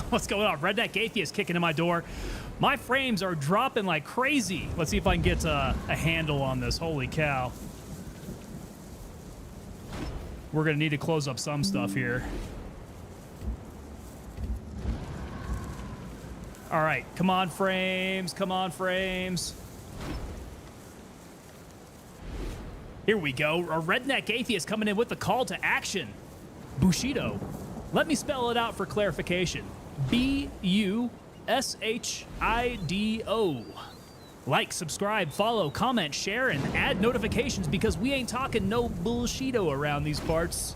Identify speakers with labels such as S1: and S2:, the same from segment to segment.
S1: What's going on? Redneck Atheist kicking in my door. My frames are dropping like crazy. Let's see if I can get a handle on this. Holy cow. We're going to need to close up some stuff here. All right. Come on, frames. Come on, frames. Here we go. A Redneck Atheist coming in with the call to action. Bushido. Let me spell it out for clarification. B-U-S-H-I-D-O. Like, subscribe, follow, comment, share, and add notifications because we ain't talking no Bushido around these parts.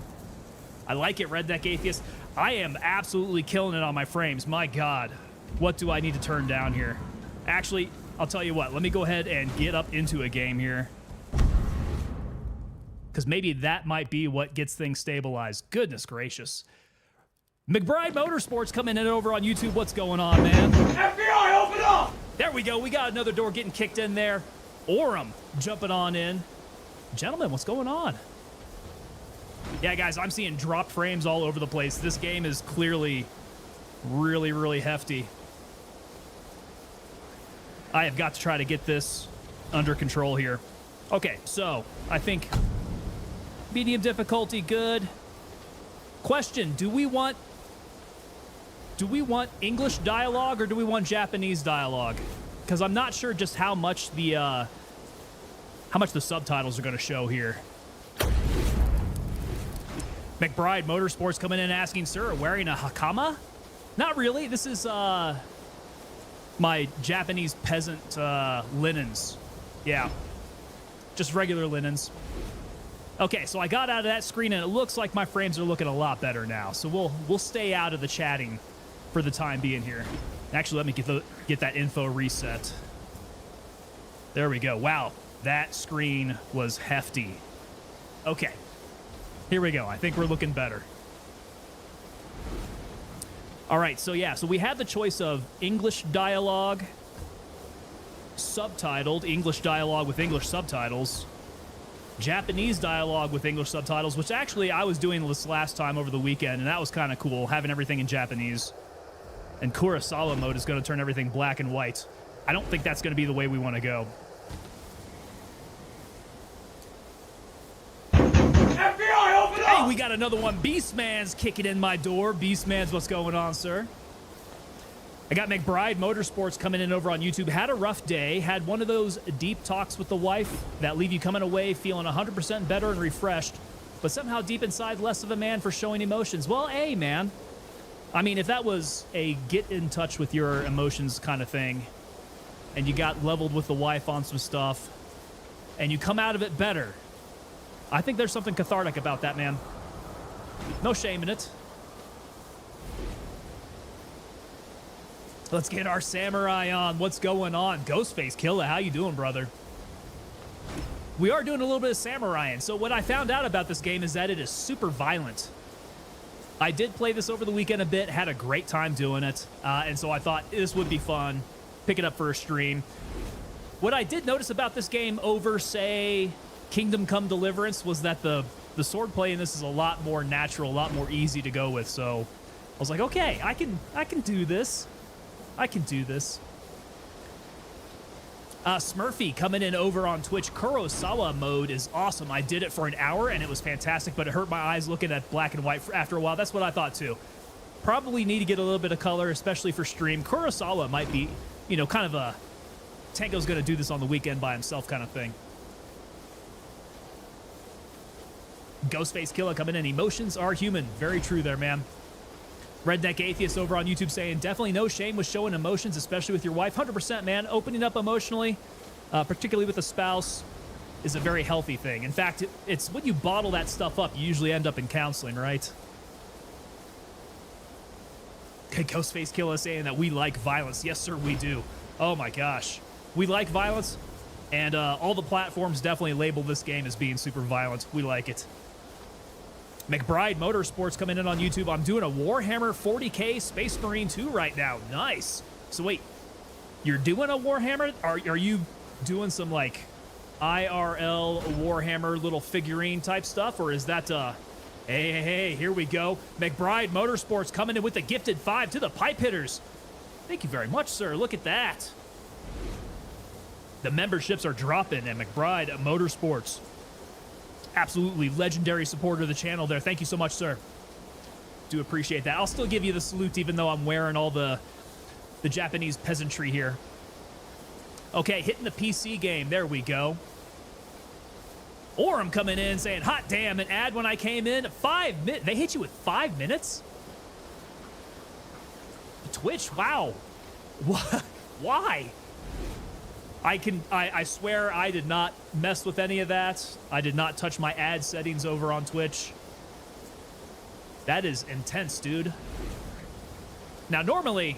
S1: I like it, Redneck Atheist. I am absolutely killing it on my frames. My God. What do I need to turn down here? Actually, I'll tell you what. Let me go ahead and get up into a game here. Because maybe that might be what gets things stabilized. Goodness gracious. McBride Motorsports coming in over on YouTube. What's going on, man?
S2: FBI, open up!
S1: There we go. We got another door getting kicked in there. Orem jumping on in. Gentlemen, what's going on? Yeah, guys, I'm seeing dropped frames all over the place. This game is clearly really, really hefty. I have got to try to get this under control here. Okay, so I think medium difficulty, good. Question, do we want English dialogue or do we want Japanese dialogue? Because I'm not sure just how much the subtitles are going to show here. McBride Motorsports coming in asking, sir, wearing a hakama? Not really. This is my Japanese peasant linens. Yeah, just regular linens. Okay, so I got out of that screen and it looks like my frames are looking a lot better now. So we'll stay out of the chatting for the time being here. Actually, let me get that info reset. There we go. Wow, that screen was hefty. Okay, here we go. I think we're looking better. All right, so yeah, so we have the choice of English dialogue, subtitled, English dialogue with English subtitles, Japanese dialogue with English subtitles, which actually I was doing this last time over the weekend, and that was kind of cool, having everything in Japanese. And Kurosawa mode is going to turn everything black and white. I don't think that's going to be the way we want to go.
S2: FBI, open up!
S1: Hey, we got another one. Beastman's kicking in my door. Beastman's, what's going on, sir? I got McBride Motorsports coming in over on YouTube. Had a rough day. Had one of those deep talks with the wife that leave you coming away feeling 100% better and refreshed, but somehow deep inside less of a man for showing emotions. Well, hey, man. I mean, if that was a get in touch with your emotions kind of thing, and you got leveled with the wife on some stuff, and you come out of it better, I think there's something cathartic about that, man. No shame in it. Let's get our samurai on. What's going on? Ghostface Killa, how you doing, brother? We are doing a little bit of samuraiing. So what I found out about this game is that it is super violent. I did play this over the weekend a bit, had a great time doing it, and so I thought this would be fun. Pick it up for a stream. What I did notice about this game over, say, Kingdom Come Deliverance was that the sword play in this is a lot more natural, a lot more easy to go with. So I was like, okay, I can do this. I can do this. Smurfy coming in over on Twitch. Kurosawa mode is awesome. I did it for an hour and it was fantastic, but it hurt my eyes looking at black and white after a while. That's what I thought too. Probably need to get a little bit of color, especially for stream. Kurosawa might be, you know, kind of a Tango's going to do this on the weekend by himself kind of thing. Ghostface Killa coming in. Emotions are human. Very true there, man. Redneck Atheist over on YouTube saying, definitely no shame with showing emotions, especially with your wife. 100%, man. Opening up emotionally, particularly with a spouse, is a very healthy thing. In fact, it's when you bottle that stuff up, you usually end up in counseling, right? Okay, Ghostface Killa saying that we like violence. Yes, sir, we do. Oh, my gosh. We like violence, and all the platforms definitely label this game as being super violent. We like it. McBride Motorsports coming in on YouTube. I'm doing a Warhammer 40K Space Marine 2 right now. Nice. So wait, you're doing a Warhammer? Are you doing some like IRL Warhammer little figurine type stuff, or is that a Hey, here we go. McBride Motorsports coming in with the gifted 5 to the pipe hitters. Thank you very much, sir. Look at that. The memberships are dropping at McBride Motorsports. Absolutely legendary supporter of the channel there. Thank you so much, sir. Do appreciate that. I'll still give you the salute even though I'm wearing all the Japanese peasantry here. Okay, hitting the PC game. There we go. Or I'm coming in saying, hot damn, an ad when I came in. 5 minutes. They hit you with 5 minutes? Twitch? Wow. What? Why? I swear I did not mess with any of that. I did not touch my ad settings over on Twitch. That is intense, dude. Now, normally,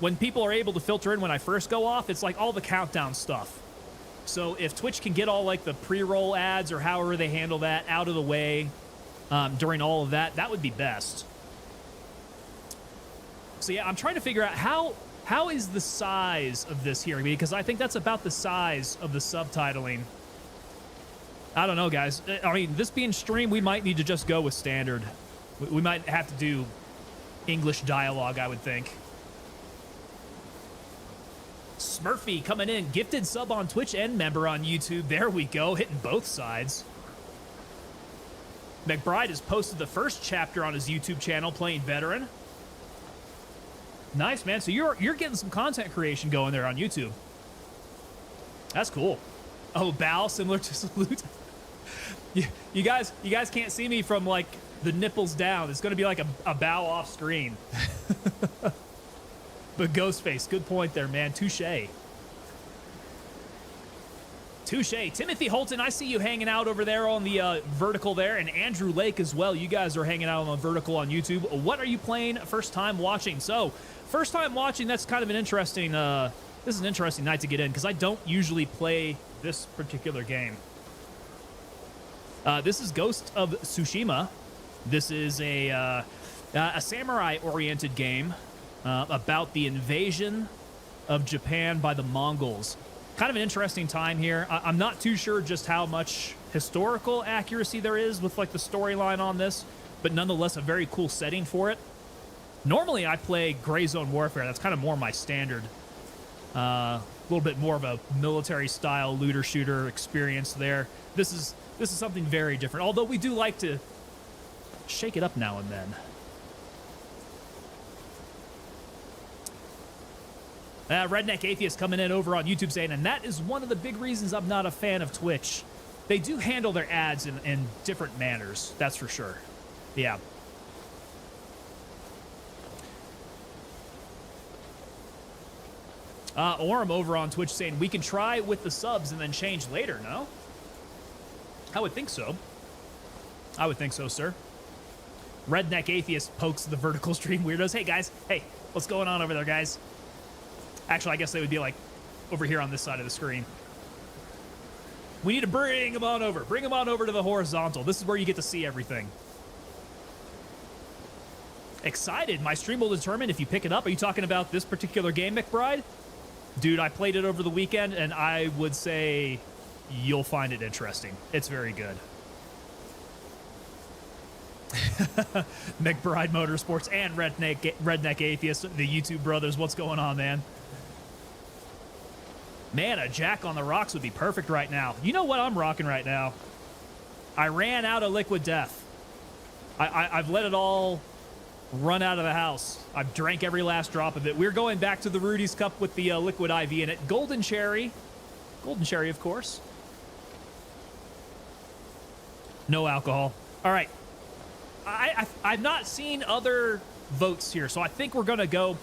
S1: when people are able to filter in when I first go off, it's like all the countdown stuff. So if Twitch can get all like the pre-roll ads or however they handle that out of the way during all of that, that would be best. So yeah, I'm trying to figure out how is the size of this here, because I think that's about the size of the subtitling. I don't know, guys. I mean, this being streamed, we might need to just go with standard. We might have to do English dialogue, I would think. Smurfy coming in, gifted sub on Twitch and member on YouTube. There we go, hitting both sides. McBride has posted the first chapter on his YouTube channel playing veteran. Nice, man. So you're getting some content creation going there on YouTube. That's cool. Oh, bow similar to salute. you guys can't see me from like the nipples down. It's going to be like a bow off screen. But Ghostface, good point there, man. Touche. Timothy Holton, I see you hanging out over there on the vertical there, and Andrew Lake as well. You guys are hanging out on the vertical on YouTube. What are you playing first time watching? So, first time watching, that's kind of an interesting, this is an interesting night to get in, because I don't usually play this particular game. This is Ghost of Tsushima. This is a samurai-oriented game. About the invasion of Japan by the Mongols. Kind of an interesting time here. I'm not too sure just how much historical accuracy there is with like the storyline on this, but nonetheless a very cool setting for it. Normally I play Gray Zone Warfare. That's kind of more my standard. A little bit more of a military style looter shooter experience there. This is something very different, although we do like to shake it up now and then. Redneck Atheist coming in over on YouTube saying, and that is one of the big reasons I'm not a fan of Twitch. They do handle their ads in different manners, that's for sure. Yeah. Orem over on Twitch saying, we can try with the subs and then change later, no? I would think so. I would think so, sir. Redneck Atheist pokes the vertical stream weirdos. Hey, guys. Hey, what's going on over there, guys? Actually, I guess they would be like over here on this side of the screen. We need to bring them on over. Bring them on over to the horizontal. This is where you get to see everything. Excited. My stream will determine if you pick it up. Are you talking about this particular game, McBride? Dude, I played it over the weekend, and I would say you'll find it interesting. It's very good. McBride Motorsports and Redneck Atheist, the YouTube brothers. What's going on, man? Man, a Jack on the Rocks would be perfect right now. You know what I'm rocking right now? I ran out of Liquid Death. I've let it all run out of the house. I've drank every last drop of it. We're going back to the Rudy's Cup with the Liquid IV in it. Golden Cherry. Golden Cherry, of course. No alcohol. All right. I've not seen other votes here, so I think we're going to go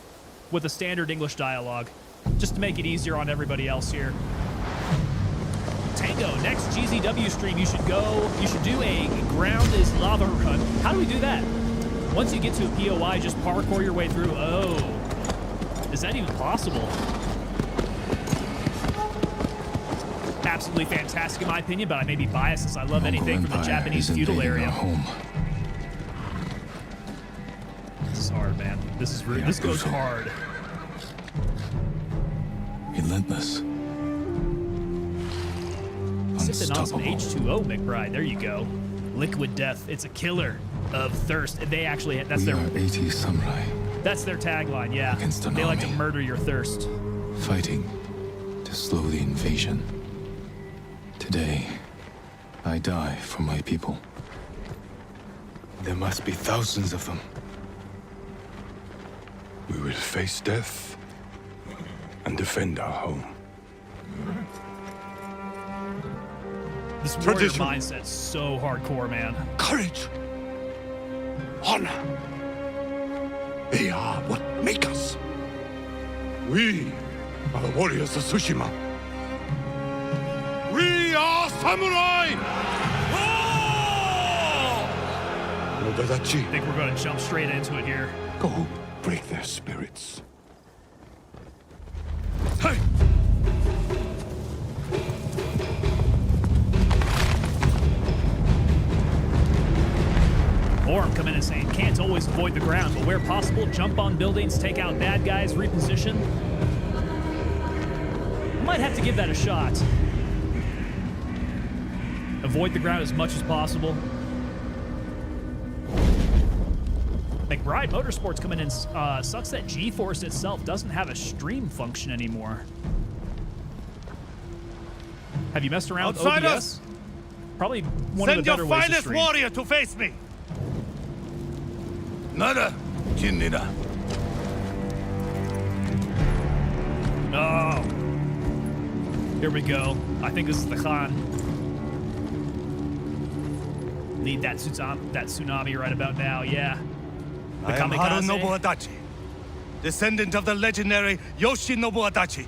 S1: with a standard English dialogue, just to make it easier on everybody else here. Tango, next GZW stream, you should do a ground is lava run. How do we do that? Once you get to a POI, just parkour your way through. Oh, is that even possible? Absolutely fantastic in my opinion, but I may be biased since I love anything from the Japanese feudal area. This is hard, man. This goes hard.
S3: Relentless.
S1: Sipping on some H2O, McBride. There you go. Liquid death. It's a killer of thirst. They actually,
S3: We are 80 samurai
S1: that's their tagline, yeah.
S3: Against an
S1: They like to
S3: army.
S1: murder your thirst.
S3: fighting to slow the invasion. Today, I die for my people.
S4: There must be thousands of them. We will face death and defend our home.
S1: This warrior
S4: Tradition.
S1: mindset's so hardcore, man.
S4: Courage! Honor! They are what make us. We are the warriors of Tsushima. We are samurai!
S1: I think we're going to jump straight into it here.
S4: Go break their spirits. Hey!
S1: Orm coming in and saying, can't always avoid the ground, but where possible, jump on buildings, take out bad guys, reposition. Might have to give that a shot. Avoid the ground as much as possible. McBride Motorsports coming in. Sucks that GeForce itself doesn't have a stream function anymore. Have you messed around with OBS? Probably one of the better ways to stream.
S4: warrior to face me! Nada, Jinnida.
S1: Oh. Here we go. I think this is the Khan. Need that tsunami right about now, yeah. The
S4: I am
S1: kamikaze.
S4: Harunobu Adachi, descendant of the legendary Yoshinobu Adachi.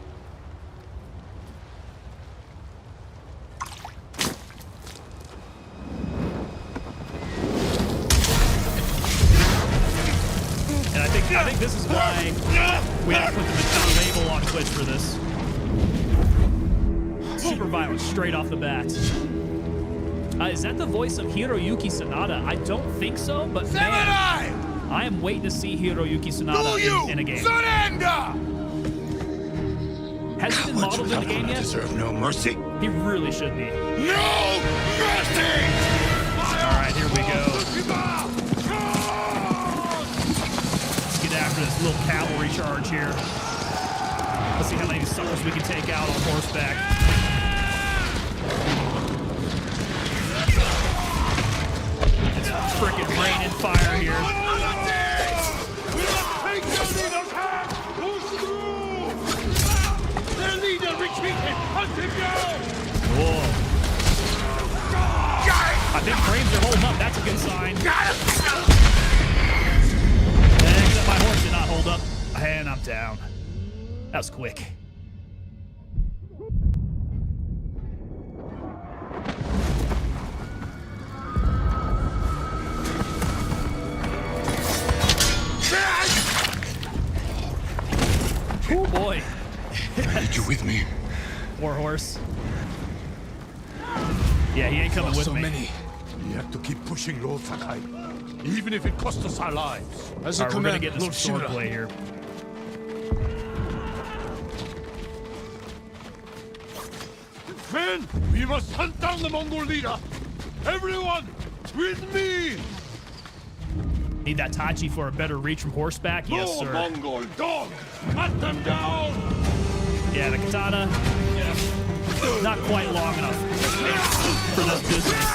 S1: And I think this is why we have to put the Machado label on Twitch for this. Super violent, straight off the bat. Is that the voice of Hiroyuki Sanada? I don't think so, but man, I am waiting to see Hiroyuki Sanada in a game.
S4: Surrender!
S1: Has he been modeled in the game yet?
S4: Deserve no mercy.
S1: He really should be.
S4: No mercy!
S1: All right, here we go. Let's get after this little cavalry charge here. Let's see how many suckers we can take out on horseback. It's freaking raining fire here.
S4: Their leader retreated! Hunt him down!
S1: Whoa. I think frames are holding up. That's a good sign. Except my horse did not hold up. And I'm down. That was quick. Oh boy.
S4: I need you with me.
S1: War horse. Yeah, he ain't coming with
S3: So
S1: me.
S3: many.
S4: We have to keep pushing Lord Sakai, even if it costs us our lives.
S3: As
S1: All
S3: a
S1: right, we're gonna
S3: command,
S1: get this
S3: Lord
S1: sword
S3: Shura.
S1: play here.
S4: Men, we must hunt down the Mongol leader. Everyone, with me!
S1: Need that Tachi for a better reach from horseback? Yes,
S4: Go,
S1: sir.
S4: Mongol dog! Cut them down!
S1: Yeah, the katana, not quite long enough for this business.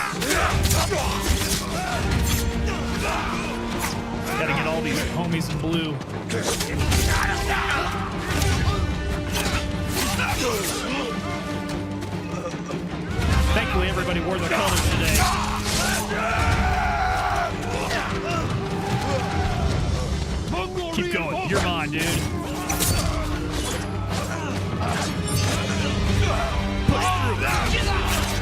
S1: Gotta get all these homies in blue. Thankfully, everybody wore their colors today.
S4: Mongol
S1: Keep going. You're mine, dude. Push through.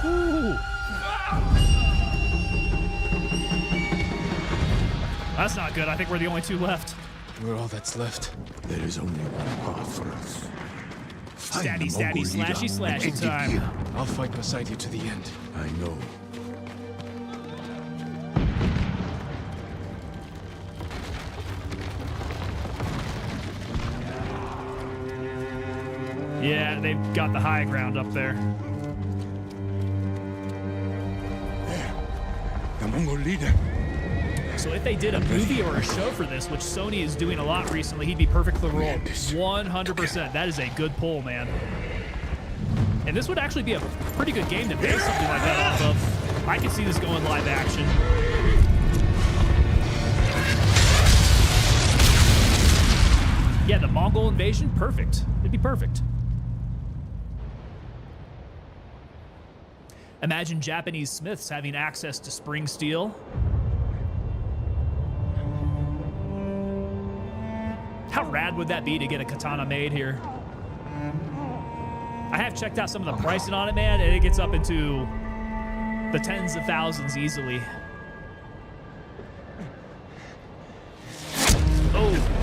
S1: Ooh. That's not good. I think we're the only two left.
S3: We're all that's left.
S4: There is only one path for us.
S1: Stabby, stabby, slashy, slashy time.
S3: I'll fight beside you to the end.
S4: I know.
S1: they've got the high ground up there.
S4: The Mongol leader.
S1: So if they did a movie or a show for this, which Sony is doing a lot recently, he'd be perfect for the role. 100%. That is a good pull, man. And this would actually be a pretty good game to base something like that off of. I could see this going live action. Yeah, the Mongol invasion, perfect. It'd be perfect. Imagine Japanese smiths having access to spring steel. How rad would that be to get a katana made here? I have checked out some of the pricing on it, man, and it gets up into the tens of thousands easily. Oh.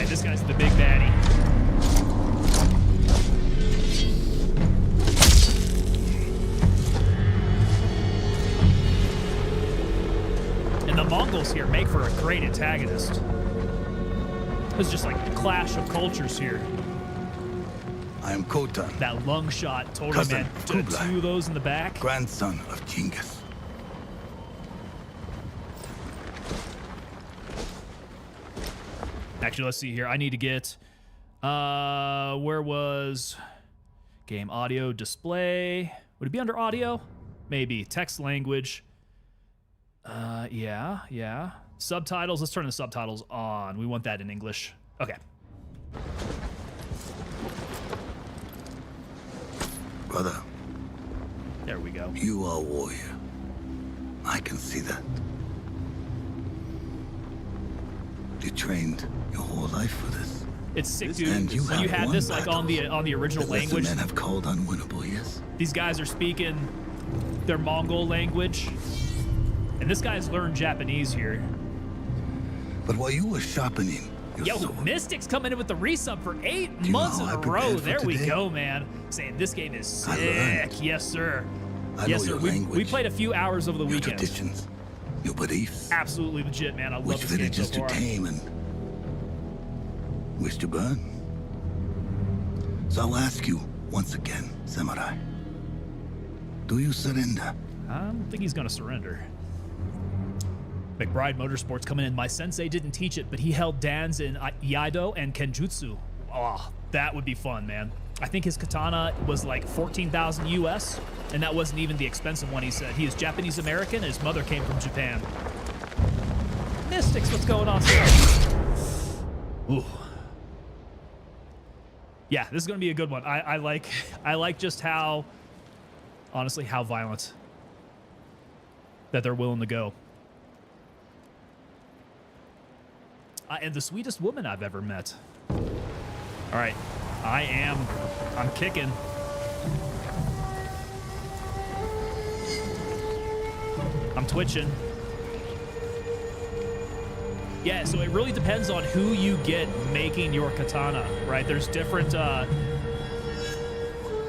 S1: This guy's the big baddie. And the Mongols here make for a great antagonist. It's just like a clash of cultures here.
S5: I am Khotan,
S1: That lung shot, totally,
S5: Cousin
S1: man.
S5: of
S1: Two
S5: Kublai.
S1: of those in the back.
S5: grandson of Genghis.
S1: Actually, let's see here. I need to get, where was game audio display? Would it be under audio? Maybe. Text language. Yeah. Subtitles. Let's turn the subtitles on. We want that in English. Okay.
S5: Brother,
S1: There we go.
S5: you are a warrior. I can see that. You trained your whole life for this.
S1: It's sick,
S5: And
S1: dude.
S5: you
S1: When you
S5: have
S1: had
S5: won
S1: this like on the original
S5: that lesser
S1: language,
S5: men have called unwinnable, yes?
S1: these guys are speaking their Mongol language, and this guy's learned Japanese here.
S5: But while you were sharpening your
S1: Yo,
S5: sword,
S1: Mystic's coming in with the resub for 8
S5: you know
S1: months in
S5: how
S1: a
S5: I
S1: row.
S5: prepared for
S1: There we
S5: today?
S1: go, man. Saying this game is
S5: I learned.
S1: sick. Yes, sir.
S5: I
S1: Yes,
S5: know
S1: sir.
S5: your
S1: We
S5: language,
S1: played a few hours over the
S5: your
S1: weekend.
S5: traditions, your beliefs,
S1: Absolutely legit, man. I love
S5: which
S1: this game so
S5: villages to
S1: far.
S5: tame and which to burn. So I'll ask you once again, Samurai. Do you surrender?
S1: I don't think he's gonna surrender. McBride Motorsports coming in. My sensei didn't teach it, but he held dans in Iaido and Kenjutsu. Oh, that would be fun, man. I think his katana was like 14,000 US, and that wasn't even the expensive one, he said. He is Japanese American, and his mother came from Japan. Mystics, what's going on, sir? Ooh. Yeah, this is gonna be a good one. I like just how, honestly, how violent that they're willing to go. And the sweetest woman I've ever met. All right, I'm kicking. I'm twitching. Yeah, so it really depends on who you get making your katana, right? There's different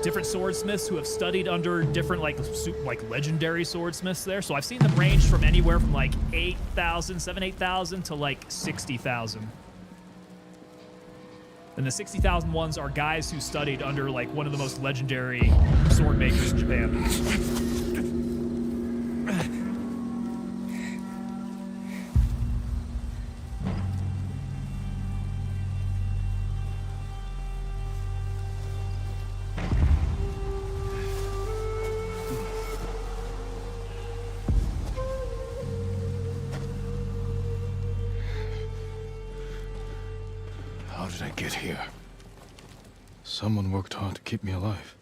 S1: different swordsmiths who have studied under different like legendary swordsmiths there. So I've seen them range from anywhere from like 8,000 to like 60,000. And the 60,000 ones are guys who studied under like one of the most legendary sword makers in Japan.
S3: How did I get here? Someone worked hard to keep me alive.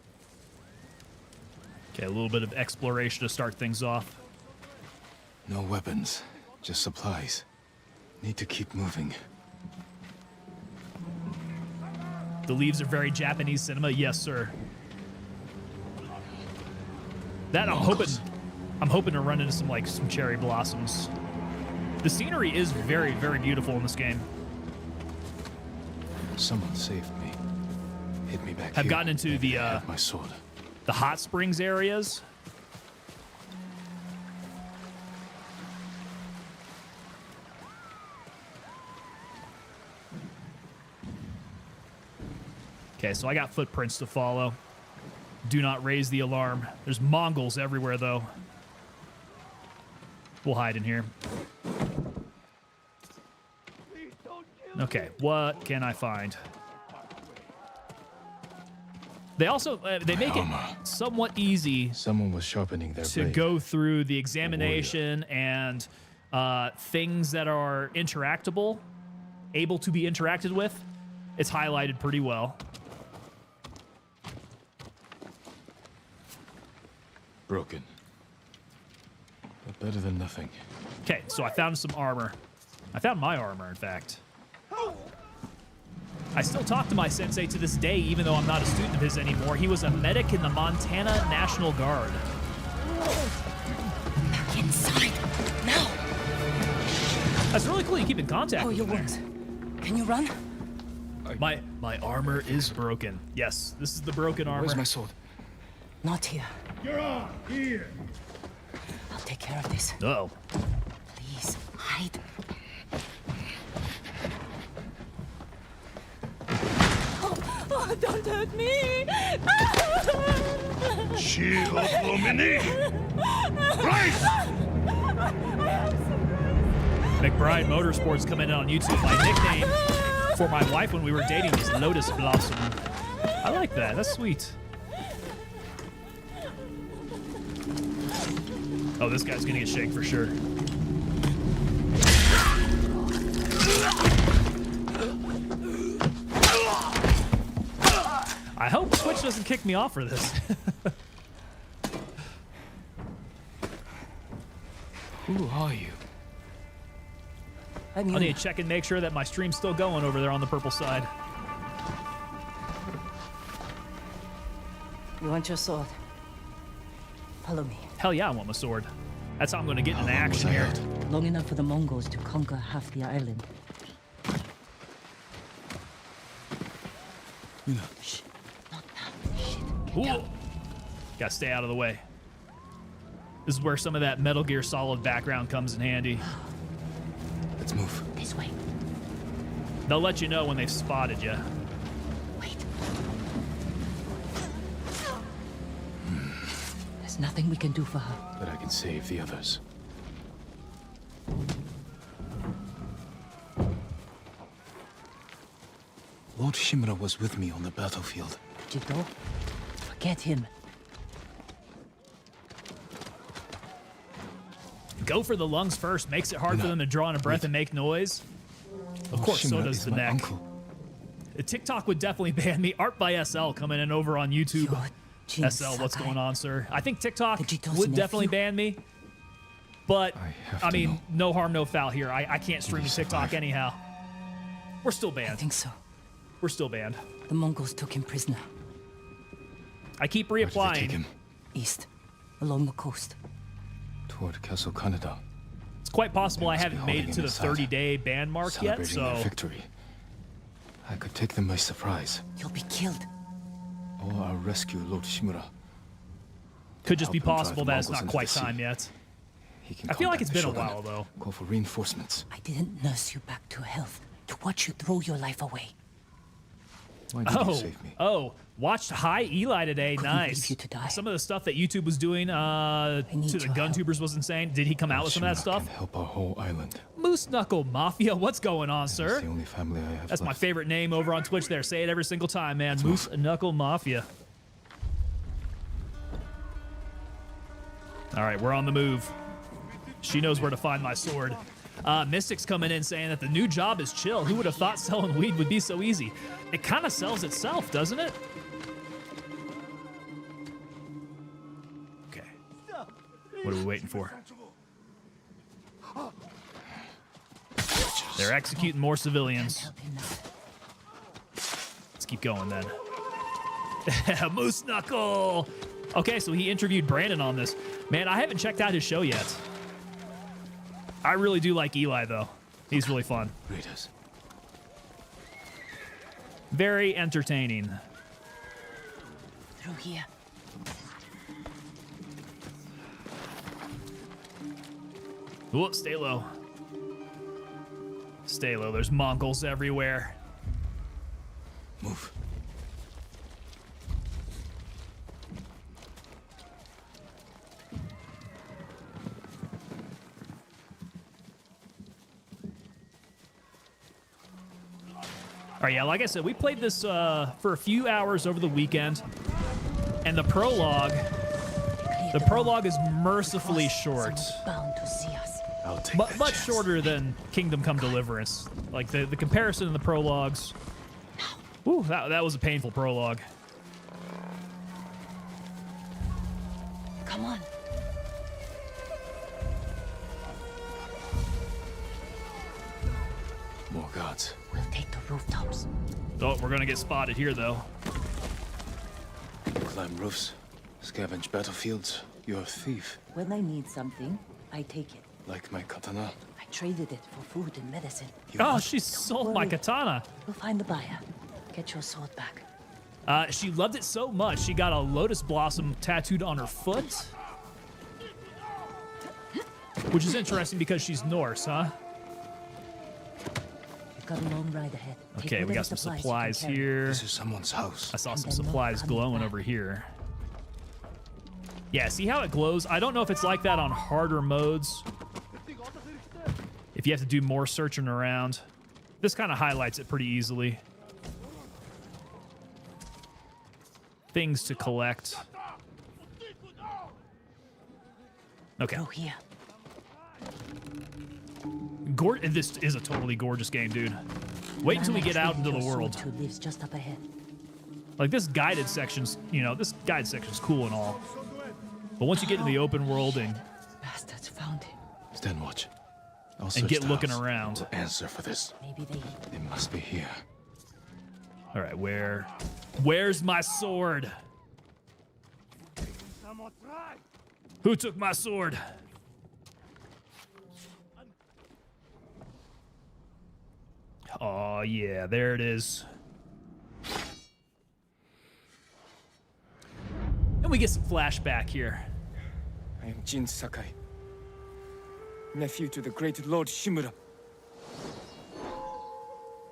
S1: Okay, a little bit of exploration to start things off.
S3: No weapons, just supplies. Need to keep moving.
S1: The leaves are very Japanese cinema, yes, sir. That I'm hoping to run into some cherry blossoms. The scenery is very, very beautiful in this game.
S3: Someone saved me. Hit me back
S1: I've
S3: here.
S1: gotten into the
S3: I have my sword.
S1: the hot springs areas. Okay, so I got footprints to follow. Do not raise the alarm. There's Mongols everywhere, though. We'll hide in here. Okay, what can I find? They also they make it somewhat easy
S3: Someone was sharpening their
S1: to
S3: blade.
S1: go through the examination and things that are interactable, able to be interacted with. It's highlighted pretty well.
S3: Broken. But better than nothing.
S1: Okay, so I found some armor. I found my armor, in fact. I still talk to my sensei to this day, even though I'm not a student of his anymore. He was a medic in the Montana National Guard.
S6: Back inside. Now.
S1: That's really cool. You keep in contact
S6: Oh,
S1: with
S6: your
S1: him there.
S6: wounds. Can you run?
S1: My armor is broken. Yes, this is the broken armor.
S3: Where's my sword?
S6: Not here.
S2: You're on. Here.
S6: I'll take care of this.
S1: Oh,
S6: Please, hide. Oh, don't hurt me!
S4: Shield Lumini! Right!
S1: McBride Motorsports coming in on YouTube. My nickname for my wife when we were dating is Lotus Blossom. I like that. That's sweet. Oh, this guy's gonna get shanked for sure. I hope Twitch doesn't kick me off for this.
S3: Who are you?
S6: I'm
S1: I need
S6: Yuna.
S1: to check and make sure that my stream's still going over there on the purple side.
S6: You want your sword? Follow me.
S1: Hell yeah, I want my sword. That's how I'm gonna get into
S3: How long was
S1: action
S3: I
S1: here.
S3: out?
S6: Long enough for the Mongols to conquer half the island. Shh. Not now. Shit. Get down.
S1: Ooh. Gotta stay out of the way. This is where some of that Metal Gear Solid background comes in handy.
S3: Let's move.
S6: This way.
S1: They'll let you know when they've spotted you.
S6: Wait. There's nothing we can do for her.
S3: But I can save the others. Lord Shimura was with me on the battlefield.
S6: Bushido? Forget him.
S1: Go for the lungs first. Makes it hard for them to draw in a breath and make noise. Of course, so
S3: Shimura
S1: does
S3: is
S1: the
S3: my
S1: neck.
S3: uncle.
S1: TikTok would definitely ban me. Art by SL coming in over on YouTube.
S6: Your Jin
S1: SL, what's
S6: Sakai.
S1: going on, sir? I think TikTok
S6: Vegito's
S1: would definitely
S6: nephew?
S1: ban me. But,
S3: I have
S1: I
S3: to
S1: mean,
S3: know.
S1: no harm, no foul here. I can't stream
S3: you
S1: to TikTok
S3: survive?
S1: anyhow. We're still
S6: I
S1: banned.
S6: think so.
S1: We're still banned.
S6: The Mongols took him prisoner.
S1: I keep
S3: Where did they take
S1: reapplying.
S3: him?
S6: East. Along the coast.
S3: Toward Castle Kaneda.
S1: It's quite possible
S3: They
S1: I
S3: must
S1: haven't
S3: be
S1: made
S3: holding
S1: it to
S3: him
S1: the
S3: inside,
S1: 30-day ban mark yet,
S3: Celebrating their
S1: so
S3: victory. I could take them by surprise.
S6: You'll be killed.
S3: Or I'll rescue Lord Shimura.
S1: could just be
S3: Help him drive
S1: possible
S3: the
S1: that it's
S3: Mongols
S1: not
S3: into
S1: quite
S3: the sea.
S1: time yet.
S3: He can
S1: I feel like
S3: contact
S1: it's
S3: the
S1: been a
S3: Shogunate,
S1: while, though.
S3: Call for reinforcements.
S6: I didn't nurse you back to health to watch you throw your life away.
S3: Why did you
S1: Oh,
S3: save me?
S1: watched Hi Eli today.
S6: Couldn't
S1: Nice.
S6: leave you to die.
S1: Some of the stuff that YouTube was doing
S6: need
S1: to the
S6: your
S1: gun
S6: help.
S1: tubers was insane. Did he come out with some of that
S3: Shimura
S1: stuff?
S3: can help our whole island.
S1: Moose Knuckle Mafia, what's going on,
S3: It's
S1: sir?
S3: the only family I have
S1: That's my
S3: left.
S1: favorite name over on Twitch there. Say it every single time, man. Moose Knuckle Mafia. All right, we're on the move. She knows where to find my sword. Mystic's coming in saying that the new job is chill. Who would have thought selling weed would be so easy? It kind of sells itself, doesn't it? Okay. What are we waiting for? They're executing more civilians.
S6: Help him now.
S1: Let's keep going then. Moose Knuckle! Okay, so he interviewed Brandon on this. Man, I haven't checked out his show yet. I really do like Eli, though. He's really fun.
S3: Raiders.
S1: Very entertaining.
S6: Through here.
S1: Ooh, stay low. Stay low. There's Mongols everywhere.
S3: Move.
S1: All right, yeah, like I said, we played this for a few hours over the weekend, and the prologue is mercifully short.
S6: Bound to see us.
S3: I'll take that
S1: Much
S3: chance.
S1: shorter than Kingdom Come Deliverance. Like the comparison in the prologues. Ooh, that was a painful prologue.
S6: Come on.
S3: More guards.
S6: We'll take the rooftops.
S1: Oh, we're gonna get spotted here, though.
S3: Climb roofs. Scavenge battlefields. You're a thief.
S6: When I need something, I take it.
S3: Like my katana.
S6: I traded it for food and medicine.
S1: Oh, she sold my
S6: worry.
S1: katana.
S6: We'll find the buyer. Get your sword back.
S1: She loved it so much, she got a lotus blossom tattooed on her foot. Which is interesting because she's Norse, huh?
S6: We've got a long ride ahead. Take
S1: Okay, we
S6: whatever
S1: got some
S6: you can
S1: supplies
S6: carry.
S1: here.
S3: This is someone's house.
S1: I saw
S6: And
S1: some
S6: they're not
S1: supplies
S6: coming
S1: glowing
S6: back.
S1: over here. Yeah, see how it glows? I don't know if it's like that on harder modes. If you have to do more searching around. This kind of highlights it pretty easily. Things to collect. Okay.
S6: Through here.
S1: This is a totally gorgeous game, dude. Wait until we get out into the world.
S6: Who lives just up ahead.
S1: Like this guided section's, this guided section's cool and all. But once you get in the open world and
S6: Bastards found him.
S3: Stand watch. I'll
S1: and
S3: search
S1: get
S3: the
S1: looking
S3: house.
S1: around.
S3: We'll answer for this.
S6: Maybe they
S3: They must be here.
S1: All right, where's my sword? Who took my sword? Oh yeah, there it is. And we get some flashback here.
S7: I am Jin Sakai, nephew to the great Lord Shimura.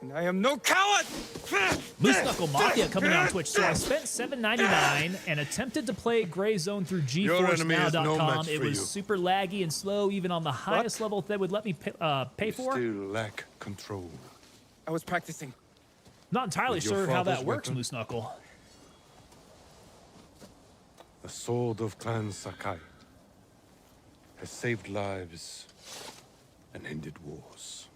S7: And I am no coward!
S1: Moose Knuckle Mafia coming on Twitch. So I spent $7.99 and attempted to play Gray Zone through
S4: enemy is no
S1: GeForceNow.com.
S4: match
S1: It
S4: for
S1: was
S4: you.
S1: super laggy and slow, even on the highest level they would let me pay for.
S4: Still lack control.
S7: I was practicing.
S1: Not entirely
S4: With your
S1: sure how that
S4: father's
S1: works,
S4: weapon?
S1: Moose Knuckle.
S4: The sword of Clan Sakai has saved lives and ended wars.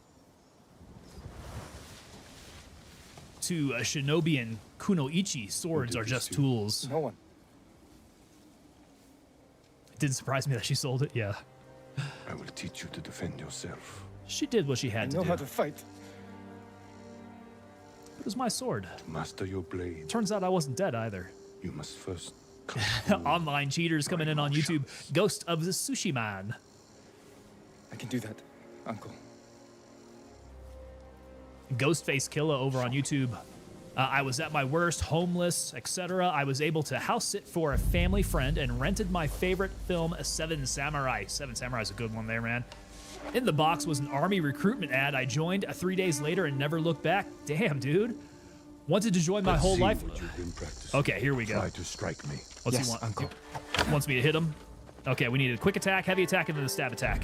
S1: To a shinobi and kunoichi, swords
S4: did
S1: are
S4: this
S1: just
S4: to you?
S1: tools.
S7: No one.
S1: It didn't surprise me that she sold it. Yeah,
S4: I will teach you to defend yourself.
S1: she did what she
S7: I
S1: had to
S7: know
S1: do.
S7: how to fight.
S1: It was my sword.
S4: To master your blade,
S1: Turns out I wasn't dead either.
S4: you must first come
S1: Online cheaters coming in on YouTube. Ghost of the Tsushima.
S7: I can do that, Uncle.
S1: Ghostface Killa over on YouTube. I was at my worst, homeless, etc. I was able to house sit for a family friend and rented my favorite film, Seven Samurai. Seven Samurai is a good one there, man. In the box was an army recruitment ad. I joined 3 days later and never looked back. Damn, dude. Wanted to join my
S4: Let's
S1: whole
S4: see
S1: life.
S4: what you've been practicing.
S1: Okay, here we go.
S4: Try to strike me.
S1: What's
S7: Yes,
S1: he want?
S7: Uncle.
S1: He wants me to hit him. Okay, we need a quick attack, heavy attack, and then a stab attack.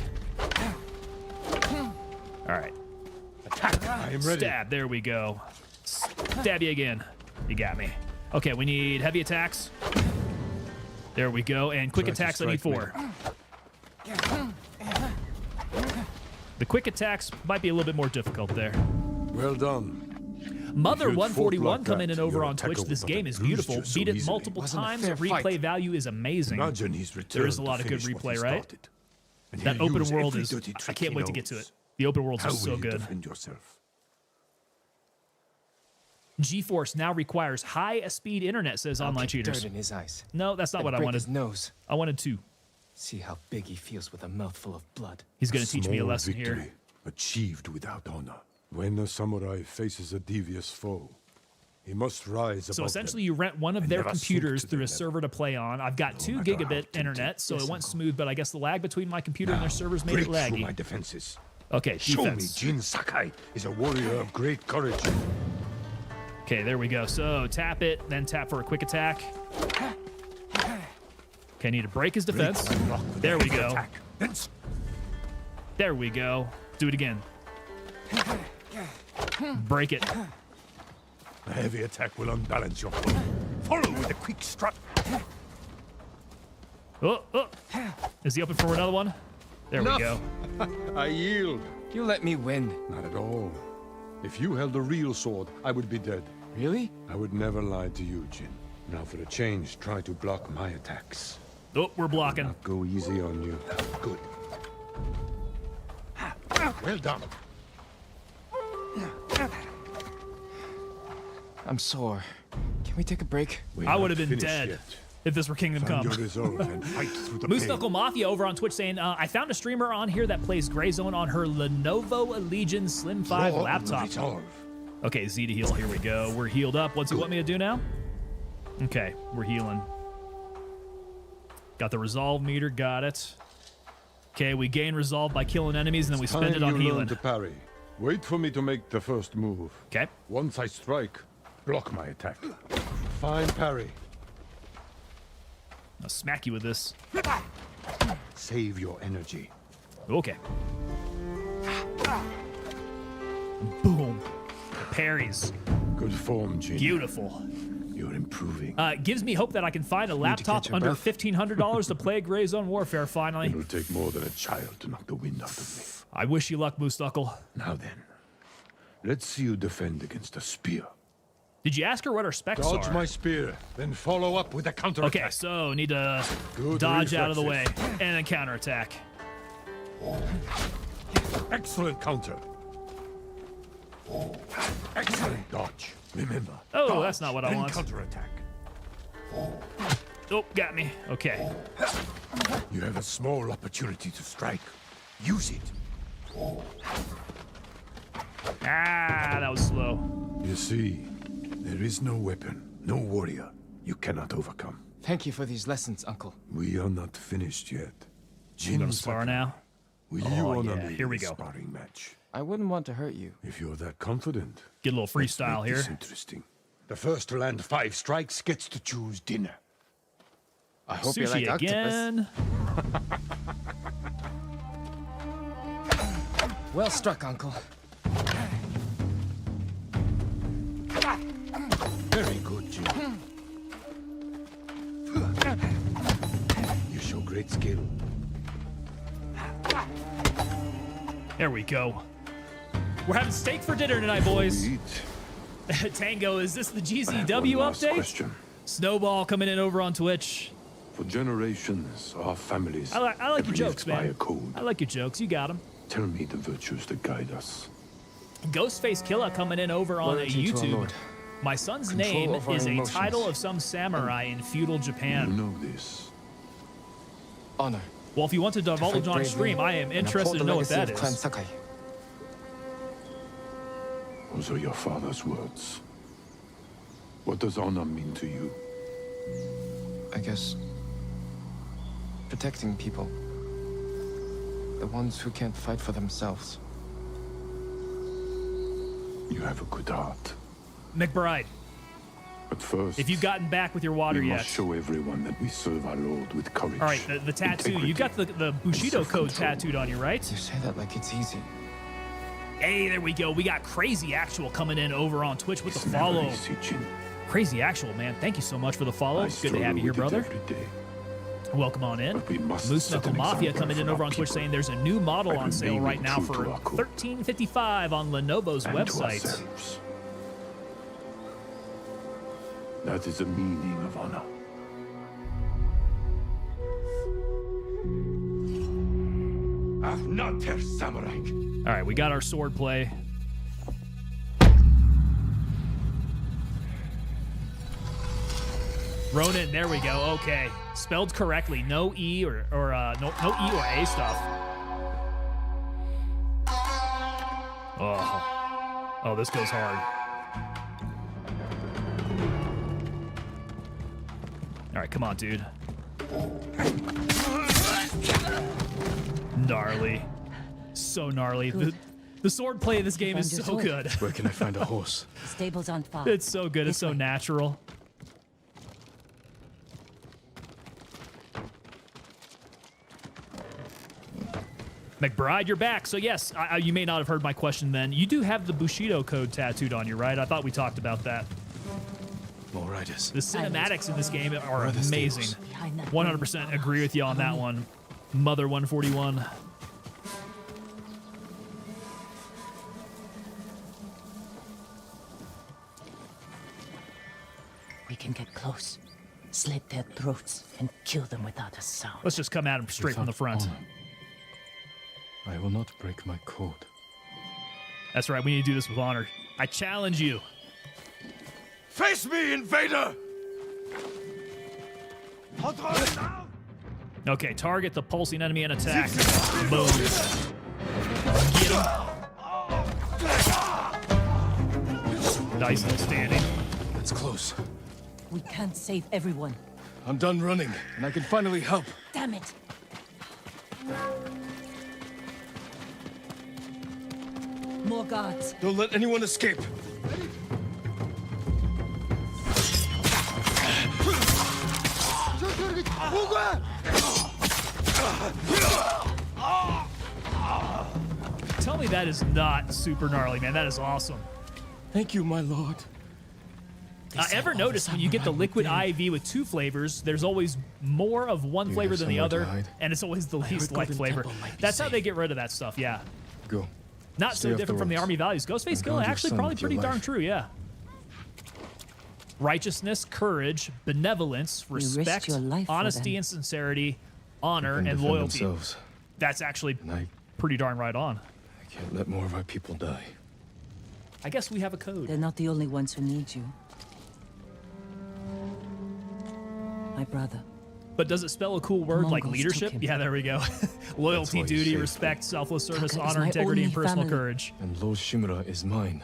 S1: All right.
S4: I am ready.
S1: Stab. There we go. Stab you again. You got me. Okay, we need heavy attacks. There we go. And quick
S4: Try to
S1: attacks, I need
S4: strike
S1: 4. The quick attacks might be a little bit more difficult there.
S4: Well done.
S1: Mother
S4: If you'd
S1: 141
S4: fought like
S1: coming
S4: that,
S1: in over
S4: your
S1: on Twitch.
S4: attacker
S1: This
S4: would
S1: game
S4: not
S1: is
S4: have bruised
S1: beautiful.
S4: you so
S1: Beat it
S4: easily.
S1: multiple
S7: Wasn't a
S1: times.
S7: fair
S1: Replay
S7: fight.
S1: value is amazing.
S4: Imagine he's returned
S1: There is a lot
S4: to
S1: of good
S4: finish what
S1: replay,
S4: he
S1: right?
S4: started. And
S1: That
S4: he'll
S1: open
S4: use
S1: world
S4: every
S1: is...
S4: dirty
S1: I
S4: trick
S1: can't
S4: he
S1: wait to get to it.
S4: knows.
S1: The open world's
S4: How
S1: just
S4: will
S1: so
S4: you
S1: good.
S4: defend yourself?
S1: GeForce now requires high-speed internet, says Online
S7: Dirt
S1: Cheaters.
S7: in his eyes.
S1: No, that's not
S7: And
S1: what I
S7: break
S1: wanted.
S7: his nose.
S1: I wanted 2.
S7: See how big he feels with a mouthful of blood.
S1: He's going to teach me a
S8: Small
S1: lesson
S8: victory,
S1: here.
S8: achieved without honor. When a samurai faces a devious foe, he must rise above
S1: So essentially,
S8: them.
S1: you rent one of
S8: and
S1: their
S8: never stoop
S1: computers
S8: to
S1: through
S8: their
S1: a
S8: level.
S1: server to play on. I've got 2
S8: matter how
S1: gigabit
S8: tempting.
S1: internet, so it
S7: Yes,
S1: went
S7: Uncle.
S1: smooth, but I guess the lag between my computer and their servers made it
S8: Break through
S1: laggy.
S8: my defenses.
S1: Okay,
S8: Show me
S1: defense.
S8: Jin Sakai is a warrior of great courage.
S1: Okay, there we go. So tap it, then tap for a quick attack. Okay, need to break his defense.
S8: Break my block with
S1: There
S8: a
S1: we
S8: quick
S1: go.
S8: attack. Then
S1: There we go. Do it again. Break it.
S8: a heavy attack will unbalance your foe. Follow with a quick strut.
S1: Oh, oh. Is he open for another one? There we go.
S8: I yield.
S7: You let me win.
S8: Not at all. If you held a real sword, I would be dead.
S7: Really?
S8: I would never lie to you, Jin. Now for a change, try to block my attacks.
S1: Oh, we're blocking.
S8: Not go easy on you. Good. Well done.
S7: I'm sore. Can we take a break?
S8: We're
S1: I would
S8: not
S1: have been
S8: finished
S1: dead
S8: yet.
S1: if this were Kingdom
S8: Find
S1: Come.
S8: your resolve and fight through the
S1: Moose
S8: pain.
S1: Knuckle Mafia over on Twitch saying, I found a streamer on here that plays Gray Zone on her Lenovo Legion Slim 5
S8: Draw on the
S1: laptop.
S8: resolve.
S1: Okay, Z to heal. Here we go. We're healed up. What's he want me to do now? Okay, we're healing. Got the resolve meter. Got it. Okay, we gain resolve by killing enemies, and then we spend
S8: Time
S1: it on
S8: you learn
S1: healing.
S8: to parry. Wait for me to make the first move.
S1: Okay.
S8: Once I strike, block my attack. Fine parry.
S1: I'll smack you with this.
S8: Save your energy.
S1: Okay. Boom. Parries.
S8: Good form, Jin.
S1: Beautiful.
S8: You're improving.
S1: Gives me hope that I can find a laptop
S7: catch your
S1: under
S7: breath.
S1: $1,500 to play Gray Zone Warfare finally.
S8: It'll take more than a child to knock the wind out of me.
S1: I wish you luck, Moose Knuckle.
S8: Now then, let's see you defend against a spear.
S1: Did you ask her what her specs
S8: Dodge
S1: are?
S8: my spear, then follow up with a counterattack.
S1: Okay, so need to
S8: Good
S1: dodge out of the way
S8: reflexes.
S1: and then counterattack.
S8: Excellent counter. Excellent dodge. Remember.
S1: Oh,
S8: dodge,
S1: that's not what I
S8: then
S1: want.
S8: Counterattack.
S1: Oh, got me. Okay.
S8: You have a small opportunity to strike. Use it.
S1: Ah, that was slow.
S8: You see, there is no weapon, no warrior you cannot overcome.
S7: Thank you for these lessons, Uncle.
S8: We are not finished yet.
S1: You
S8: Jin
S1: gonna spar
S8: Sakai,
S1: now?
S8: will
S1: Oh,
S8: you honor
S1: yeah,
S8: me
S1: here we
S8: in a
S1: go.
S8: sparring match?
S7: I wouldn't want to hurt you.
S8: If you're that confident,
S1: Get a little
S8: let's
S1: freestyle
S8: make
S1: here.
S8: this interesting. The first to land 5 strikes gets to choose dinner.
S7: I hope you
S1: Sushi
S7: like octopus.
S1: again.
S7: Well struck, Uncle.
S8: Very good, Jin. You show great skill.
S1: There we go. We're having steak for dinner tonight, boys.
S8: Eat.
S1: Tango, is this the
S3: I have
S1: GZW
S3: one last
S1: update?
S3: question.
S1: Snowball coming in over on Twitch.
S3: For generations, our families
S1: I like your
S3: have
S1: jokes,
S3: lived by
S1: man.
S3: a code.
S1: I like your jokes. You got them.
S3: Tell me the virtues that guide us.
S1: Ghostface Killer coming in over on
S7: Loyalty to our
S1: YouTube.
S7: Lord.
S1: My son's
S7: Control
S1: name
S7: of our
S1: is a
S7: emotions.
S1: title of some samurai in feudal
S3: You
S1: Japan.
S3: know this.
S7: Honor.
S1: Well, if you want to divulge
S7: Fight
S1: on
S7: bravely
S1: stream, I am
S7: and
S1: interested
S7: uphold
S1: to
S7: the
S1: know what
S7: legacy
S1: that
S7: of Clan
S1: is.
S7: Sakai.
S3: Those are your father's words. What does honor mean to you?
S7: I guess protecting people. The ones who can't fight for themselves.
S3: You have a good heart.
S1: McBride,
S3: But first,
S1: if you've gotten back with your water
S3: we
S1: yet.
S3: must show everyone that we serve our Lord with courage.
S1: All right, the tattoo. You got the Bushido code tattooed on you, right?
S7: You say that like it's easy.
S1: Hey, there we go. We got Crazy Actual coming in over on Twitch with the follow.
S3: Easy, Jin.
S1: Crazy Actual, man. Thank you so much for the follow.
S3: I
S1: It's good to have you here,
S3: struggle
S1: brother.
S3: with it every day.
S1: Welcome on in.
S3: But we must
S1: Moose
S3: set
S1: Knuckle
S3: an
S1: Mafia
S3: example
S1: coming in
S3: for
S1: over
S3: our
S1: on Twitch
S3: people.
S1: saying there's a new model
S3: By
S1: on sale
S3: remaining
S1: right now
S3: true
S1: for
S3: to our code.
S1: $13.55 on Lenovo's
S3: And to
S1: website.
S3: ourselves. That is the meaning of honor.
S8: Not her samurai.
S1: All right, we got our sword play. Ronin, there we go. Okay. Spelled correctly. No E or no E or A stuff. Oh. Oh, this goes hard. All right, come on, dude. Gnarly. So gnarly. The sword play in this game is so good.
S3: Where can I find a horse?
S6: The stables aren't far.
S1: It's so good. It's so natural. McBride, you're back. So yes, you may not have heard my question then. You do have the Bushido code tattooed on you, right? I thought we talked about that.
S3: More riders.
S1: The cinematics in this game are
S3: Where are the
S1: amazing.
S3: stables?
S6: Behind that
S1: 100% agree with you on that one. Mother 141.
S6: We can get close, slit their throats, and kill them without a sound.
S1: Let's just come at him straight from the
S3: Without
S1: front.
S3: honor, I will not break my code.
S1: That's right. We need to do this with honor. I challenge you.
S4: Face me, invader!
S1: Okay, target the pulsing enemy and attack. Boom. Get him. Nice and standing.
S3: It's close.
S6: We can't save everyone.
S3: I'm done running, and I can finally help.
S6: Damn it! More guards.
S3: Don't let anyone escape.
S1: Tell me that is not super gnarly, man. That is awesome.
S3: Thank you, my lord.
S1: Ever notice when you get the liquid IV with 2 flavors, there's always more of one flavor
S3: have
S1: than the
S3: somewhere to
S1: other,
S3: hide?
S1: and it's always the least liked
S3: Golden
S1: flavor.
S3: Temple might be
S1: That's how
S3: safe.
S1: they get rid of that stuff, yeah.
S3: Go.
S1: Not
S3: Stay
S1: so
S3: off
S1: different
S3: the
S1: from the
S3: roads.
S1: Army values. Ghostface
S3: And
S1: Kill
S3: guard your
S1: actually
S3: son
S1: probably
S3: with your
S1: pretty darn
S3: life.
S1: true, yeah. Righteousness, courage, benevolence,
S6: risked
S1: respect,
S6: your life for
S1: honesty
S6: them.
S1: and sincerity, honor,
S3: Can
S1: and
S3: defend
S1: loyalty.
S3: themselves,
S1: That's actually
S3: and I
S1: pretty darn right on.
S3: can't let more of our people die.
S1: I guess we have a code.
S6: They're not the only ones who need you. My brother.
S1: But does it spell a cool word like
S6: Mongols
S1: leadership?
S6: took him.
S1: Yeah, there we go. Loyalty,
S3: why you
S1: duty,
S3: saved
S1: respect, selfless service,
S6: Taka is
S1: honor,
S6: my
S1: integrity, and
S6: only
S1: personal
S6: family.
S1: courage.
S3: And Lord Shimura is mine.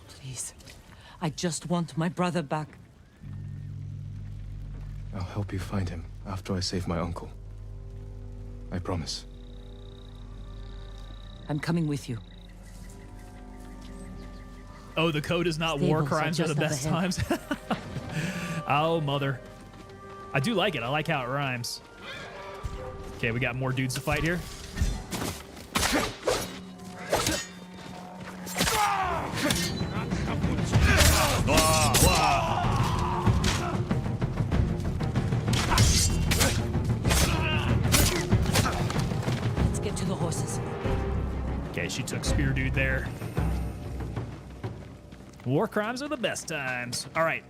S6: Please. I just want my brother back.
S3: I'll help you find him after I save my uncle. I promise.
S6: I'm coming with you.
S1: Oh, the code is not war
S6: Stables are
S1: crimes are the
S6: just up
S1: best times. Oh, mother. I do like it. I like how it rhymes. Okay, we got more dudes to fight here.
S6: Let's get to the horses.
S1: Okay, she took Spear Dude there. War crimes are the best times. All right,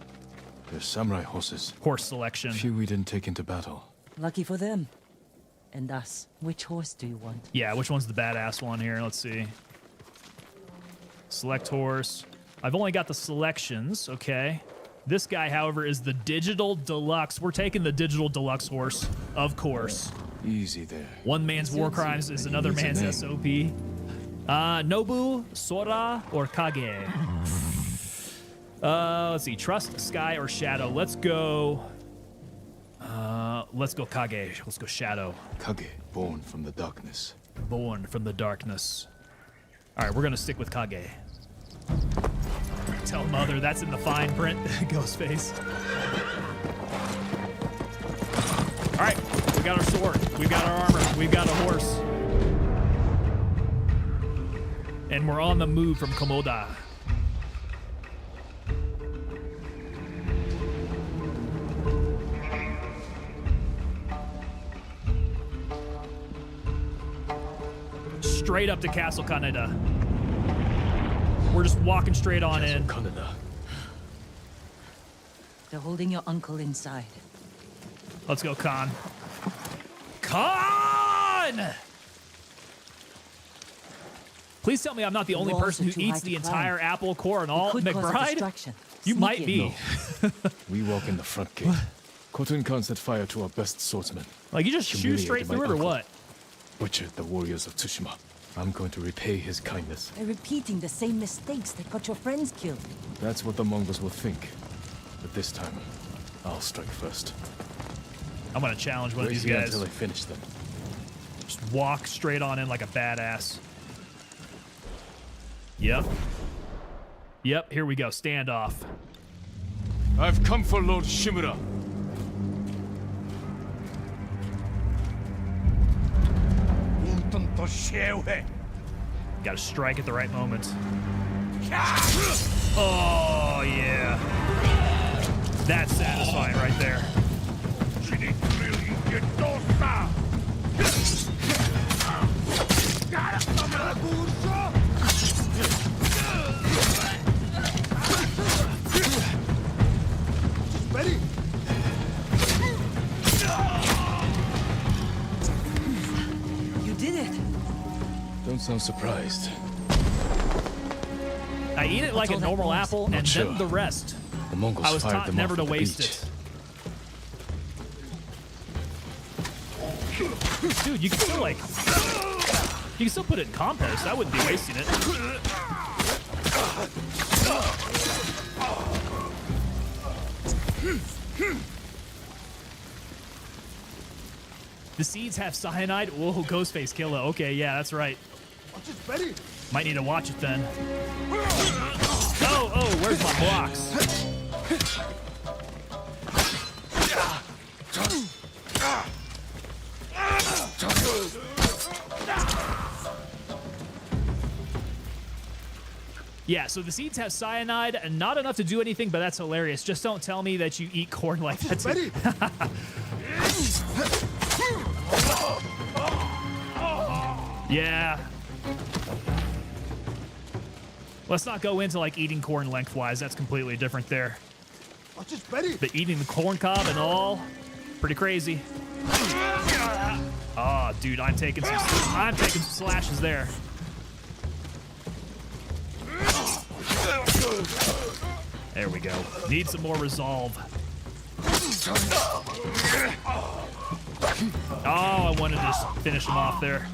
S3: They're samurai horses.
S1: horse selection.
S3: Few we didn't take into battle.
S6: Lucky for them. And us. Which horse do you want?
S1: Yeah, which one's the badass one here? Let's see. Select horse. I've only got the selections, okay. This guy, however, is the Digital Deluxe. We're taking the Digital Deluxe horse, of course.
S3: Easy there.
S1: One man's war crimes is
S3: He
S1: another
S3: needs a
S1: man's SOP. Nobu, Sora, or Kage? Let's see. Trust, Sky, or Shadow. Let's go Kage. Let's go Shadow.
S3: Kage, born from the darkness.
S1: Born from the darkness. All right, we're gonna stick with Kage. Tell Mother that's in the fine print. Ghostface. All right, we got our sword. We've got our armor. We've got a horse. And we're on the move from Komoda. Straight up to Castle Kaneda. We're just walking straight on in.
S3: Canada.
S6: They're holding your uncle inside.
S1: Let's go, Khan. Khan! Please tell me I'm not the only
S6: walls
S1: person
S6: are
S1: who
S6: too
S1: eats
S6: high
S1: the
S6: to climb.
S1: entire apple core and all.
S6: Could cause a
S1: McBride,
S6: distraction.
S1: you
S6: Sneak
S1: might
S6: in.
S1: be.
S3: We walk in the front gate. Khotun Khan set fire to our best swordsman.
S1: Like, you just shoot
S3: Humiliated
S1: straight
S3: my
S1: through it or
S3: uncle.
S1: what?
S3: Butchered the warriors of Tsushima. I'm going to repay his kindness.
S6: By repeating the same mistakes that got your friends killed.
S3: That's what the Mongols will think. But this time, I'll strike first.
S1: I'm gonna challenge one of these
S3: Wait here
S1: guys.
S3: until I finish them.
S1: Just walk straight on in like a badass. Yep. Yep, here we go. Standoff.
S7: I've come for Lord Shimura.
S1: Gotta strike at the right moment. Oh, yeah. That's satisfying right there.
S2: Ready?
S6: You did it.
S3: Don't sound surprised.
S1: I eat it like a
S6: all that
S1: normal
S6: noise?
S1: apple
S3: Not
S1: and
S3: sure.
S1: then the rest.
S3: The Mongols
S1: I was
S3: fired
S1: taught
S3: them
S1: never
S3: off
S1: to
S3: at the
S1: waste
S3: beach.
S1: it. Dude, you can still like, you can still put it in compost. I wouldn't be wasting it. The seeds have cyanide. Whoa, Ghostface Killer. Okay, yeah, that's right.
S2: Ready?
S1: Might need to watch it then. Oh, where's my blocks? Yeah, so the seeds have cyanide, and not enough to do anything, but that's hilarious. Just don't tell me that you eat corn like that. Too.
S2: Ready?
S1: Yeah. Let's not go into like eating corn lengthwise. That's completely different there.
S2: Watch this, ready?
S1: But eating the corn cob and all, pretty crazy. Oh, dude, I'm taking some slashes there. There we go. Need some more resolve. Oh, I wanted to just finish him off there.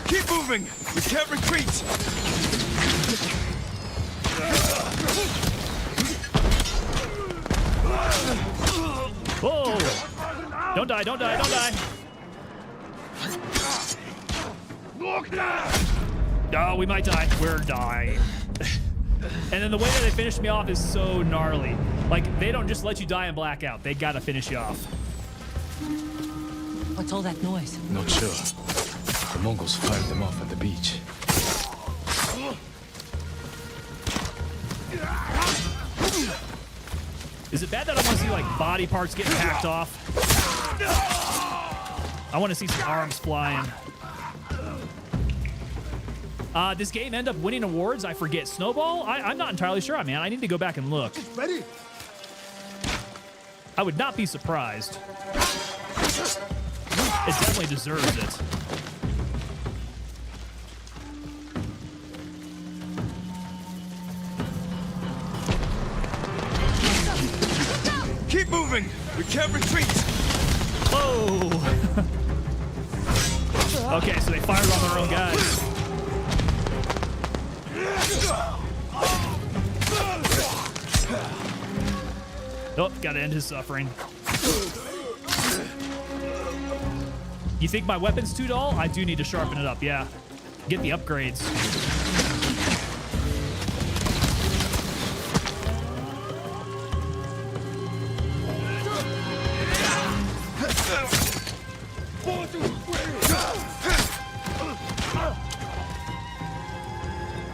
S7: Keep moving! We can't retreat!
S1: Whoa! Don't die, don't die, don't die! Oh, we might die. We're dying. And then the way that they finish me off is so gnarly. Like, they don't just let you die in blackout. They gotta finish you off.
S6: What's all that noise?
S3: Not sure. The Mongols fired them off at the beach.
S1: Is it bad that I want to see, like, body parts getting hacked off? I want to see some arms flying. This game end up winning awards? I forget. Snowball? I'm not entirely sure, man. I need to go back and look.
S2: Ready?
S1: I would not be surprised. It definitely deserves it.
S7: Keep moving! We can't retreat!
S1: Whoa! Okay, so they fired on their own guys. Oh, gotta end his suffering. You think my weapon's too dull? I do need to sharpen it up, yeah. Get the upgrades.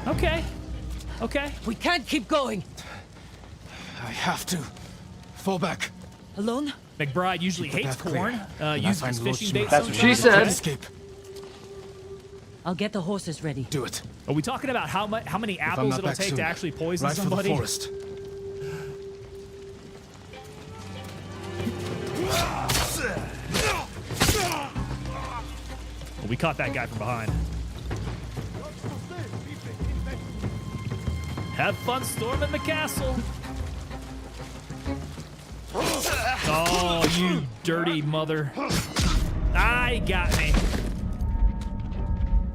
S1: Okay. Okay.
S6: We can't keep going.
S7: I have to. Fall back.
S6: Alone?
S1: McBride usually
S7: Keep the
S1: hates
S7: path clear.
S1: corn.
S7: When I
S1: Uses
S7: find
S1: his
S7: Lord
S1: fishing
S7: Shimura,
S1: bait
S9: That's what
S1: sometimes.
S9: she said.
S7: Escape.
S6: I'll get the horses ready.
S7: Do it.
S1: Are we talking about how many
S7: If I'm
S1: apples
S7: not
S1: it'll
S7: back
S1: take
S7: soon,
S1: to actually poison
S7: ride
S1: somebody?
S7: for the forest.
S1: caught that guy from behind. Have fun storming the castle. Oh, you dirty mother. Ah, he got me.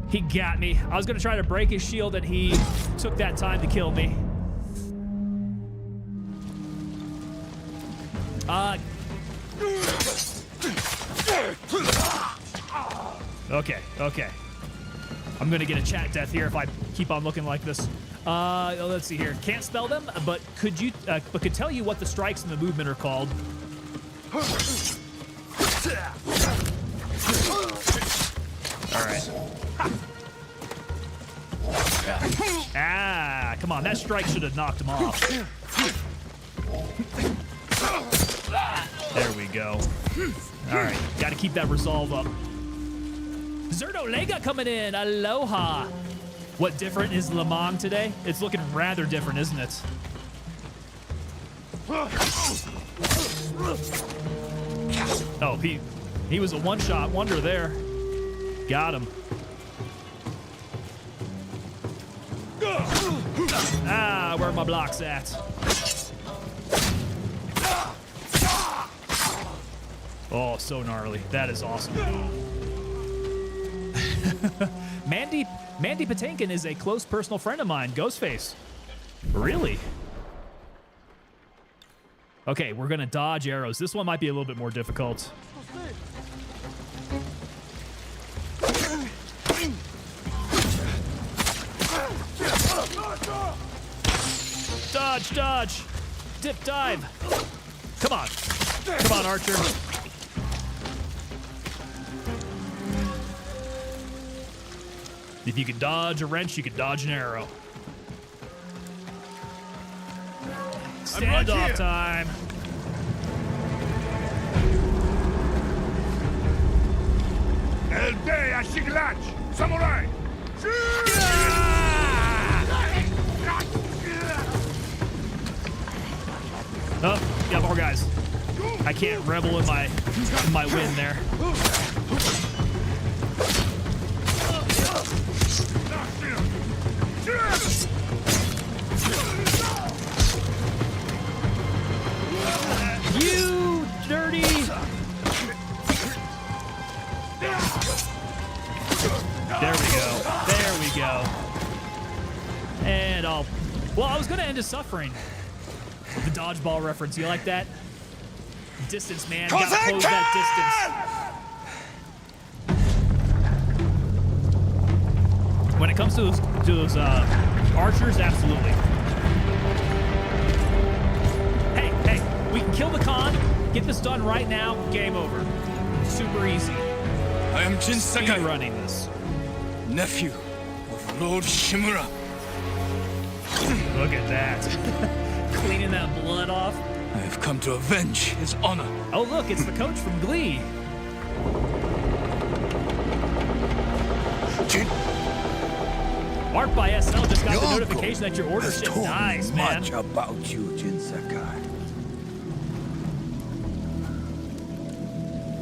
S1: He got me. I was going to try to break his shield, and he took that time to kill me. Okay. I'm going to get a chat death here if I keep on looking like this. Let's see here. Can't spell them, but could tell you what the strikes in the movement are called. All right. Ah, come on. That strike should have knocked him off. There we go. All right. Got to keep that resolve up. Zerto Lega coming in. Aloha. What different is Le Mans today? It's looking rather different, isn't it? Oh, he was a one-shot wonder there. Got him. Ah, where are my blocks at? Oh, so gnarly. That is awesome. Mandy Patinkin is a close personal friend of mine, Ghostface. Really? Okay, we're gonna dodge arrows. This one might be a little bit more difficult. Dodge! Dip, dive! Come on, Archer. If you can dodge a wrench, you can dodge an arrow. Standoff time.
S4: El Day Ashiglatch! Samurai!
S1: Oh, got more guys. I can't rebel in my win there. You dirty! There we go. And I was gonna end his suffering. The dodgeball reference, you like that? Distance, man. Gotta close that distance. When it comes to those archers, absolutely. Hey, we can kill the con, get this done right now, game over. Super easy.
S7: I am Jin Sakai,
S1: Running this.
S7: nephew of Lord Shimura.
S1: Look at that. Cleaning that blood off.
S7: I have come to avenge his honor.
S1: Oh, look, it's the coach from Glee.
S7: Jin,
S1: Marked by SL just got the notification that your order shipped. Nice, man.
S5: Much about you, Jin Sakai.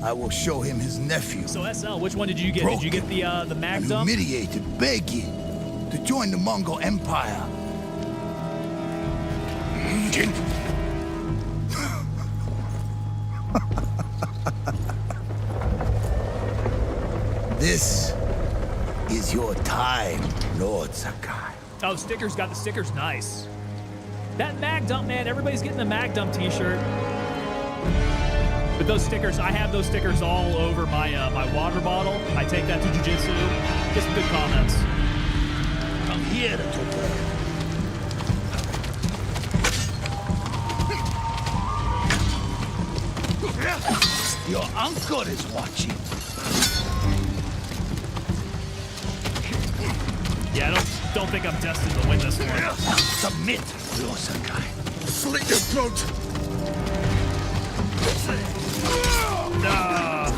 S5: I will show him his nephew.
S1: So SL, which one did you get? Did you get the mag dump?
S5: Humiliated, begging to join the Mongol Empire.
S7: Jin.
S5: This is your time, Lord Sakai.
S1: Oh, stickers, got the stickers. Nice. That mag dump, man. Everybody's getting the mag dump t-shirt. But those stickers, I have those stickers all over my my water bottle. I take that to jiu-jitsu. Get some good comments.
S5: Come here, little boy. Your uncle is watching.
S1: Yeah, I don't think I'm destined to win this one.
S5: Submit, Lord Sakai.
S4: Slit your throat!
S1: Nah.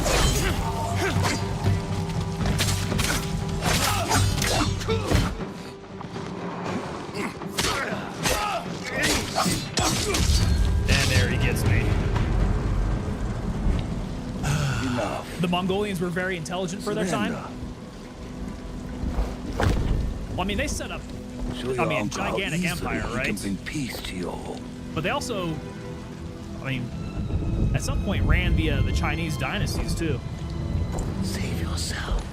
S1: And there he gets me.
S5: Enough.
S1: The Mongolians were very intelligent for their time. Well, I mean, they set up,
S5: Show
S1: I
S5: your
S1: mean,
S5: uncle how
S1: gigantic
S5: easily
S1: empire,
S5: he
S1: right?
S5: can bring peace to your home.
S1: But they also, I mean, at some point ran via the Chinese dynasties too.
S5: Save yourself.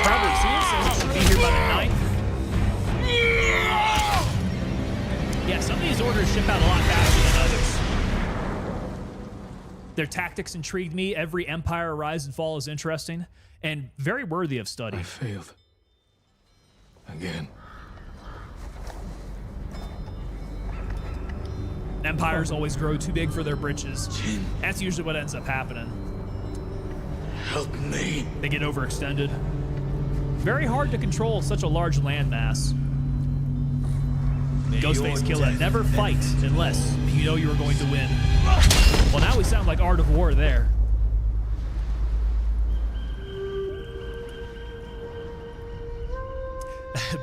S1: Probably see it says it should be here by the 9th. Yeah, some of these orders ship out a lot faster than others. Their tactics intrigued me. Every empire rise and fall is interesting and very worthy of study.
S3: I failed. Again.
S1: Empires always grow too big for their britches. That's usually what ends up happening.
S5: Help me.
S1: They get overextended. Very hard to control such a large landmass. Ghostface Killer, never fight unless you know you are going to win. Well, now we sound like Art of War there.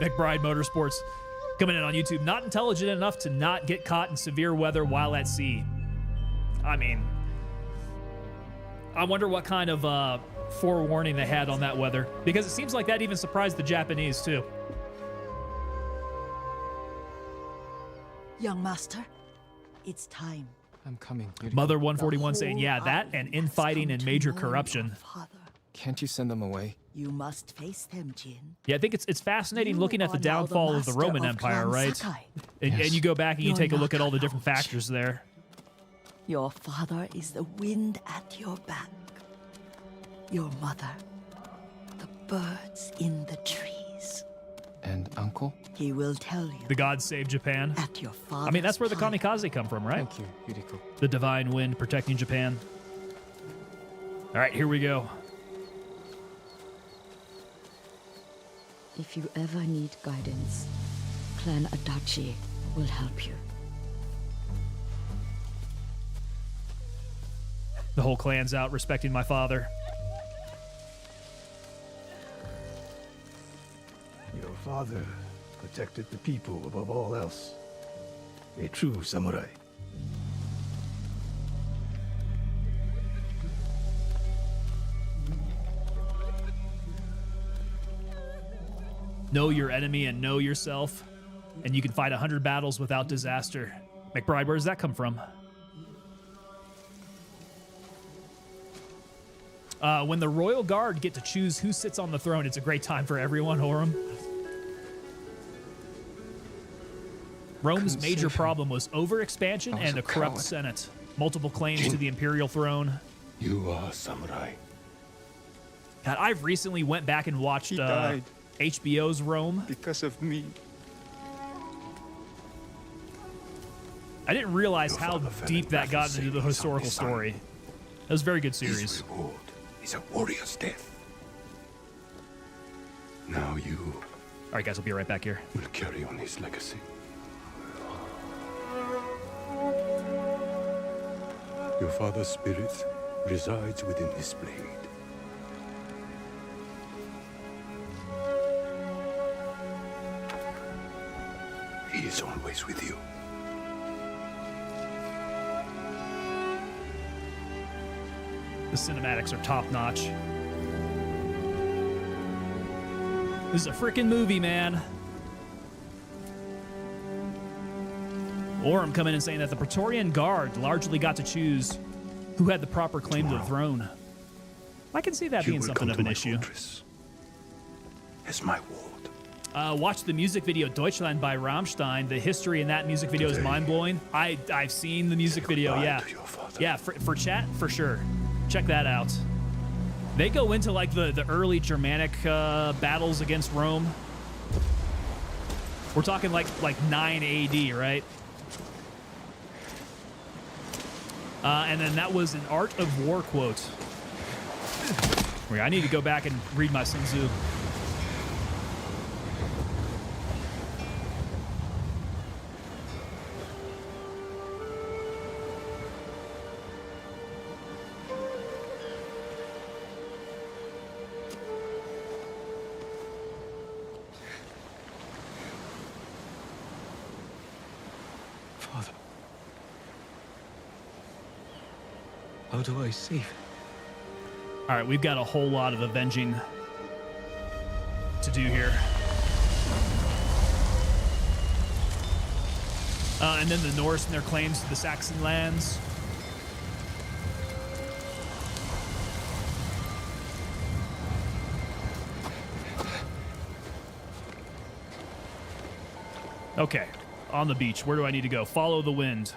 S1: McBride Motorsports coming in on YouTube. Not intelligent enough to not get caught in severe weather while at sea. I mean, I wonder what kind of forewarning they had on that weather, because it seems like that even surprised the Japanese too.
S9: Young master, it's time.
S7: I'm coming. Yuriko.
S1: Mother 141 saying,
S9: The
S1: yeah,
S9: whole
S1: that and
S9: island
S1: infighting
S9: has
S1: and
S9: come
S1: major
S9: to know your
S1: corruption.
S9: father.
S7: Can't you send them away?
S9: You must face them, Jin.
S1: Yeah, I think it's fascinating
S9: You
S1: looking at the
S9: are now
S1: downfall of the
S9: master
S1: Roman
S9: of
S1: Empire,
S9: Clan
S1: right?
S9: Sakai.
S1: And
S3: Yes.
S1: you go back and you
S9: You're
S1: take a
S9: not
S1: look at all the different
S9: alone,
S1: factors there.
S9: Your father is the wind at your back. Your mother, the birds in the trees.
S7: And uncle?
S9: He will tell you
S1: The gods save Japan.
S9: at your father's
S1: I mean, that's where the
S9: pile.
S1: kamikaze come from, right?
S7: Thank you, Yuriko.
S1: The divine wind protecting Japan. All right, here we go.
S10: If you ever need guidance, Clan Adachi will help you.
S1: The whole clan's out respecting my father.
S2: Your father protected the people above all else. A true samurai.
S1: Know your enemy and know yourself, and you can fight 100 battles without disaster. McBride, where does that come from? When the Royal Guard get to choose who sits on the throne, it's a great time for everyone, Horam. Rome's
S7: Couldn't
S1: major
S7: save him.
S1: problem was overexpansion
S7: I was
S1: and
S7: a
S1: a corrupt
S7: coward.
S1: Senate. Multiple claims to the imperial throne.
S8: You are samurai.
S1: God, I've recently went back and watched
S7: He died.
S1: HBO's Rome.
S7: Because of me.
S1: I didn't realize
S8: Your
S1: how
S8: father fell
S1: deep
S8: in
S1: that
S8: battle
S1: got into
S8: saving
S1: the
S8: his
S1: historical
S8: only son.
S1: story. That was a very good
S8: His
S1: series.
S8: reward is a warrior's death. Now you
S1: All right, guys, I'll be right back here.
S8: will carry on his legacy. Your father's spirit resides within this blade. He is always with you.
S1: The cinematics are top notch. This is a freaking movie, man. Or I'm coming in saying that the Praetorian Guard largely got to choose who had the proper claim to the throne. I can see that
S8: You
S1: being
S8: will
S1: something
S8: come
S1: of
S8: to
S1: an
S8: my
S1: issue.
S8: fortress as my ward.
S1: Watch the music video Deutschland by Rammstein. The history in that music video is
S8: Today,
S1: mind-blowing. I've seen the music video,
S8: goodbye
S1: yeah.
S8: to your father.
S1: Yeah, for chat, for sure. Check that out. They go into like the early Germanic battles against Rome. We're talking like 9 AD, right? And then that was an Art of War quote. I need to go back and read my Sun Tzu.
S3: How do I save him?
S1: All right, we've got a whole lot of avenging to do here. And then the Norse and their claims to the Saxon lands. Okay, on the beach. Where do I need to go? Follow the wind.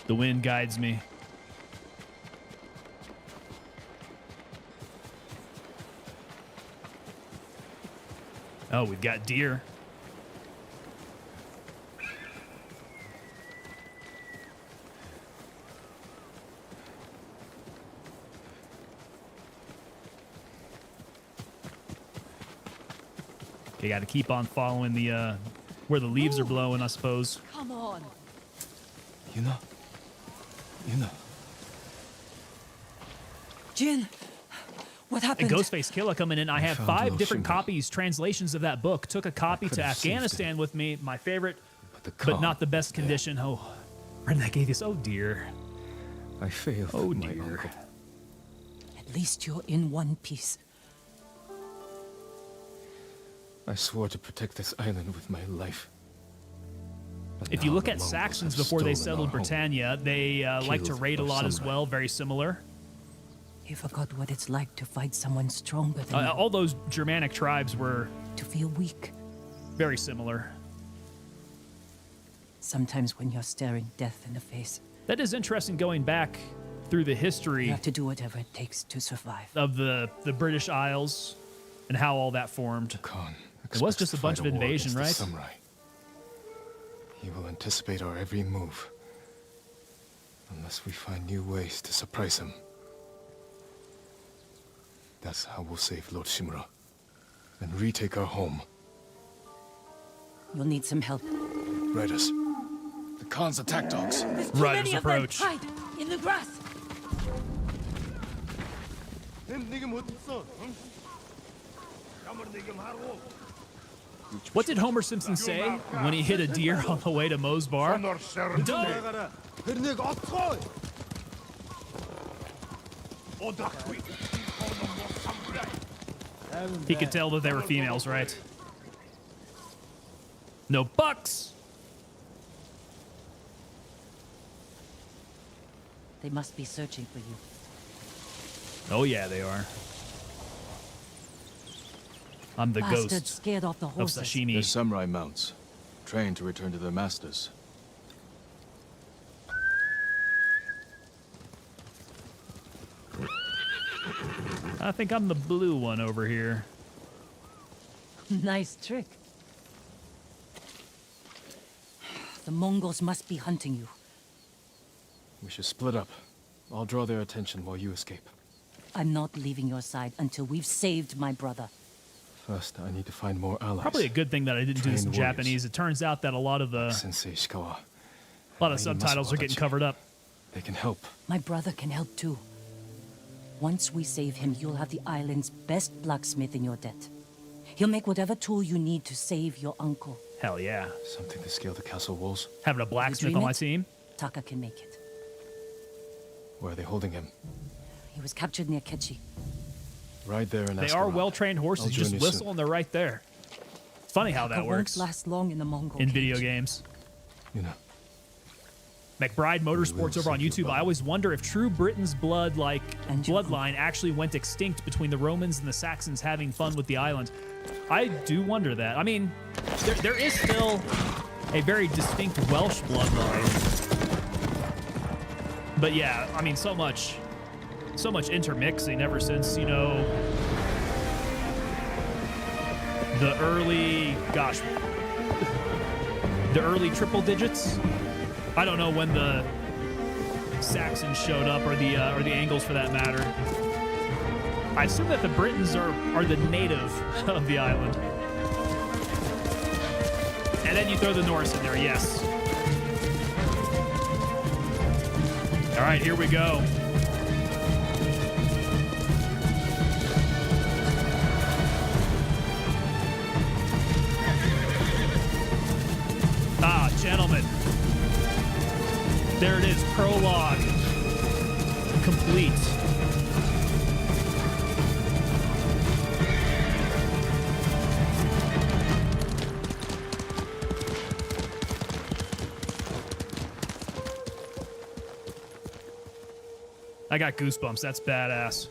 S1: The wind guides me. Oh, we've got deer. Okay, got to keep on following the where the leaves are blowing, I suppose.
S9: Come on.
S3: Yuna.
S9: Jin, what happened?
S1: And Ghostface Killer coming in. I have
S3: found
S1: 5
S3: Lo
S1: different
S3: Shimura.
S1: copies, translations of that book. Took a copy to
S3: could have saved
S1: Afghanistan with me. My favorite,
S3: the
S1: but
S3: calm
S1: not the best condition. Oh, Brendan, I gave this. Oh, dear.
S3: I failed.
S1: Oh,
S3: my
S1: dear.
S3: uncle.
S6: At least you're in one piece.
S3: I swore to protect this island with my life. But
S1: If you
S3: now
S1: look
S3: the
S1: at
S3: Mongols
S1: Saxons
S3: have
S1: before they
S3: stolen
S1: settled
S3: our home.
S1: Britannia, they like to
S3: Killed
S1: raid a
S3: our
S1: lot as
S3: samurai.
S1: well. Very similar.
S6: You forgot what it's like to fight someone stronger than you,
S1: All those Germanic tribes were
S6: to feel weak.
S1: very similar.
S6: Sometimes when you're staring death in the face,
S1: That is interesting going back through the
S6: you
S1: history
S6: have to do whatever it takes to survive.
S1: of the British Isles and how all that formed.
S3: Khan
S1: It was
S3: expects
S1: just a
S3: to
S1: bunch
S3: fight
S1: of
S3: war
S1: invasion,
S3: against the
S1: right?
S3: Samurai. He will anticipate our every move. Unless we find new ways to surprise him. That's how we'll save Lord Shimura. And retake our home.
S6: You'll need some help.
S3: Riders. The Khan's attack dogs.
S9: There's too
S1: Riders
S9: many of them.
S1: approach.
S9: Hide in the grass.
S1: What did Homer Simpson say when he hit a deer on the way to Moe's bar? Don't. He could tell that they were females, right? No bucks.
S6: They must be searching for you.
S1: Oh yeah, they are. I'm the
S6: Bastards
S1: ghost
S6: scared off the
S1: of
S6: horses.
S1: sashimi.
S3: They're samurai mounts. Trained to return to their masters.
S1: I think I'm the blue one over here.
S6: Nice trick. The Mongols must be hunting you.
S3: We should split up. I'll draw their attention while you escape.
S6: I'm not leaving your side until we've saved my brother.
S3: First, I need to find more allies.
S1: Probably a good thing that I didn't do this in
S3: Trained warriors.
S1: Japanese. It turns out that a lot of
S3: Sensei Ishikawa.
S1: subtitles are getting covered up.
S3: They can help.
S6: My brother can help too. Once we save him, you'll have the island's best blacksmith in your debt. He'll make whatever tool you need to save your uncle.
S1: Hell yeah.
S3: Something to scale the castle walls.
S1: Having a blacksmith
S6: dream
S1: on my
S6: it?
S1: team.
S6: Taka can make it.
S3: Where are they holding him?
S6: He was captured near Kechi.
S3: Right there and
S1: They
S3: ask
S1: are
S3: around.
S1: well-trained horses.
S3: I'll
S1: You just
S3: join you
S1: whistle
S3: soon.
S1: and they're right there. It's funny how that
S6: Taka
S1: works
S6: won't last long in the Mongol
S1: in
S6: cage.
S1: video games.
S3: You know.
S1: McBride Motorsports over on
S3: save your
S1: YouTube. I
S3: brother.
S1: always wonder if true Britain's blood, like
S6: And your
S1: bloodline, actually went extinct between the Romans and the Saxons having fun with the island. I do wonder that. I mean, there is still a very distinct Welsh bloodline. But yeah, I mean, so much intermixing ever since, you know, the early triple digits. I don't know when the Saxons showed up, or the Angles for that matter. I assume that the Britons are the native of the island. And then you throw the Norse in there, yes. All right, here we go. Ah, gentlemen. There it is, prologue. complete. I got goosebumps. That's badass.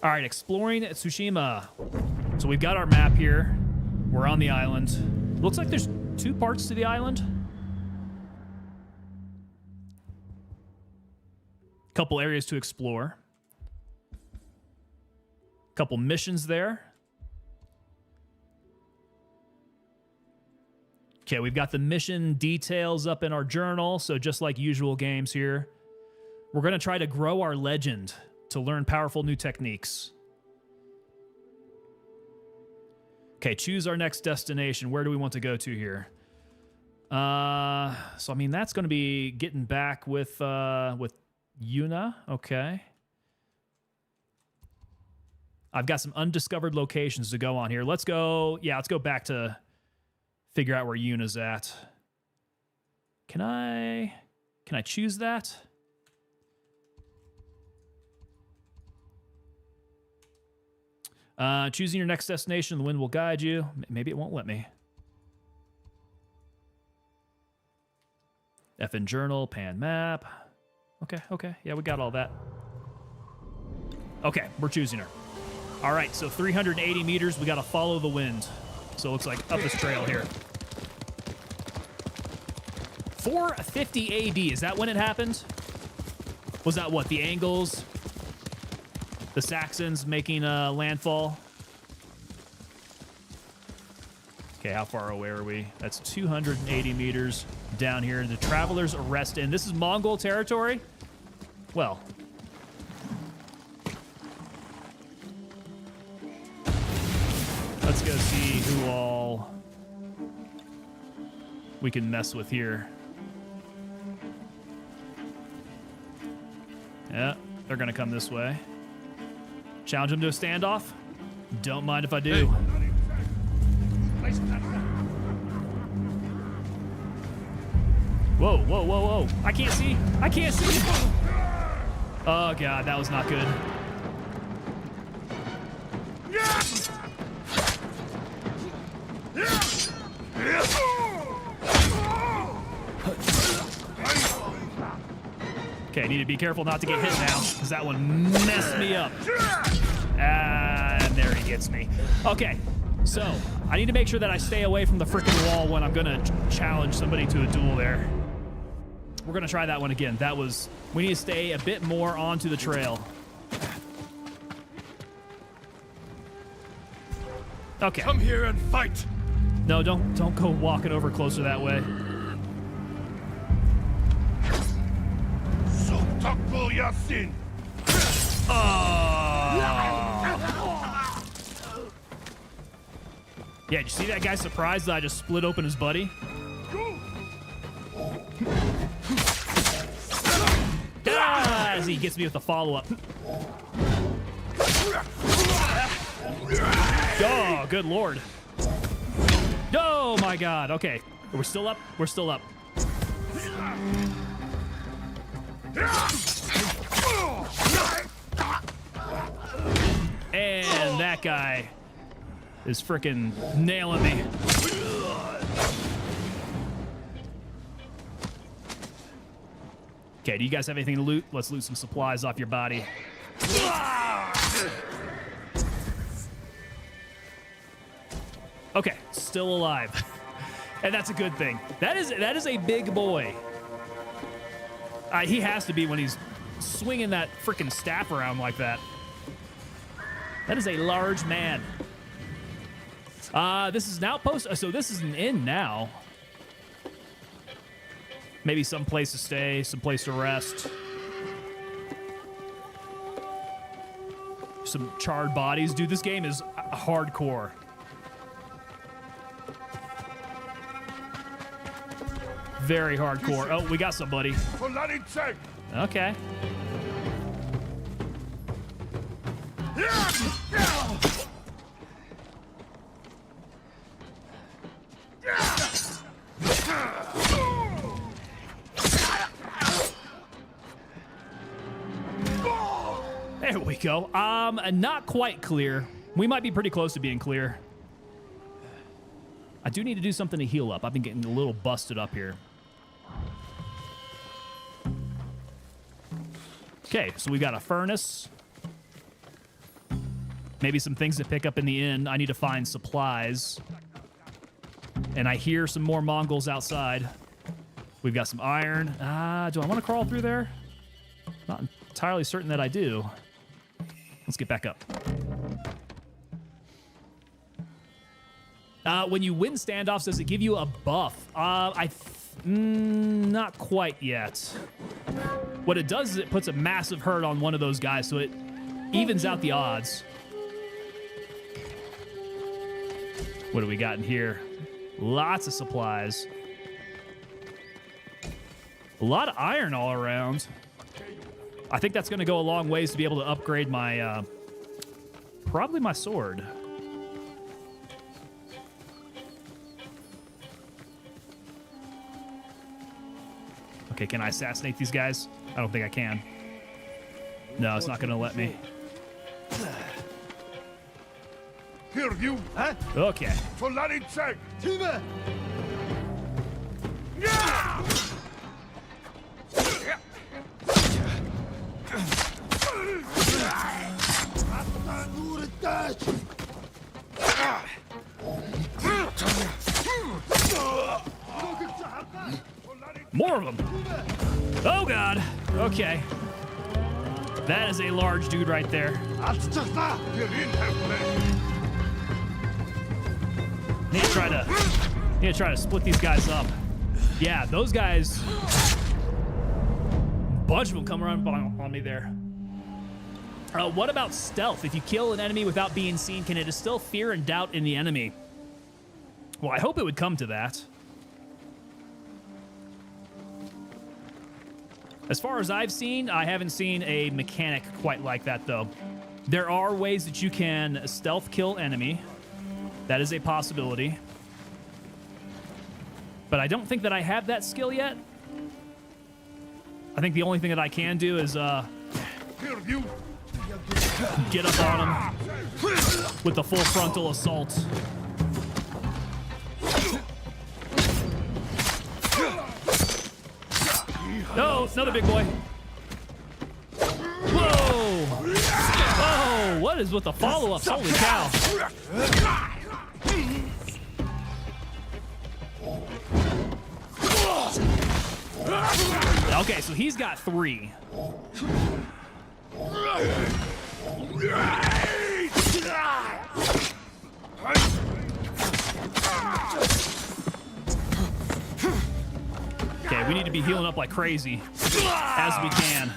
S1: All right, exploring Tsushima. So we've got our map here. We're on the island. Looks like there's 2 parts to the island. Couple areas to explore. Couple missions there. Okay, we've got the mission details up in our journal. So just like usual games here, we're going to try to grow our legend to learn powerful new techniques. Okay, choose our next destination. Where do we want to go to here? So I mean, that's going to be getting back with Yuna. Okay. I've got some undiscovered locations to go on here. Let's go. Yeah, let's go back to figure out where Yuna's at. Can I choose that? Choosing your next destination, the wind will guide you. Maybe it won't let me. FN journal, pan map. Okay. Yeah, we got all that. Okay, we're choosing her. All right, so 380 meters. We got to follow the wind. So it looks like up this trail here. 450 AD. Is that when it happened? Was that what? The Angles? The Saxons making landfall? Okay, how far away are we? That's 280 meters down here. The Traveler's Arrest Inn. This is Mongol territory? Well. Let's go see who all we can mess with here. Yeah, they're going to come this way. Challenge them to a standoff? Don't mind if I do. Whoa. I can't see. Oh, God, that was not good. Okay, I need to be careful not to get hit now, because that one messed me up. And there he gets me. Okay, so I need to make sure that I stay away from the freaking wall when I'm gonna challenge somebody to a duel there. We're gonna try that one again. We need to stay a bit more onto the trail. Okay.
S4: Come here and fight.
S1: No, don't go walking over closer that way.
S4: Yasin.
S1: Yeah, did you see that guy surprised that I just split open his buddy? As he gets me with the follow-up. Oh, good lord. Oh my god. Okay. We're still up. We're still up. And that guy is freaking nailing me. Okay, do you guys have anything to loot? Let's loot some supplies off your body. Okay, still alive. And that's a good thing. That is a big boy. He has to be when he's swinging that freaking staff around like that. That is a large man. This is an outpost. So this is an inn now. Maybe some place to stay, some place to rest. Some charred bodies. Dude, this game is hardcore. Very hardcore. Oh, we got somebody. Okay. There we go. Not quite clear. We might be pretty close to being clear. I do need to do something to heal up. I've been getting a little busted up here. Okay, so we got a furnace. Maybe some things to pick up in the inn. I need to find supplies. And I hear some more Mongols outside. We've got some iron. Do I want to crawl through there? Not entirely certain that I do. Let's get back up. When you win standoffs, does it give you a buff? Not quite yet. What it does is it puts a massive hurt on one of those guys, so it evens out the odds. What do we got in here? Lots of supplies. A lot of iron all around. I think that's going to go a long ways to be able to upgrade my, probably my sword. Okay, can I assassinate these guys? I don't think I can. No, it's not going to let me.
S4: Here, you. Huh?
S1: Okay.
S4: For that insect.
S5: Timber!
S4: Yeah!
S1: More of them. Oh, God. Okay. That is a large dude right there. Need to try to split these guys up. Yeah, those guys. Bunch of them come around on me there. What about stealth? If you kill an enemy without being seen, can it instill fear and doubt in the enemy? Well, I hope it would come to that. As far as I've seen, I haven't seen a mechanic quite like that, though. There are ways that you can stealth kill enemy. That is a possibility. But I don't think that I have that skill yet. I think the only thing that I can do is get up on him with the full frontal assault. Oh, another big boy. Whoa! Oh, what is with the follow-ups? Holy cow. Okay, so he's got 3. Okay, we need to be healing up like crazy as we can.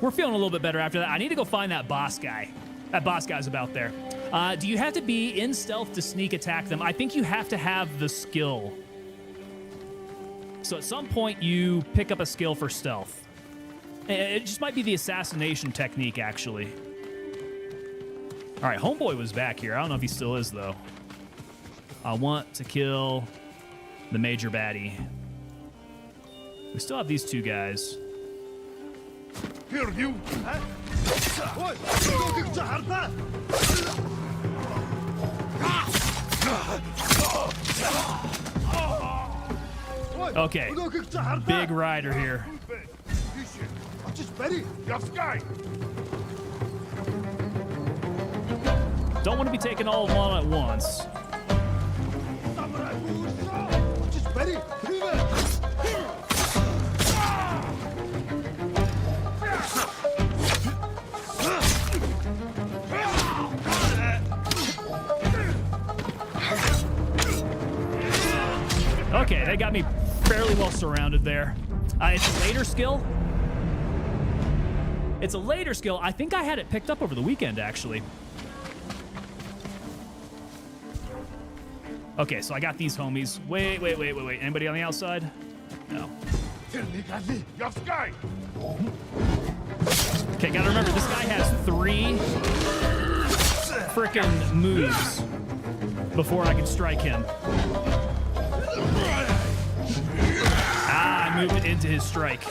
S1: We're feeling a little bit better after that. I need to go find that boss guy. That boss guy's about there. Do you have to be in stealth to sneak attack them? I think you have to have the skill. So at some point, you pick up a skill for stealth. It just might be the assassination technique, actually. All right, Homeboy was back here. I don't know if he still is, though. I want to kill the major baddie. We still have these 2 guys.
S4: Here, you.
S1: Okay, big rider here. Don't want to be taking all of them on at once. Okay, they got me fairly well surrounded there. It's a later skill. It's a later skill. I think I had it picked up over the weekend, actually. Okay, so I got these homies. Wait. Anybody on the outside? No. Okay, gotta remember, this guy has 3 frickin' moves before I can strike him. I moved it into his strike.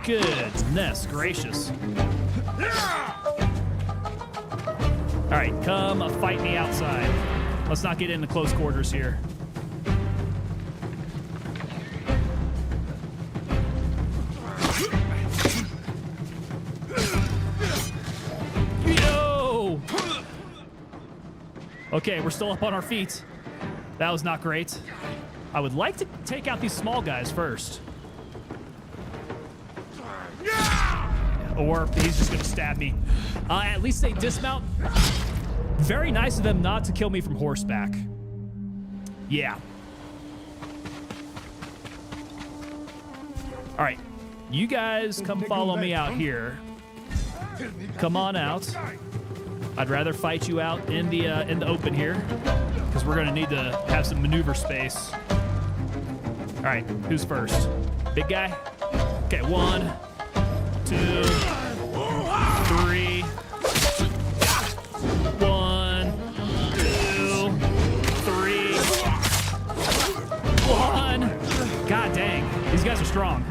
S1: Goodness gracious. All right, come fight me outside. Let's not get into close quarters here. Yo! Okay, we're still up on our feet. That was not great. I would like to take out these small guys first. Or he's just gonna stab me. At least they dismount. Very nice of them not to kill me from horseback. Yeah. All right, you guys come follow me out here. Come on out. I'd rather fight you out in the open here, because we're gonna need to have some maneuver space. All right, who's first? Big guy? Okay, 1, 2, 3. 1, 2, 3. 1. God dang, these guys are strong.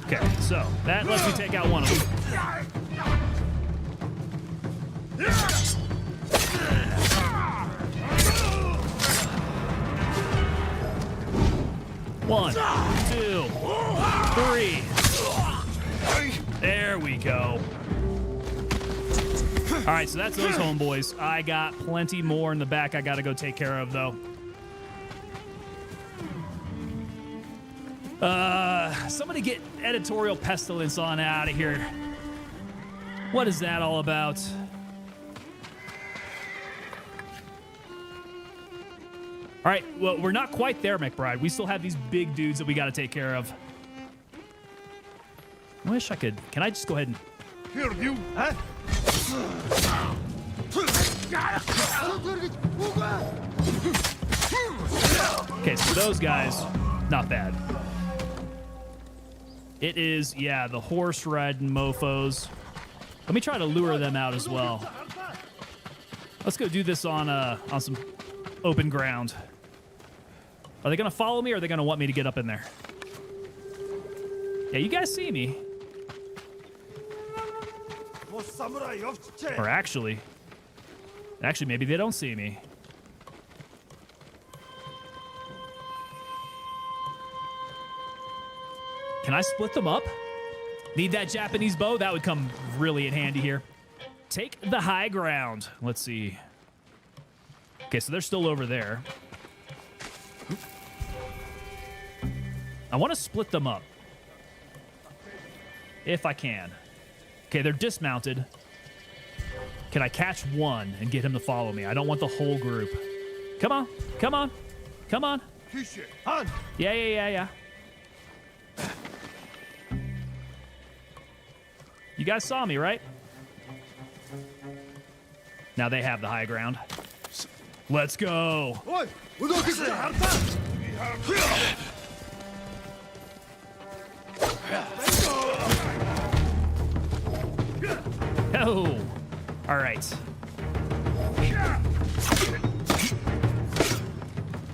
S1: Okay, so that lets me take out one of them. 1, 2, 3. There we go. All right, so that's those homeboys. I got plenty more in the back I got to go take care of, though. Somebody get editorial pestilence on out of here. What is that all about? All right, well, we're not quite there, McBride. We still have these big dudes that we got to take care of. I wish I could. Can I just go ahead and...
S4: Here, you, huh?
S1: Okay, so those guys, not bad. It is, yeah, the horse riding mofos. Let me try to lure them out as well. Let's go do this on some open ground. Are they gonna follow me, or are they gonna want me to get up in there? Yeah, you guys see me. Or actually, maybe they don't see me. Can I split them up? Need that Japanese bow? That would come really in handy here. Take the high ground. Let's see. Okay, so they're still over there. I want to split them up. If I can. Okay, they're dismounted. Can I catch one and get him to follow me? I don't want the whole group. Come on, come on, come on. Yeah. You guys saw me, right? Now they have the high ground. Let's go. Oh, all right.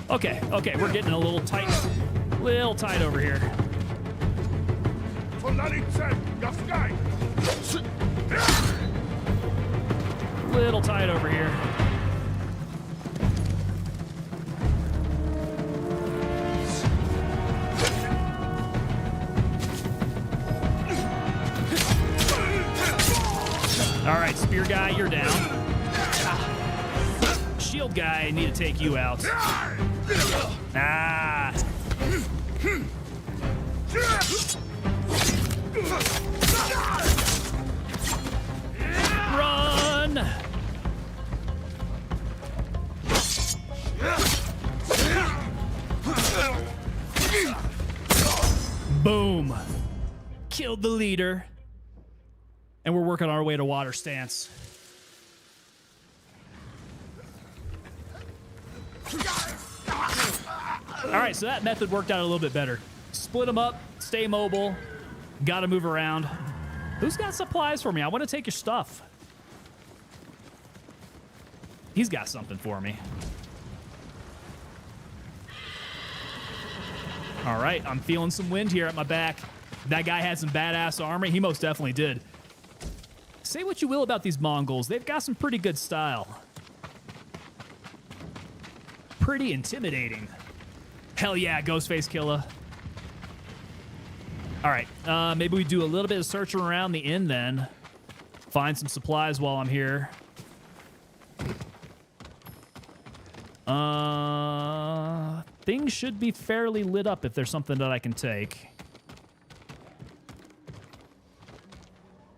S1: Okay, we're getting a little tight over here. Little tight over here. All right, spear guy, you're down. Shield guy, I need to take you out. Ah. Run! Boom. Killed the leader. And we're working our way to water stance. All right, so that method worked out a little bit better. Split them up, stay mobile, gotta move around. Who's got supplies for me? I want to take your stuff. He's got something for me. All right, I'm feeling some wind here at my back. That guy had some badass armor. He most definitely did. Say what you will about these Mongols. They've got some pretty good style. Pretty intimidating. Hell yeah, Ghostface Killer. All right, maybe we do a little bit of searching around the inn then. Find some supplies while I'm here. Things should be fairly lit up if there's something that I can take.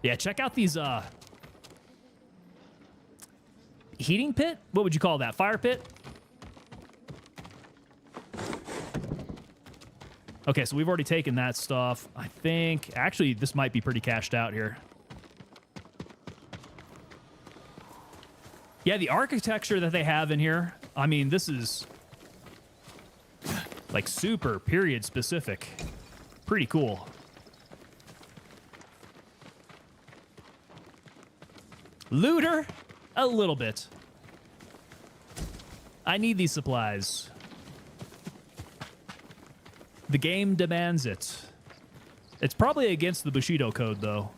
S1: Yeah, check out these, heating pit? What would you call that? Fire pit? Okay, so we've already taken that stuff. I think, actually, this might be pretty cashed out here. Yeah, the architecture that they have in here, I mean, this is like super period specific. Pretty cool. Looter? A little bit. I need these supplies. The game demands it. It's probably against the Bushido code, though.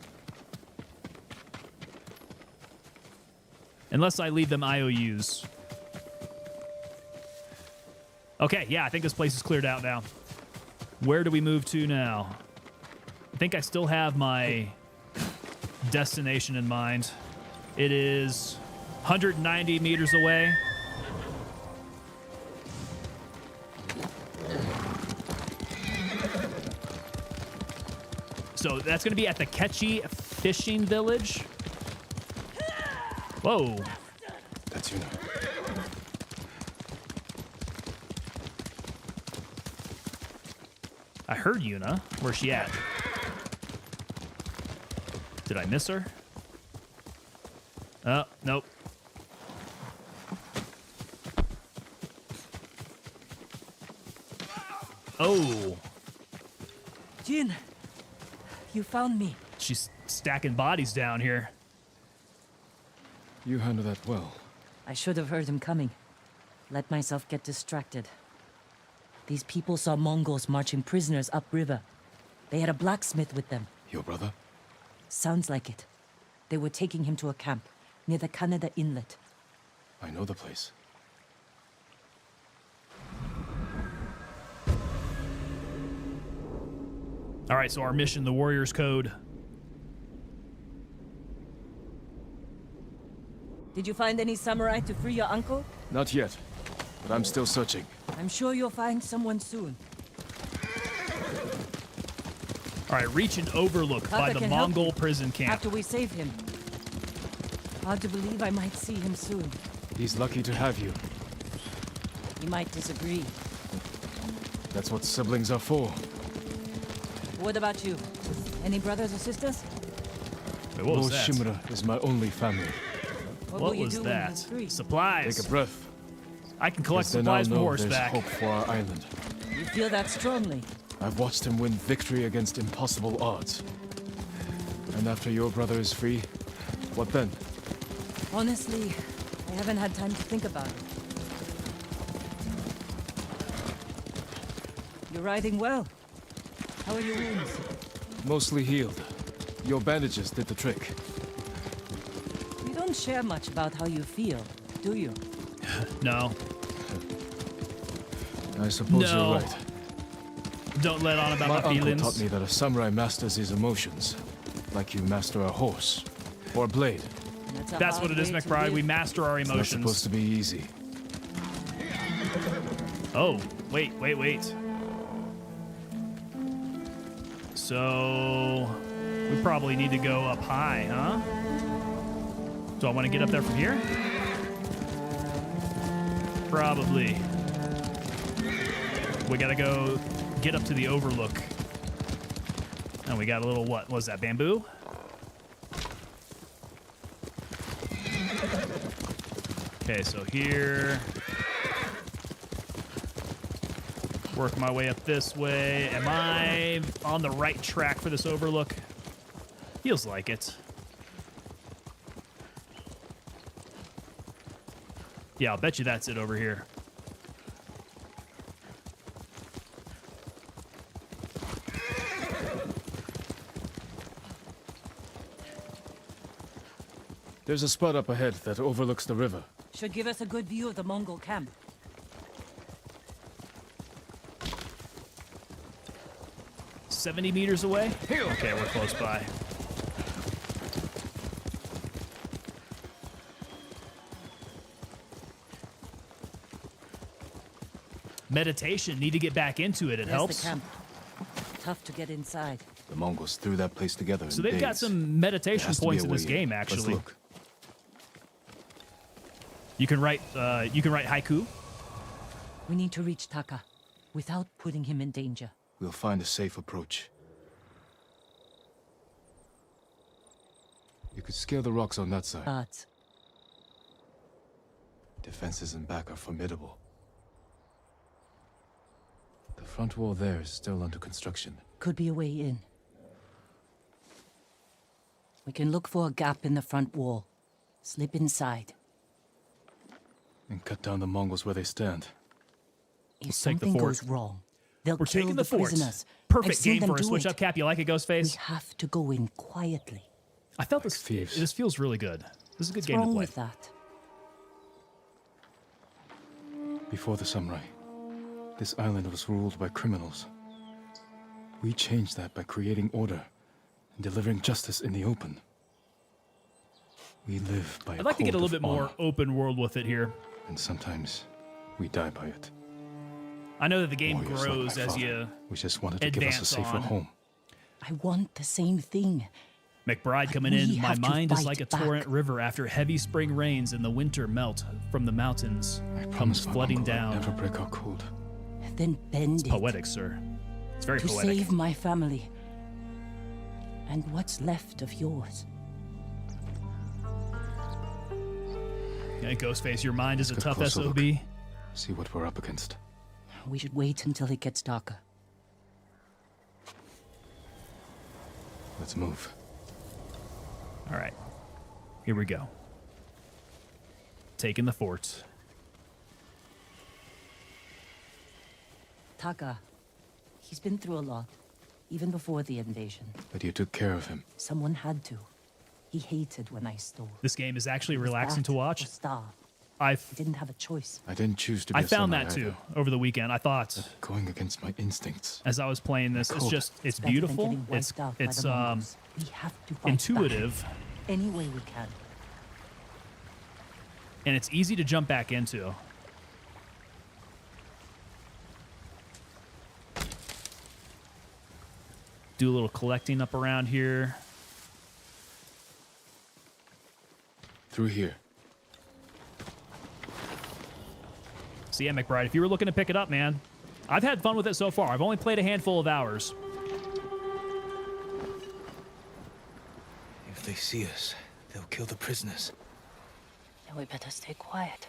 S1: Unless I leave them IOUs. Okay, yeah, I think this place is cleared out now. Where do we move to now? I think I still have my destination in mind. It is 190 meters away. So that's going to be at the Ketchi Fishing Village. Whoa.
S3: That's you now.
S1: I heard Yuna. Where's she at? Did I miss her? Oh, nope. Oh.
S6: Jin, you found me.
S1: She's stacking bodies down here.
S7: You handle that well.
S6: I should have heard him coming. Let myself get distracted. These people saw Mongols marching prisoners upriver. They had a blacksmith with them.
S3: Your brother?
S6: Sounds like it. They were taking him to a camp near the Canada Inlet.
S3: I know the place.
S1: All right, so our mission, the Warrior's Code.
S6: Did you find any samurai to free your uncle?
S7: Not yet, but I'm still searching.
S6: I'm sure you'll find someone soon.
S1: All right, reach an overlook by
S6: Kaka
S1: the
S6: can help
S1: Mongol
S6: you
S1: prison camp.
S6: after we save him. Hard to believe I might see him soon.
S7: He's lucky to have you.
S6: He might disagree.
S7: That's what siblings are for.
S6: What about you? Any brothers or sisters?
S1: Wait, what was
S7: Lord
S1: that?
S7: Shimura is my only family.
S6: What
S1: What
S6: will you
S1: was
S6: do when
S1: that?
S6: he's free?
S1: Supplies.
S7: Take a breath.
S1: I can collect
S7: Because then I'll
S1: supplies from
S7: know there's
S1: horseback.
S7: hope for our island.
S6: You feel that strongly?
S7: I've watched him win victory against impossible odds. And after your brother is free, what then?
S6: Honestly, I haven't had time to think about it. You're riding well. How are your wounds?
S7: Mostly healed. Your bandages did the trick.
S6: You don't share much about how you feel, do you?
S1: No.
S7: I suppose
S1: No.
S7: you're right.
S1: Don't let on about
S7: My
S1: my,
S7: uncle
S1: feelings.
S7: taught me that a samurai masters his emotions, like you master a horse or a blade.
S1: That's what it is, McBride. We master our
S7: It's not
S1: emotions.
S7: supposed to be easy.
S1: Oh, wait. So, we probably need to go up high, huh? Do I want to get up there from here? Probably. We gotta go get up to the overlook. And we got a little, what was that, bamboo? Okay, so here. Work my way up this way. Am I on the right track for this overlook? Feels like it. Yeah, I'll bet you that's it over here.
S7: There's a spot up ahead that overlooks the river.
S6: Should give us a good view of the Mongol camp.
S1: 70 meters away? Okay, we're close by. Meditation, need to get back into it. It
S6: There's
S1: helps.
S6: the camp. Tough to get inside.
S3: The Mongols threw that place together
S1: So
S3: in
S1: they've got
S3: days.
S1: some
S3: There
S1: meditation
S3: has to be
S1: points
S3: a
S1: in this
S3: way
S1: game,
S3: Let's
S1: actually.
S3: look.
S1: You can write haiku.
S6: We need to reach Taka without putting him in danger.
S3: We'll find a safe approach. You could scale the rocks on that side.
S6: But
S3: Defenses in back are formidable. The front wall there is still under construction.
S6: could be a way in. We can look for a gap in the front wall. Slip inside.
S3: And cut down the Mongols where they stand.
S6: If
S1: Let's take the
S6: something
S1: fort.
S6: goes wrong, they'll
S1: We're
S6: kill
S1: taking
S6: the
S1: the fort.
S6: prisoners. I've
S1: Perfect
S6: seen
S1: game
S6: them
S1: for a
S6: do
S1: switch
S6: it.
S1: up cap. You like it,
S6: We
S1: Ghostface?
S6: have to go in quietly.
S1: I felt this.
S3: thieves.
S1: This feels really good. This is a good
S6: What's
S1: game to
S6: wrong
S1: play.
S6: with that?
S3: Before the samurai, this island was ruled by criminals. We changed that by creating order and delivering justice in the open. We live by
S1: I'd like to get a
S3: code
S1: little
S3: of
S1: bit more
S3: honor,
S1: open world with it here.
S3: and sometimes we die by it.
S1: I know that the game
S3: Warriors like my
S1: grows as
S3: father,
S1: you.
S3: we just wanted to give us a
S1: advance
S3: safer
S1: on.
S3: home.
S6: I want the same thing.
S1: McBride coming
S6: we
S1: in. My
S6: have to
S1: mind is
S6: fight
S1: like a
S6: back.
S1: torrent river after heavy spring rains in the winter melt from the mountains.
S3: I
S1: Comes
S3: promise my
S1: flooding
S3: uncle I'd
S1: down.
S3: never break our code.
S6: Then bend it
S1: Poetic, sir. It's very
S6: to
S1: poetic.
S6: save my family. And what's left of yours.
S1: Yeah, Ghostface, your mind is a
S3: Let's get a
S1: tough
S3: closer
S1: SOB.
S3: look. See what we're up against.
S6: We should wait until it gets darker.
S3: Let's move.
S1: All right. Here we go. Taking the fort.
S6: Taka, he's been through a lot, even before the invasion.
S3: But you took care of him.
S6: Someone had to. He hated when I stole.
S1: This game is actually
S6: It was
S1: relaxing
S6: that
S1: to watch.
S6: or starve.
S1: I
S6: He didn't have a choice.
S3: I didn't choose to be
S1: I
S3: a
S1: found
S3: samurai
S1: that too
S3: either.
S1: over the weekend. I thought
S3: Going against my instincts.
S1: as I was playing this, it's
S3: Cool.
S1: just it's
S6: Better than
S1: beautiful.
S6: getting
S1: It's
S6: wiped out by
S1: it's
S6: the Mongols. We have to fight
S1: intuitive,
S6: back any way we can.
S1: and it's easy to jump back into. Do a little collecting up around here.
S3: Through here.
S1: So yeah, McBride, if you were looking to pick it up, man, I've had fun with it so far. I've only played a handful of hours.
S11: If they see us, they'll kill the prisoners.
S6: Then we better stay quiet.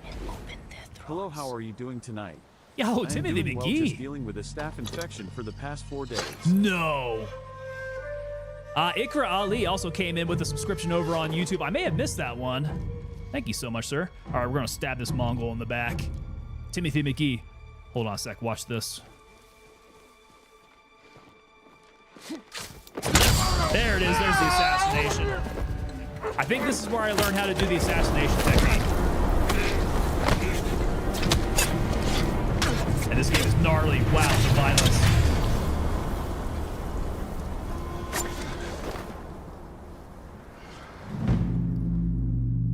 S6: And open their throats.
S12: Hello, how are you doing tonight?
S1: Yo,
S12: I am
S1: Timothy
S12: doing well,
S1: McGee.
S12: just dealing with a staph infection for the past 4 days.
S1: No. Ikra Ali also came in with a subscription over on YouTube. I may have missed that one. Thank you so much, sir. All right, we're going to stab this Mongol in the back. Timothy McGee. Hold on a sec. Watch this. There it is. There's the assassination. I think this is where I learned how to do the assassination technique. And this game is gnarly. Wow, the violence.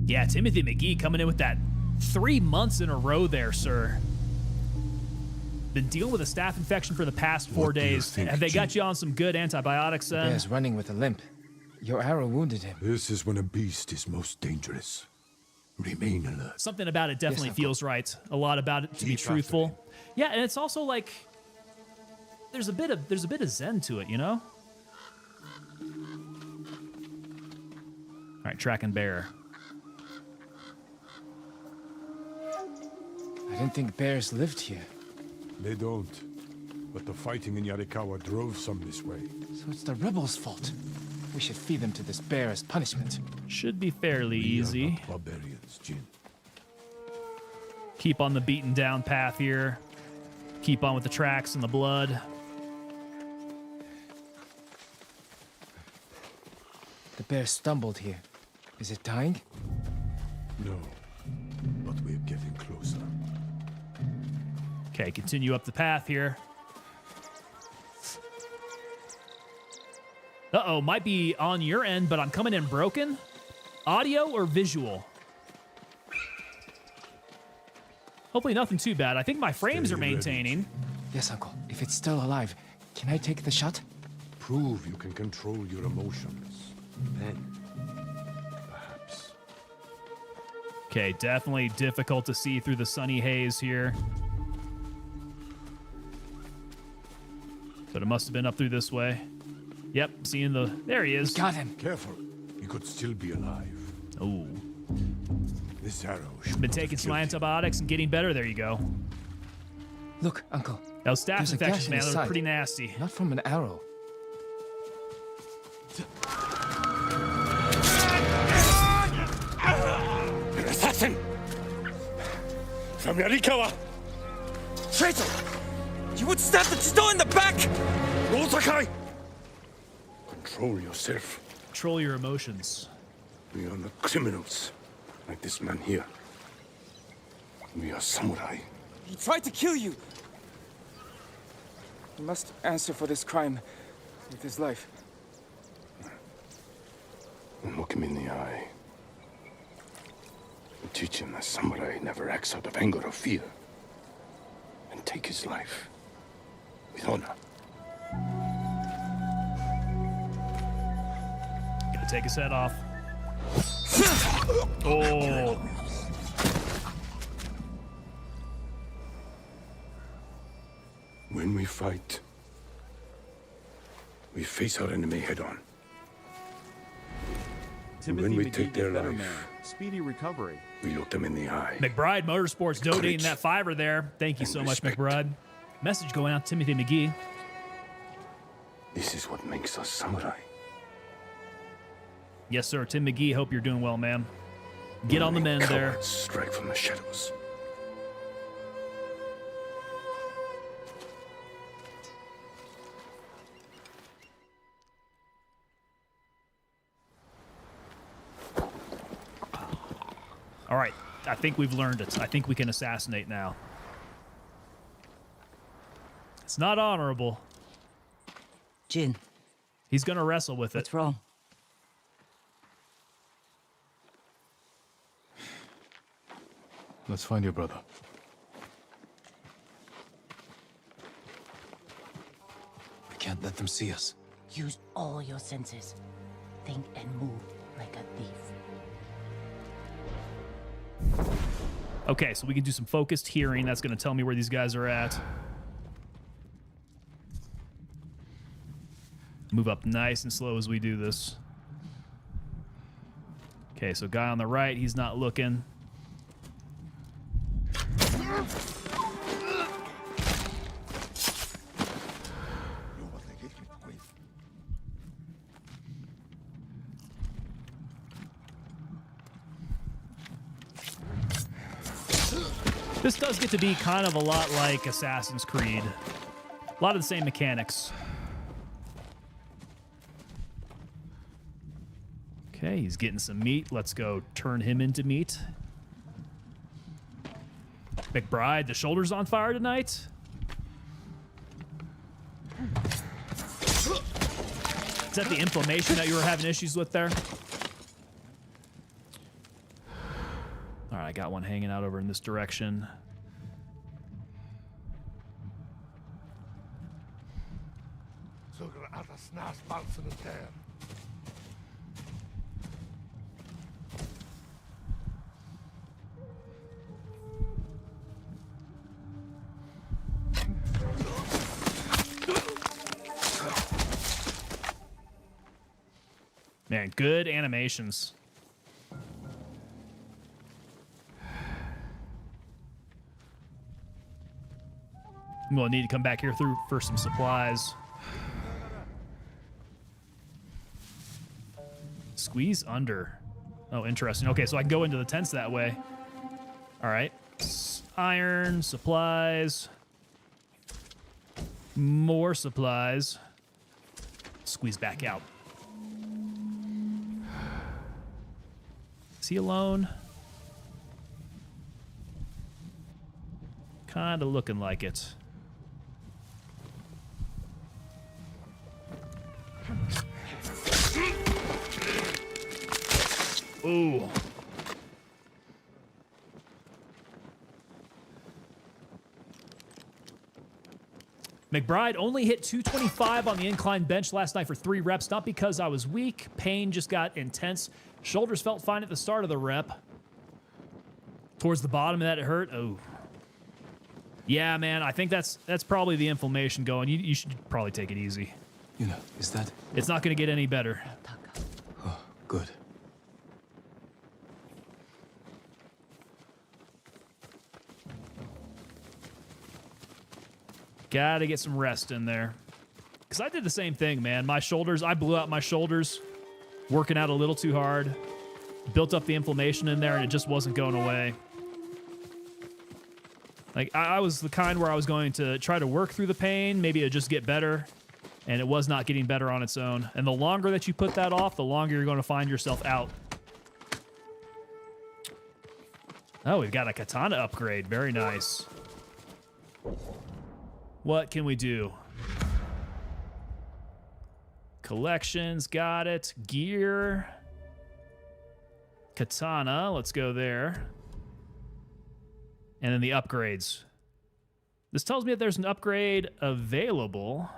S1: Yeah, Timothy McGee coming in with that 3 months in a row there, sir. Been dealing with a staph infection for the past 4
S8: What do you
S1: days.
S8: think,
S1: Have they got
S8: Jim?
S1: you on some good antibiotics then?
S13: Bear's running with a limp. Your arrow wounded him.
S8: This is when a beast is most dangerous. Remain alert.
S1: Something about it definitely
S13: Uncle.
S1: feels right. A lot about it to be
S8: Keep after
S1: truthful. Yeah, and it's also like there's a bit of zen to it, you know? All right, tracking bear.
S13: I didn't think bears lived here.
S8: They don't. But the fighting in Yarikawa drove some this way.
S13: So it's the rebels' fault. We should feed them to this bear as punishment.
S1: Should be fairly
S8: We are
S1: easy.
S8: not barbarians, Jin.
S1: Keep on the beaten down path here. Keep on with the tracks and the blood.
S13: The bear stumbled here. Is it dying?
S8: No, but we're getting closer.
S1: Okay, continue up the path here. Uh-oh, might be on your end, but I'm coming in broken. Audio or visual? Hopefully nothing too bad. I think my frames are maintaining.
S13: Yes, Uncle. If it's still alive, can I take the shot?
S8: Prove you can control your emotions. Then, perhaps.
S1: Okay, definitely difficult to see through the sunny haze here. But it must have been up through this way. Yep, seeing the... There he is.
S13: Got him.
S8: Careful. He could still be alive.
S1: Oh.
S8: This arrow should
S1: Been
S8: not
S1: taking
S8: have
S1: some
S8: killed him.
S1: antibiotics and getting better. There you go.
S13: Look, Uncle.
S1: Those staph
S13: There's a
S1: infections,
S13: gash in
S1: man,
S13: his
S1: they're
S13: side.
S1: pretty nasty.
S13: Not from an arrow.
S4: An assassin! From Yarikawa!
S11: Traitor! You would stab the Bushido in the back!
S4: Rosakai! Control yourself.
S1: Control your emotions.
S4: We are not criminals, like this man here. We are samurai.
S11: He tried to kill you!
S13: He must answer for this crime with his life.
S4: And look him in the eye. And teach him that samurai never acts out of anger or fear. And take his life with honor.
S1: Gotta take his head off. Oh.
S4: When we fight, we face our enemy head on.
S12: Timothy
S4: when we
S12: McGee,
S4: take their
S12: better
S4: life,
S12: man. Speedy recovery.
S4: we look them in the eye.
S1: McBride Motorsports donating
S4: Courage
S1: that $5 there. Thank you
S4: and
S1: so much,
S4: respect.
S1: McBride. Message going out to Timothy McGee.
S4: This is what makes us samurai.
S1: Yes, sir. Tim McGee, hope you're doing well, man. Get on the mend there.
S4: Cowards strike from the shadows.
S1: All right. I think we've learned it. I think we can assassinate now. It's not honorable.
S6: Jin,
S1: He's going to wrestle with it.
S6: what's wrong?
S3: Let's find your brother.
S11: We can't let them see us.
S6: Use all your senses. Think and move like a thief.
S1: Okay, so we can do some focused hearing. That's going to tell me where these guys are at. Move up nice and slow as we do this. Okay, so guy on the right, he's not looking. This does get to be kind of a lot like Assassin's Creed. A lot of the same mechanics. Okay, he's getting some meat. Let's go turn him into meat. McBride, the shoulder's on fire tonight. Is that the inflammation that you were having issues with there? All right, I got one hanging out over in this direction. Man, good animations. I'm gonna need to come back here for some supplies. Squeeze under. Oh, interesting. Okay, so I can go into the tents that way. All right. Iron, supplies. More supplies. Squeeze back out. Is he alone? Kinda looking like it. Ooh. McBride only hit 225 on the incline bench last night for 3 reps, not because I was weak. Pain just got intense. Shoulders felt fine at the start of the rep. Towards the bottom of that, it hurt. Oh. Yeah, man, I think that's probably the inflammation going. You should probably take it easy.
S3: You know, is that...
S1: It's not going to get any better.
S3: Oh, good.
S1: Gotta get some rest in there. Because I did the same thing, man. My shoulders, I blew out my shoulders, working out a little too hard. Built up the inflammation in there, and it just wasn't going away. Like, I was the kind where I was going to try to work through the pain, maybe it'd just get better, and it was not getting better on its own. And the longer that you put that off, the longer you're going to find yourself out. Oh, we've got a katana upgrade. Very nice. What can we do? Collections, got it. Gear. Katana, let's go there. And then the upgrades. This tells me that there's an upgrade available.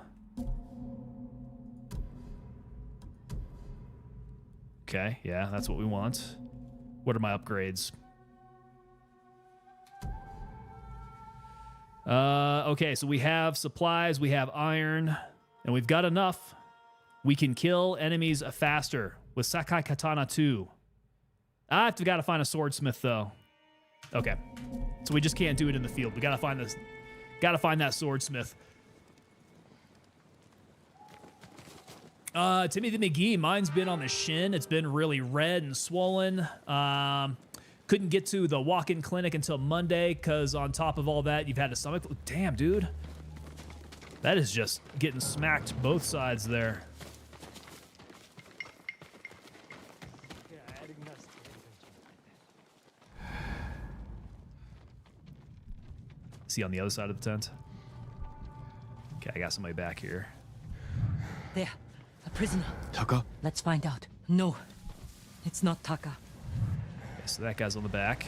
S1: Okay, yeah, that's what we want. What are my upgrades? Okay, so we have supplies, we have iron, and we've got enough. We can kill enemies faster with Sakai Katana 2. I've got to find a swordsmith, though. Okay, so we just can't do it in the field. We gotta find this. Gotta find that swordsmith. Timothy McGee, mine's been on the shin. It's been really red and swollen. Couldn't get to the walk-in clinic until Monday because on top of all that, you've had a stomach. Damn, dude. That is just getting smacked both sides there. Is he on the other side of the tent? Okay, I got somebody back here.
S6: There, a prisoner.
S3: Taka?
S6: Let's find out. No, it's not Taka.
S1: Okay, so that guy's on the back.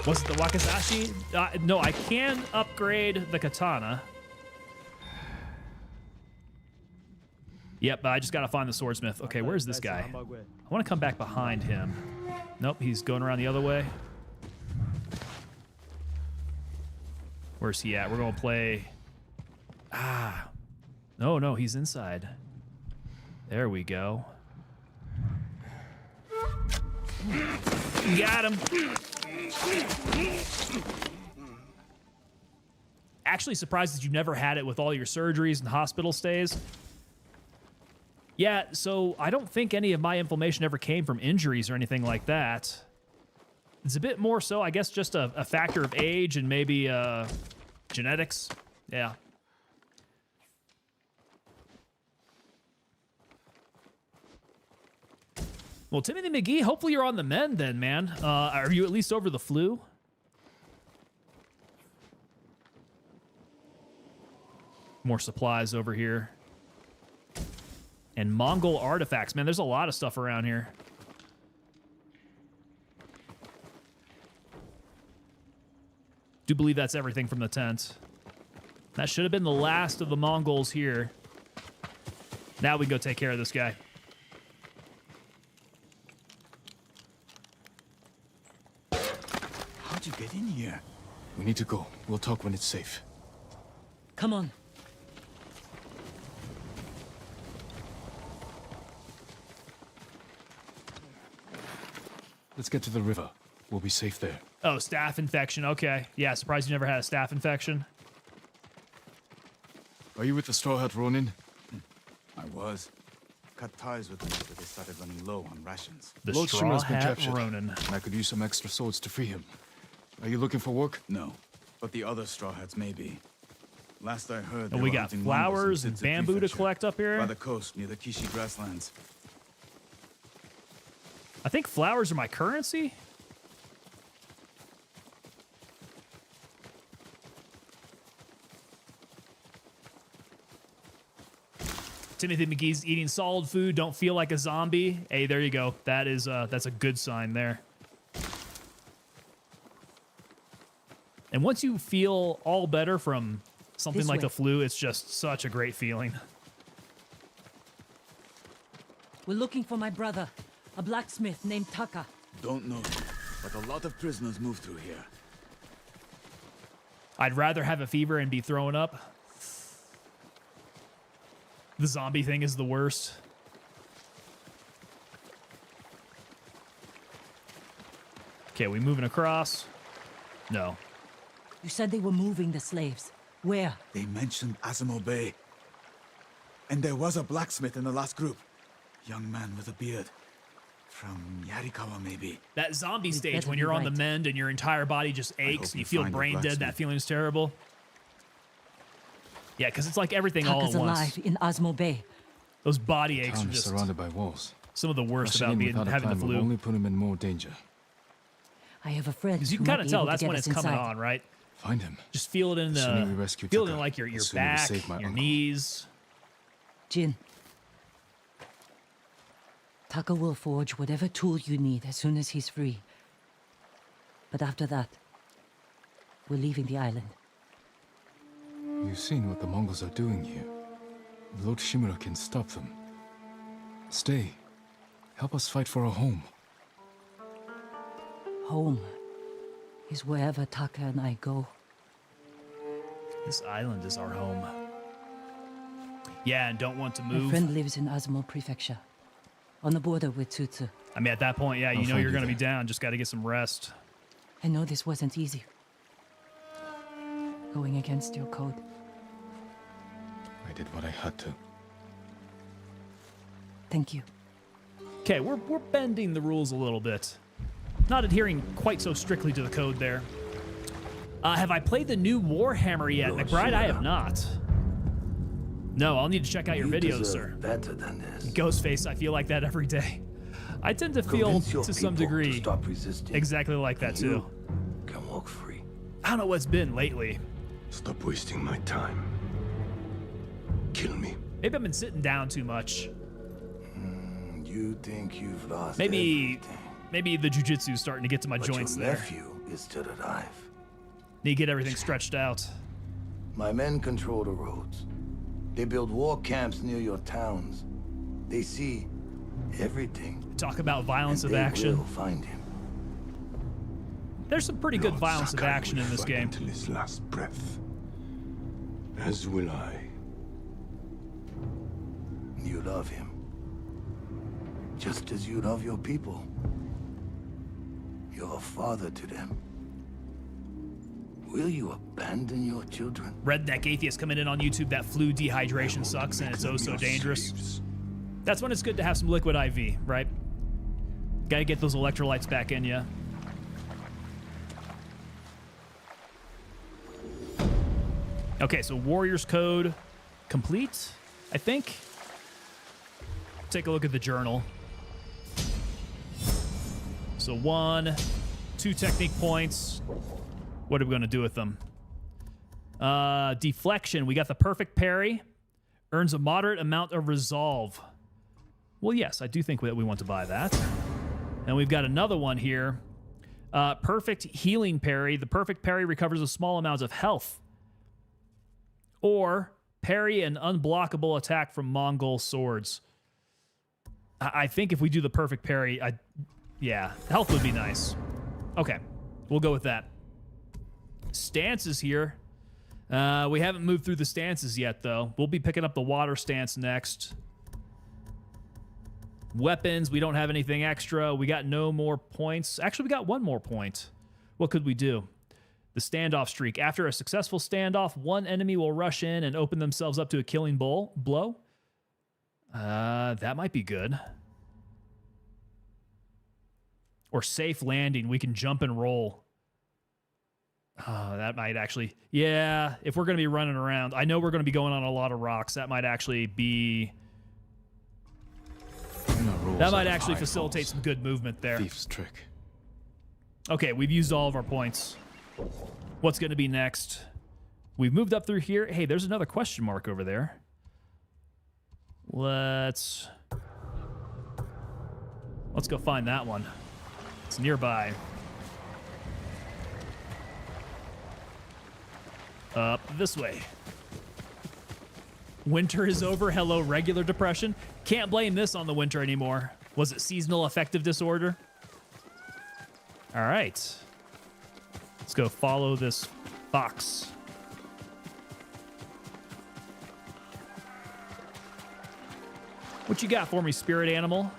S1: Was it the Wakizashi? No, I can upgrade the katana. Yep, but I just gotta find the swordsmith. Okay, where's this guy? I want to come back behind him. Nope, he's going around the other way. Where's he at? We're gonna play... Ah. No, he's inside. There we go. Got him. Actually surprised that you never had it with all your surgeries and hospital stays. Yeah, so I don't think any of my inflammation ever came from injuries or anything like that. It's a bit more so, I guess, just a factor of age and maybe genetics. Yeah. Well, Timothy McGee, hopefully you're on the mend then, man. Are you at least over the flu? More supplies over here. And Mongol artifacts. Man, there's a lot of stuff around here. Do believe that's everything from the tent. That should have been the last of the Mongols here. Now we can go take care of this guy.
S3: How'd you get in here? We need to go. We'll talk when it's safe.
S6: Come on.
S3: Let's get to the river. We'll be safe there.
S1: Oh, staph infection. Okay. Yeah, surprised you never had a staph infection.
S7: Are you with the Straw Hat Ronin?
S5: I was.
S14: cut ties with them after they started running low on rations.
S1: The
S3: Lord
S1: Straw
S3: Shimura's been
S1: Hat
S3: captured,
S1: Ronin.
S3: and I could use some extra swords to free him. Are you looking for work?
S14: No, but the other Straw Hats may be. Last I heard,
S1: And we got flowers and bamboo to collect up here.
S14: By the coast near the Kishi grasslands.
S1: I think flowers are my currency. Timothy McGee's eating solid food. Don't feel like a zombie. Hey, there you go. That is that's a good sign there. And once you feel all better from something like the flu, it's just such a great feeling.
S6: We're looking for my brother, a blacksmith named Taka.
S14: Don't know, but a lot of prisoners move through here.
S1: I'd rather have a fever and be throwing up. The zombie thing is the worst. Okay, we moving across? No.
S6: You said they were moving the slaves. Where?
S14: They mentioned Azamo Bay. And there was a blacksmith in the last group. Young man with a beard. From Yarikawa, maybe.
S1: That zombie stage when you're on the mend and your entire body just aches and you feel brain dead, that feeling is terrible. Yeah, because it's like everything all at once.
S6: Alive in Azamo Bay.
S1: Those body aches are just
S3: surrounded by walls.
S1: Some of the worst about having the flu.
S3: Will only put him in more danger.
S6: I have a friend.
S1: Because you can kind of tell that's when it's coming on, right?
S3: Find him.
S1: Just feel it in feel it in like your back, your knees.
S6: Jin. Taka will forge whatever tool you need as soon as he's free. But after that, we're leaving the island.
S3: You've seen what the Mongols are doing here. Lord Shimura can stop them. Stay. Help us fight for a home.
S6: Home is wherever Taka and I go.
S1: This island is our home. Yeah, and don't want to move.
S6: My friend lives in Azamo Prefecture, on the border with Tsutsu.
S1: I mean, at that point, yeah, you know you're going to be down. Just got to get some rest.
S6: I know this wasn't easy. Going against your code.
S3: I did what I had to.
S6: Thank you.
S1: Okay, we're bending the rules a little bit. Not adhering quite so strictly to the code there. Have I played the new Warhammer yet, McBride? I have not. No, I'll need to check out your videos, sir.
S5: Better than this.
S1: Ghostface, I feel like that every day. I tend to feel, to some degree,
S5: stop resisting.
S1: exactly like that, too.
S5: Can walk free.
S1: I don't know what's been lately.
S8: Stop wasting my time. Kill me.
S1: Maybe I've been sitting down too much.
S5: You think you've lost
S1: Maybe the jujitsu's starting to get to my joints
S5: your
S1: there.
S5: nephew is still alive.
S1: Need to get everything stretched out.
S5: My men control the roads. They build war camps near your towns. They see everything.
S1: Talk about violence of
S5: they
S1: action.
S5: Will find him.
S1: There's some pretty good violence of action in this game.
S8: Until his last breath. As will I.
S5: You love him. Just as you love your people. You're a father to them. Will you abandon your children?
S1: Redneck Atheist coming in on YouTube. That flu dehydration sucks and it's oh so dangerous. That's when it's good to have some liquid IV, right? Gotta get those electrolytes back in ya. Okay, so Warriors Code complete, I think. Take a look at the journal. So 1, 2 technique points. What are we going to do with them? Deflection. We got the perfect parry. Earns a moderate amount of resolve. Well, yes, I do think that we want to buy that. And we've got another one here. Perfect healing parry. The perfect parry recovers a small amount of health. Or parry an unblockable attack from Mongol swords. I think if we do the perfect parry, yeah, health would be nice. Okay, we'll go with that. Stances here. We haven't moved through the stances yet, though. We'll be picking up the water stance next. Weapons, we don't have anything extra. We got no more points. Actually, we got one more point. What could we do? The standoff streak. After a successful standoff, one enemy will rush in and open themselves up to a killing blow. That might be good. Or safe landing. We can jump and roll. That might actually... Yeah, if we're going to be running around. I know we're going to be going on a lot of rocks. That might actually be... That might actually facilitate some good movement there.
S3: Thief's trick.
S1: Okay, we've used all of our points. What's going to be next? We've moved up through here. Hey, there's another question mark over there. Let's go find that one. It's nearby. Up this way. Winter is over. Hello, regular depression. Can't blame this on the winter anymore. Was it seasonal affective disorder? All right. Let's go follow this fox. What you got for me, spirit animal?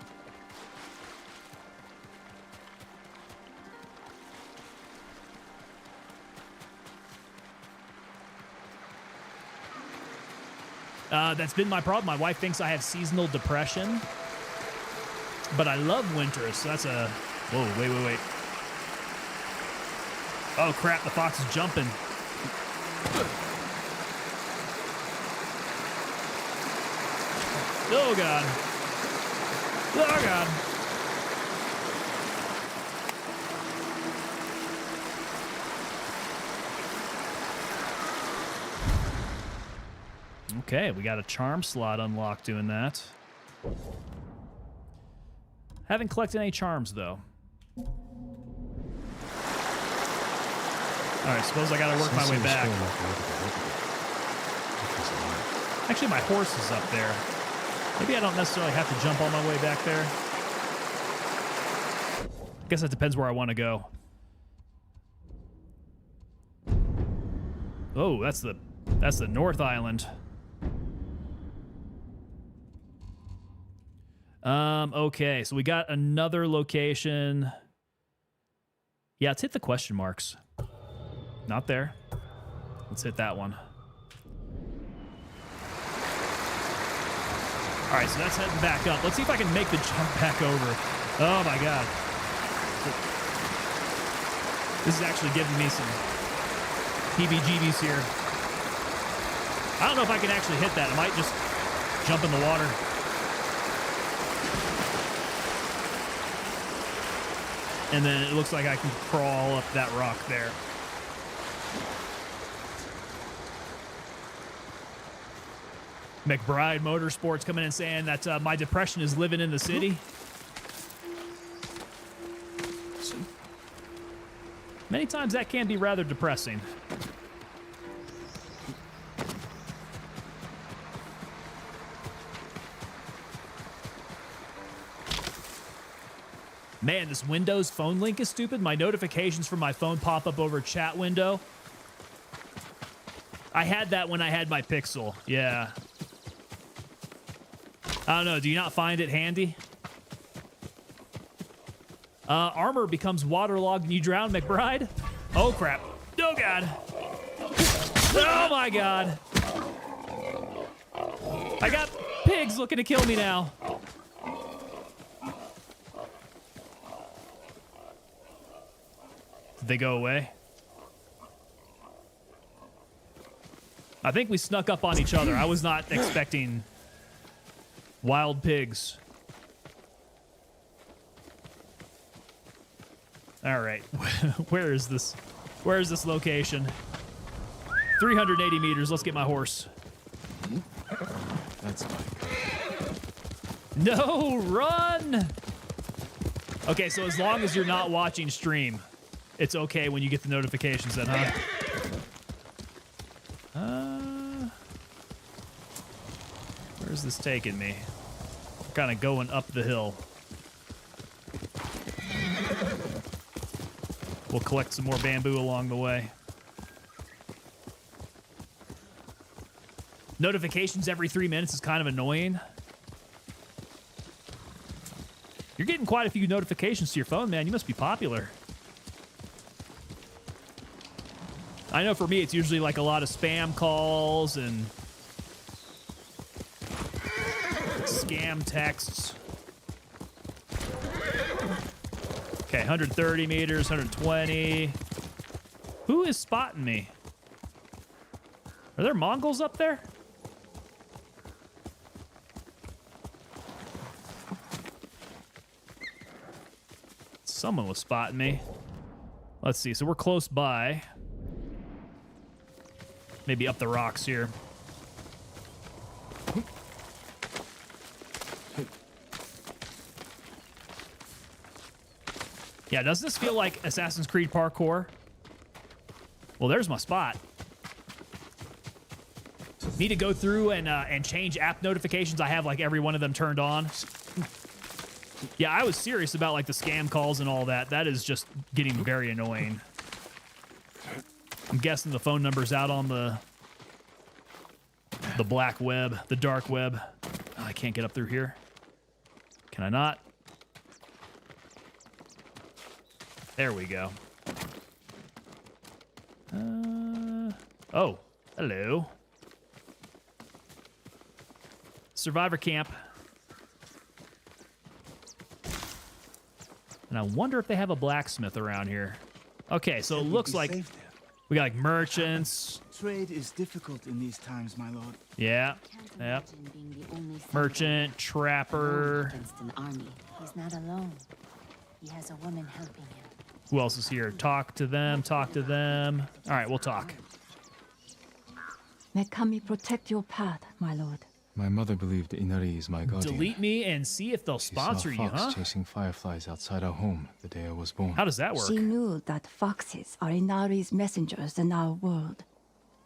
S1: That's been my problem. My wife thinks I have seasonal depression, but I love winter, so that's a... Whoa, wait. Oh, crap, the fox is jumping. Oh, God. Oh, God. Okay, we got a charm slot unlocked doing that. Haven't collected any charms, though. Alright, suppose I gotta work my way back. Actually, my horse is up there. Maybe I don't necessarily have to jump all my way back there. I guess that depends where I want to go. Oh, that's the North Island. Okay, so we got another location. Yeah, let's hit the question marks. Not there. Let's hit that one. All right, so that's heading back up. Let's see if I can make the jump back over. Oh my God. This is actually giving me some PBGBs here. I don't know if I can actually hit that. I might just jump in the water. And then it looks like I can crawl up that rock there. McBride Motorsports coming in saying that my depression is living in the city. So, many times that can be rather depressing. Man, this Windows phone link is stupid. My notifications from my phone pop up over chat window. I had that when I had my Pixel. Yeah. I don't know. Do you not find it handy? Armor becomes waterlogged and you drown, McBride. Oh, crap. Oh, God. Oh, my God. I got pigs looking to kill me now. Did they go away? I think we snuck up on each other. I was not expecting wild pigs. All right. Where is this? Where is this location? 380 meters. Let's get my horse.
S7: That's fine.
S1: No, run! Okay, so as long as you're not watching stream, it's okay when you get the notifications then, huh? Where's this taking me? Kind of going up the hill. We'll collect some more bamboo along the way. Notifications every 3 minutes is kind of annoying. You're getting quite a few notifications to your phone, man. You must be popular. I know for me, it's usually like a lot of spam calls and scam texts. Okay, 130 meters, 120. Who is spotting me? Are there Mongols up there? Someone was spotting me. Let's see. So we're close by. Maybe up the rocks here. Yeah, doesn't this feel like Assassin's Creed parkour? Well, there's my spot. Need to go through and change app notifications. I have like every one of them turned on. Yeah, I was serious about like the scam calls and all that. That is just getting very annoying. I'm guessing the phone number's out on the black web, the dark web. Oh, I can't get up through here. Can I not? There we go. Oh, hello. Survivor camp. And I wonder if they have a blacksmith around here. Okay, so it looks like we got like merchants.
S14: Trade is difficult in these times, my lord.
S1: Yeah, yep. Merchant, trapper.
S15: Against an army. He's not alone. He has a woman helping him.
S1: Who else is here? Talk to them, talk to them. All right, we'll talk.
S10: May Kami protect your path, my lord.
S3: My mother believed Inari is my guardian.
S1: Delete me and see if they'll sponsor
S3: she saw
S1: you,
S3: fox
S1: huh?
S3: chasing fireflies outside our home the day I was born.
S1: How does that work?
S10: She knew that foxes are Inari's messengers in our world.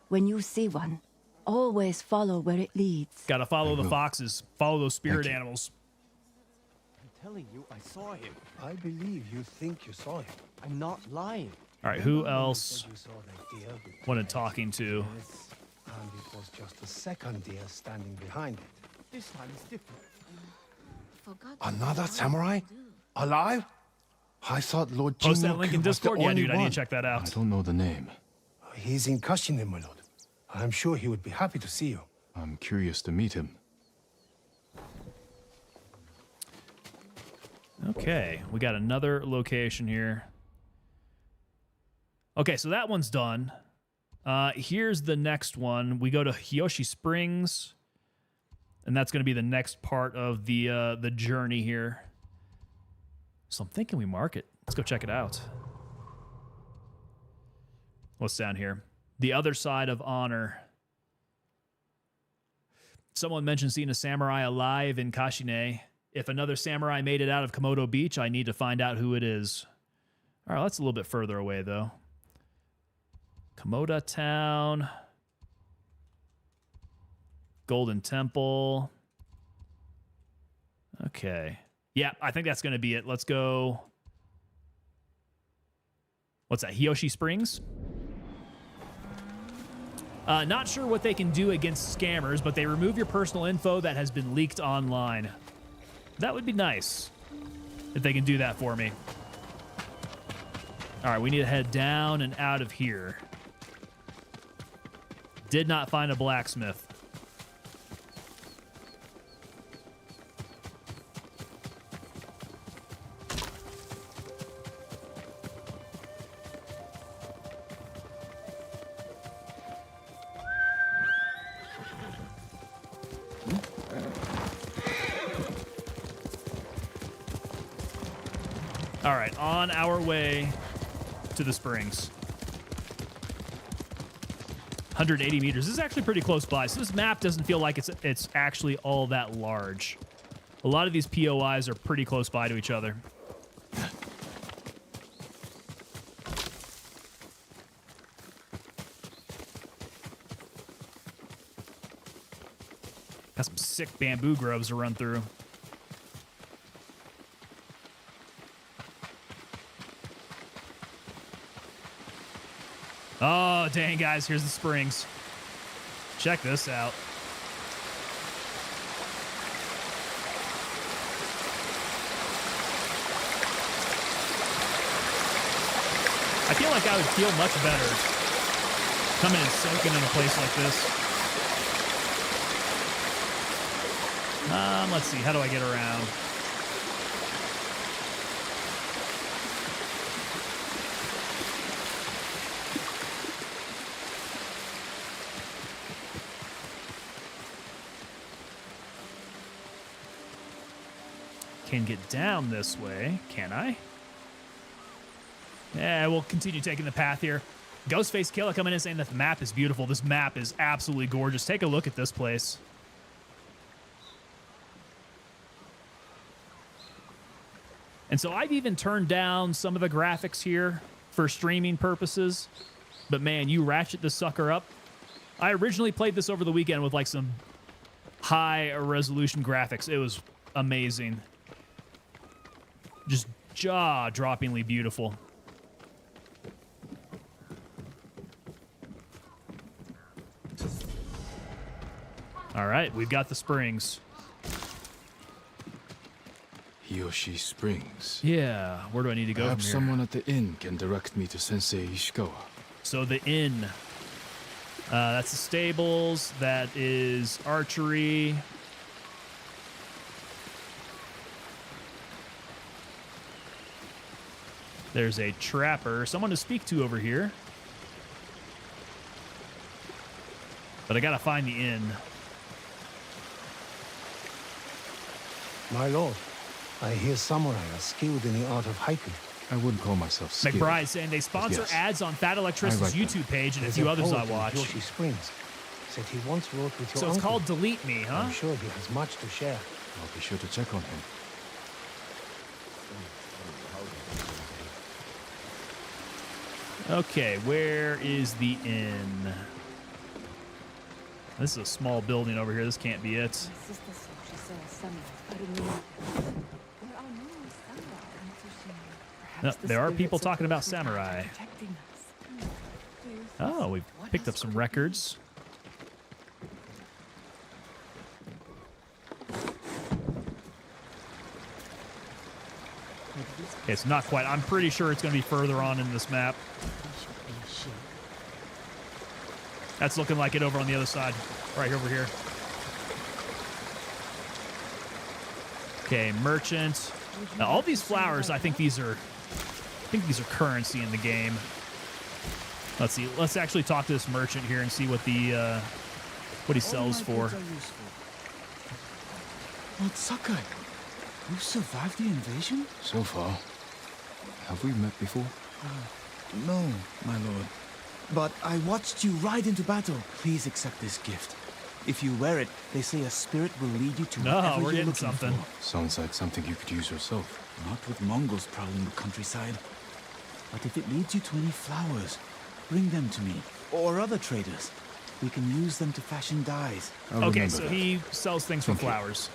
S10: When you see one, always follow where it leads.
S1: Gotta follow the foxes. Follow those spirit animals.
S11: I'm telling you, I saw him.
S2: I believe you think you saw him.
S11: I'm not lying.
S1: All right, who else wanted talking to?
S2: And it was just a second deer standing behind it.
S11: This time it's different.
S8: Another samurai? Alive? I thought Lord
S1: Post that
S8: Jinno
S1: link in
S8: was the
S1: Discord? Yeah,
S8: only
S1: dude, I need
S8: one.
S1: to check that out.
S3: I don't know the name.
S2: He's in Kashine, my lord. I'm sure he would be happy to see you.
S3: I'm curious to meet him.
S1: Okay, we got another location here. Okay, so that one's done. Here's the next one. We go to Hiyoshi Springs, and that's going to be the next part of the journey here. So I'm thinking we mark it. Let's go check it out. What's down here? The other side of honor. Someone mentioned seeing a samurai alive in Kashine. If another samurai made it out of Komodo Beach, I need to find out who it is. All right, that's a little bit further away, though. Komoda Town. Golden Temple. Okay. Yeah, I think that's going to be it. Let's go. What's that? Hiyoshi Springs? Not sure what they can do against scammers, but they remove your personal info that has been leaked online. That would be nice if they can do that for me. All right, we need to head down and out of here. Did not find a blacksmith. All right, on our way to the springs. 180 meters. This is actually pretty close by, so this map doesn't feel like it's actually all that large. A lot of these POIs are pretty close by to each other. Got some sick bamboo groves to run through. Oh, dang, guys, here's the springs. Check this out. I feel like I would feel much better coming and soaking in a place like this. Let's see. How do I get around? Can get down this way, can I? Yeah, we'll continue taking the path here. Ghostface Killer coming in saying that the map is beautiful. This map is absolutely gorgeous. Take a look at this place. And so I've even turned down some of the graphics here for streaming purposes. But man, you ratchet this sucker up. I originally played this over the weekend with like some high resolution graphics. It was amazing. Just jaw-droppingly beautiful. All right, we've got the springs.
S3: Hiyoshi Springs.
S1: Yeah, where do I need to go from
S3: Perhaps
S1: here?
S3: someone at the inn can direct me to Sensei Ishikawa.
S1: So the inn. That's the stables. That is archery. There's a trapper. Someone to speak to over here. But I gotta find the inn.
S2: My lord, I hear samurai are skilled in the art of hiking.
S3: I wouldn't call myself skilled.
S1: McBride saying they sponsor
S3: Yes.
S1: ads on Fat Electric's YouTube page and a
S2: There's
S1: few others I
S2: poet in
S1: watch.
S2: Yoshi Springs. Said he once wrote with your
S1: So it's
S2: uncle.
S1: called Delete Me, huh?
S2: I'm sure he has much to share.
S3: I'll be sure to check on him.
S1: Okay, where is the inn? This is a small building over here. This can't be it. No, there are people talking about samurai. Oh, we've picked up some records. It's not quite. I'm pretty sure it's going to be further on in this map. That's looking like it over on the other side. Right over here. Okay, merchant. Now, all these flowers, I think these are currency in the game. Let's see. Let's actually talk to this merchant here and see what the what he sells for.
S14: Lord Sakai, you survived the invasion?
S3: So far. Have we met before?
S14: No, my lord. But I watched you ride into battle. Please accept this gift. If you wear it, they say a spirit will lead you to whatever
S1: we're
S14: you're
S1: getting
S14: looking
S1: something.
S14: for.
S3: Sounds like something you could use yourself.
S14: Not with Mongols prowling the countryside. But if it leads you to any flowers, bring them to me. Or other traders. We can use them to fashion dyes.
S1: Okay, so he sells things for flowers.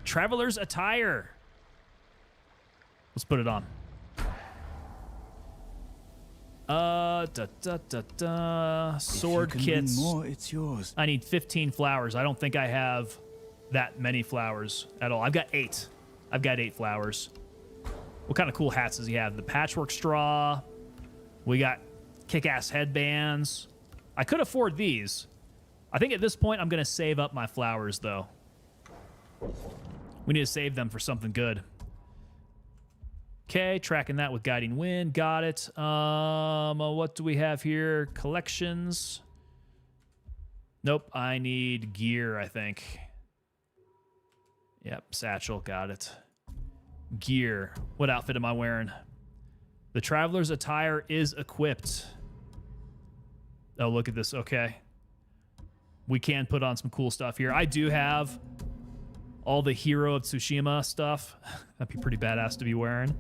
S1: Traveler's attire. Let's put it on. Sword
S14: If you can
S1: kits.
S14: bring more, it's yours.
S1: I need 15 flowers. I don't think I have that many flowers at all. I've got 8. I've got 8 flowers. What kind of cool hats does he have? The patchwork straw. We got kick-ass headbands. I could afford these. I think at this point I'm going to save up my flowers, though. We need to save them for something good. Okay, tracking that with Guiding Wind. Got it. What do we have here? Collections. Nope, I need gear, I think. Yep, satchel. Got it. Gear. What outfit am I wearing? The Traveler's attire is equipped. Oh, look at this. Okay. We can put on some cool stuff here. I do have all the Hero of Tsushima stuff. That'd be pretty badass to be wearing.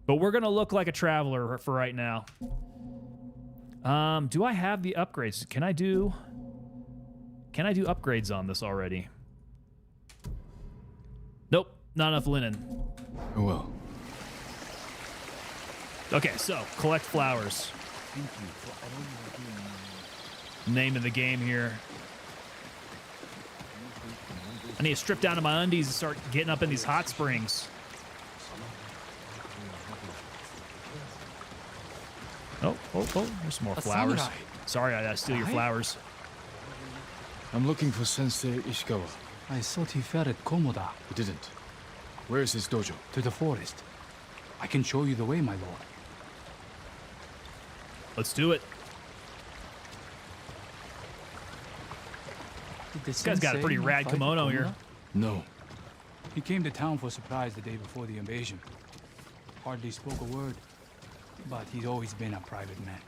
S1: But we're going to look like a traveler for right now. Do I have the upgrades? Can I do upgrades on this already? Nope, not enough linen.
S3: Oh well.
S1: Okay, so collect flowers. Name of the game here. I need to strip down to my undies and start getting up in these hot springs. Oh, there's some more flowers.
S13: samurai.
S1: Sorry, I gotta steal your flowers.
S3: I'm looking for Sensei Ishikawa.
S13: I thought he fell at Komoda.
S3: He didn't. Where is his dojo?
S13: To the forest. I can show you the way, my lord.
S1: Let's do it. This guy's got a pretty rad kimono here.
S3: No.
S13: He came to town for a surprise the day before the invasion. Hardly spoke a word, but he's always been a private man.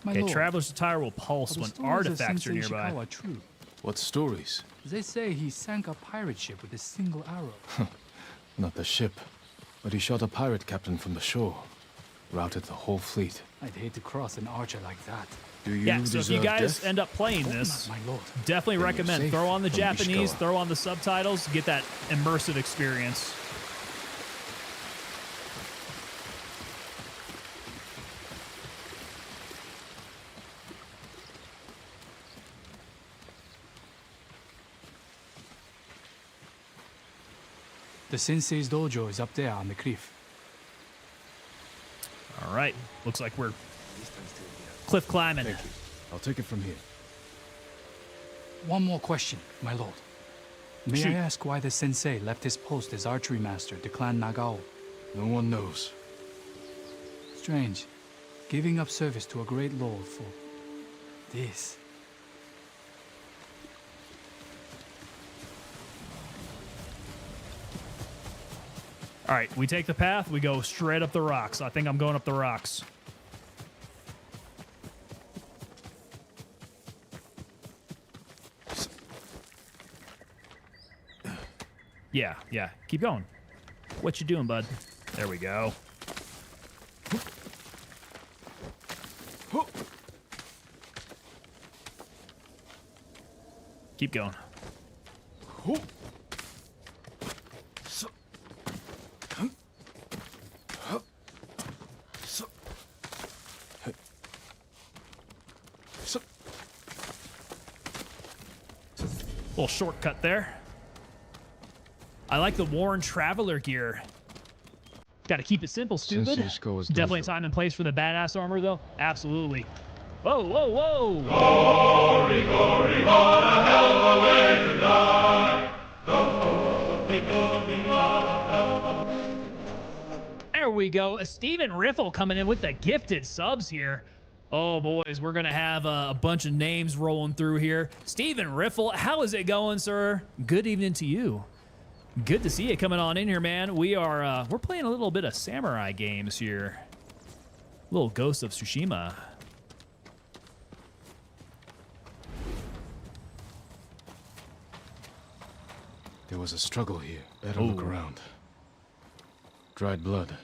S13: My
S1: Okay,
S13: lord,
S1: Traveler's Attire will pulse when artifacts are nearby.
S13: Ishikawa true?
S3: What stories?
S13: They say he sank a pirate ship with a single arrow.
S3: Not the ship, but he shot a pirate captain from the shore. Routed the whole fleet.
S13: I'd hate to cross an archer like that.
S3: Do you
S1: Yeah, so if you
S3: deserve
S1: guys
S3: death?
S1: end up playing
S13: Hope
S1: this,
S13: not, my lord.
S1: definitely
S3: Then
S1: recommend
S3: you're
S1: throw on the
S3: safe from
S1: Japanese,
S3: Ishikawa.
S1: throw on the subtitles, get that immersive experience.
S13: The sensei's dojo is up there on the cliff.
S1: All right, looks like we're cliff climbing.
S3: Thank you. I'll take it from here.
S13: One more question, my lord. May
S1: Shoot.
S13: I ask why the sensei left his post as archery master to Clan Nagao?
S3: No one knows.
S13: Strange. Giving up service to a great lord for this.
S1: All right, we take the path, we go straight up the rocks. I think I'm going up the rocks. Yeah, keep going. What you doing, bud? There we go. Keep going. Little shortcut there. I like the worn traveler gear. Got to keep it simple, stupid.
S3: Sensei Ishikawa's
S1: Definitely a
S3: dojo.
S1: time and place for the badass armor, though. Absolutely. Whoa, whoa, whoa!
S16: Glory, glory, what a hell of a way to die.
S1: There we go. Steven Riffle coming in with the gifted subs here. Oh, boys, we're going to have a bunch of names rolling through here. Steven Riffle, how is it going, sir? Good evening to you. Good to see you coming on in here, man. We're playing a little bit of samurai games here. Little Ghost of Tsushima.
S3: There was a struggle here. Better look
S1: Ooh.
S3: around. Dried blood.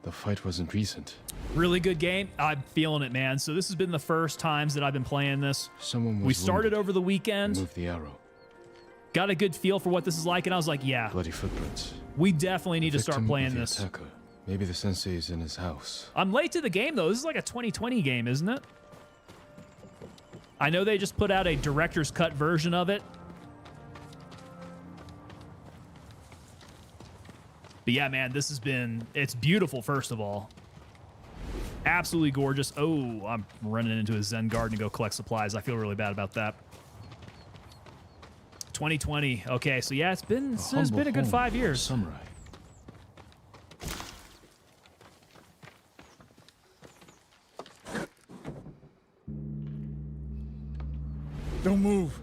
S3: The fight wasn't recent.
S1: Really good game. I'm feeling it, man. So this has been the first times that I've been playing this.
S3: Someone was
S1: We started
S3: wounded.
S1: over the weekend.
S3: Remove the arrow.
S1: Got a good feel for what this is like, and I was like, yeah,
S3: Bloody footprints.
S1: we definitely need to start
S3: Victim
S1: playing
S3: of the
S1: this.
S3: attacker. Maybe the sensei is in his house.
S1: I'm late to the game, though. This is like a 2020 game, isn't it? I know they just put out a director's cut version of it. But yeah, man, this has been... It's beautiful, first of all. Absolutely gorgeous. Oh, I'm running into a Zen garden to go collect supplies. I feel really bad about that. 2020. Okay, so yeah, it's been a good 5 years.
S3: Samurai.
S2: Don't move.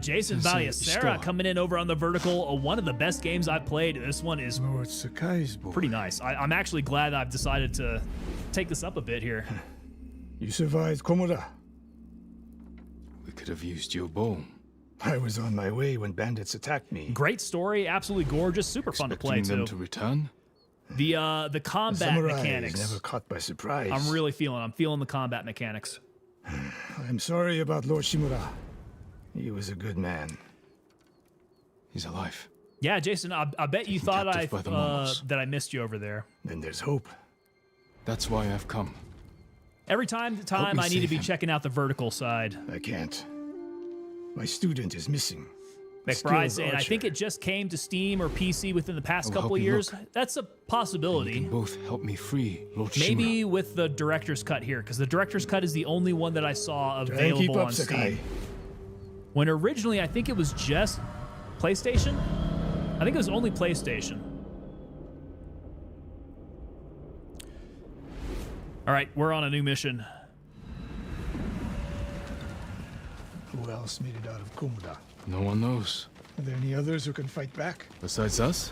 S1: Jason
S3: Sensei
S1: Baliacera
S3: Ishikawa.
S1: coming in over on the vertical. One of the best games I've played. This one is
S2: Lord Sakai's boy.
S1: pretty nice. I'm actually glad I've decided to take this up a bit here.
S2: You survived Komoda.
S3: We could have used your bow.
S2: I was on my way when bandits attacked me.
S1: Great story, absolutely gorgeous, super fun to play
S3: Expecting them
S1: too.
S3: to return?
S1: The combat
S2: Samurai
S1: mechanics.
S2: is never caught by surprise.
S1: I'm feeling the combat mechanics.
S2: I'm sorry about Lord Shimura. He was a good man.
S3: He's alive.
S1: Yeah, Jason, I bet you thought
S3: captive by the Mongols.
S1: that I missed you over there.
S2: Then there's hope.
S3: That's why I've come.
S1: Every time
S3: me
S1: I need to
S3: save
S1: be
S3: him.
S1: checking out the vertical side.
S2: I can't. My student is missing.
S1: McBride saying, I think it just came to Steam or PC within the past couple of years. That's a possibility.
S3: You can both help me free Lord
S1: Maybe
S3: Shimura.
S1: with the director's cut here, because the director's cut is the only one that I saw available on Steam. When originally, I think it was just PlayStation. I think it was only PlayStation. All right, we're on a new mission.
S2: Who else made it out of Komoda?
S3: No one knows.
S2: Are there any others who can fight back?
S3: Besides us?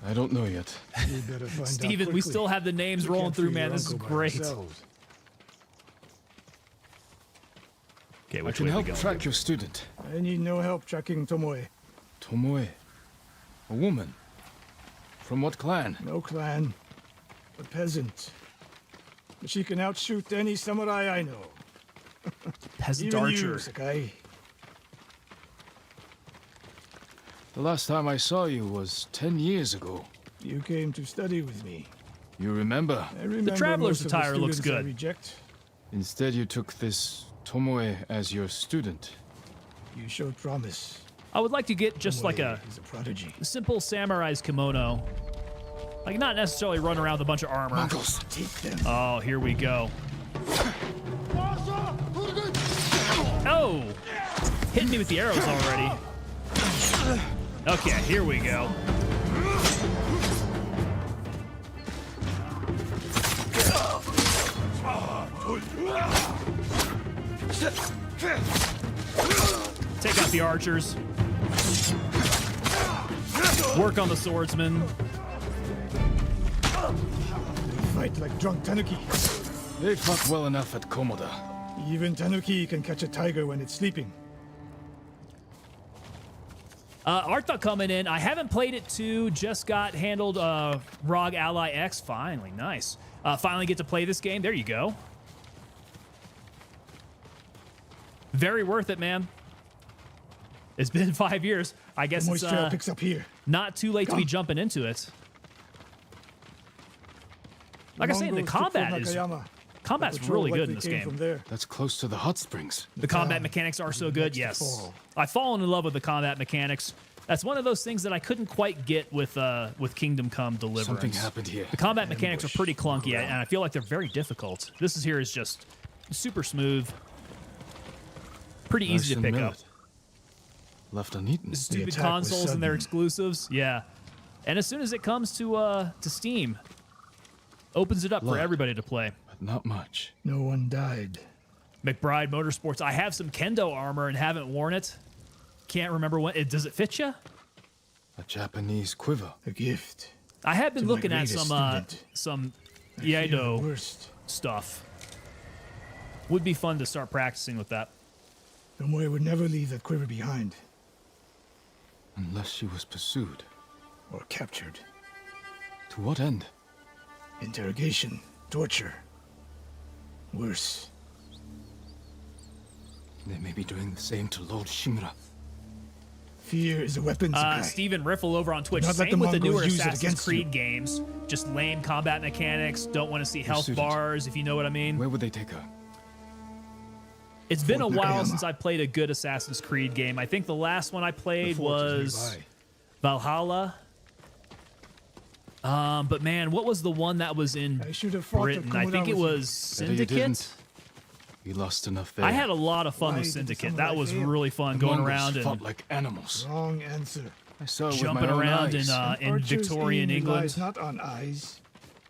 S3: I don't know yet.
S2: You better find out
S1: Steven, we
S2: quickly.
S1: still have the names
S2: We
S1: rolling
S2: can't
S1: through,
S2: free
S1: man.
S2: your
S1: This is
S2: uncle by
S1: great.
S2: ourselves.
S1: Okay,
S3: I
S1: which
S3: can
S1: way
S3: help
S1: we going?
S3: track your student.
S2: I need no help tracking Tomoe.
S3: Tomoe. A woman. From what clan?
S2: No clan. A peasant. But she can outshoot any samurai I know.
S1: Peasant
S2: Even
S1: archer.
S2: you, Sakai.
S3: The last time I saw you was 10 years ago.
S2: You came to study with me.
S3: You remember?
S2: I remember
S1: traveler's
S2: most of the
S1: attire looks
S2: students I
S1: good.
S2: reject.
S3: Instead, you took this Tomoe as your student.
S2: You showed promise.
S1: I would like to get just like
S2: Tomoe is a prodigy.
S1: simple samurai's kimono. Like, not necessarily run around with a bunch of armor.
S2: Mongols, take them.
S1: Oh, here we go. Oh! Hitting me with the arrows already. Okay, here we go. Take out the archers. Work on the swordsman.
S2: They fight like drunk tanuki.
S3: They fought well enough at Komoda.
S2: Even tanuki can catch a tiger when it's sleeping.
S1: Artha coming in. I haven't played it too. Just got handled ROG Ally X. Finally, nice. Finally get to play this game. There you go. Very worth it, man. It's been 5 years. I guess
S2: The
S1: it's
S2: moisture picks up here.
S1: not too late to be jumping into it. Like I say, the combat's really good in this game.
S3: That's close to the hot springs.
S1: The combat mechanics are so good, yes. I've fallen in love with the combat mechanics. That's one of those things that I couldn't quite get with Kingdom Come Deliverance.
S3: Something happened here.
S1: The combat mechanics are pretty clunky, and I feel like they're very difficult. This is here is just super smooth, pretty easy to pick up.
S3: Left uneaten.
S1: The stupid consoles and their exclusives, yeah. And as soon as it comes to Steam, opens it up for everybody to play.
S3: But not much.
S2: No one died.
S1: McBride Motorsports. I have some kendo armor and haven't worn it. Can't remember when. Does it fit you?
S3: A Japanese quiver.
S2: A gift.
S1: I have been
S2: to my
S1: looking at
S2: greatest
S1: some
S2: I fear the
S1: Iaido
S2: worst.
S1: stuff. Would be fun to start practicing with that.
S2: Tomoe would never leave that quiver behind.
S3: Unless she was pursued.
S2: Or captured.
S3: To what end?
S2: Interrogation. Torture. Worse.
S3: They may be doing the same to Lord Shimura.
S2: Fear is a weapon, Sakai.
S1: Steven Riffle over on Twitch.
S2: Not let
S1: Same
S2: the
S1: with the newer
S2: Mongols use it
S1: Assassin's
S2: against
S1: Creed games. Just lame combat mechanics. Don't want to see health
S3: student.
S1: bars, if you know what I mean.
S3: Where would they take her?
S1: It's been a
S2: Fort
S1: while
S2: Nakayama.
S1: since I played a good Assassin's Creed game. I think the last one I played was Valhalla. But man, what was the one that was in
S2: I should have fought
S1: Britain?
S2: to
S1: I
S2: come
S1: think
S2: down
S1: it
S2: with you.
S1: was
S3: Better you
S1: Syndicate.
S3: didn't. You lost enough there.
S1: I had a lot of fun
S2: Why
S1: with
S2: did the
S1: Syndicate.
S2: samurai
S1: That was
S2: fail?
S1: really fun
S3: The
S1: going
S3: Mongols
S1: around
S3: fought
S1: and
S3: like animals.
S2: Wrong answer.
S3: I saw it
S1: jumping
S3: with my own
S1: around
S3: eyes.
S1: in
S2: Archer's
S1: Victorian
S2: aim
S1: England.
S2: relies not on eyes,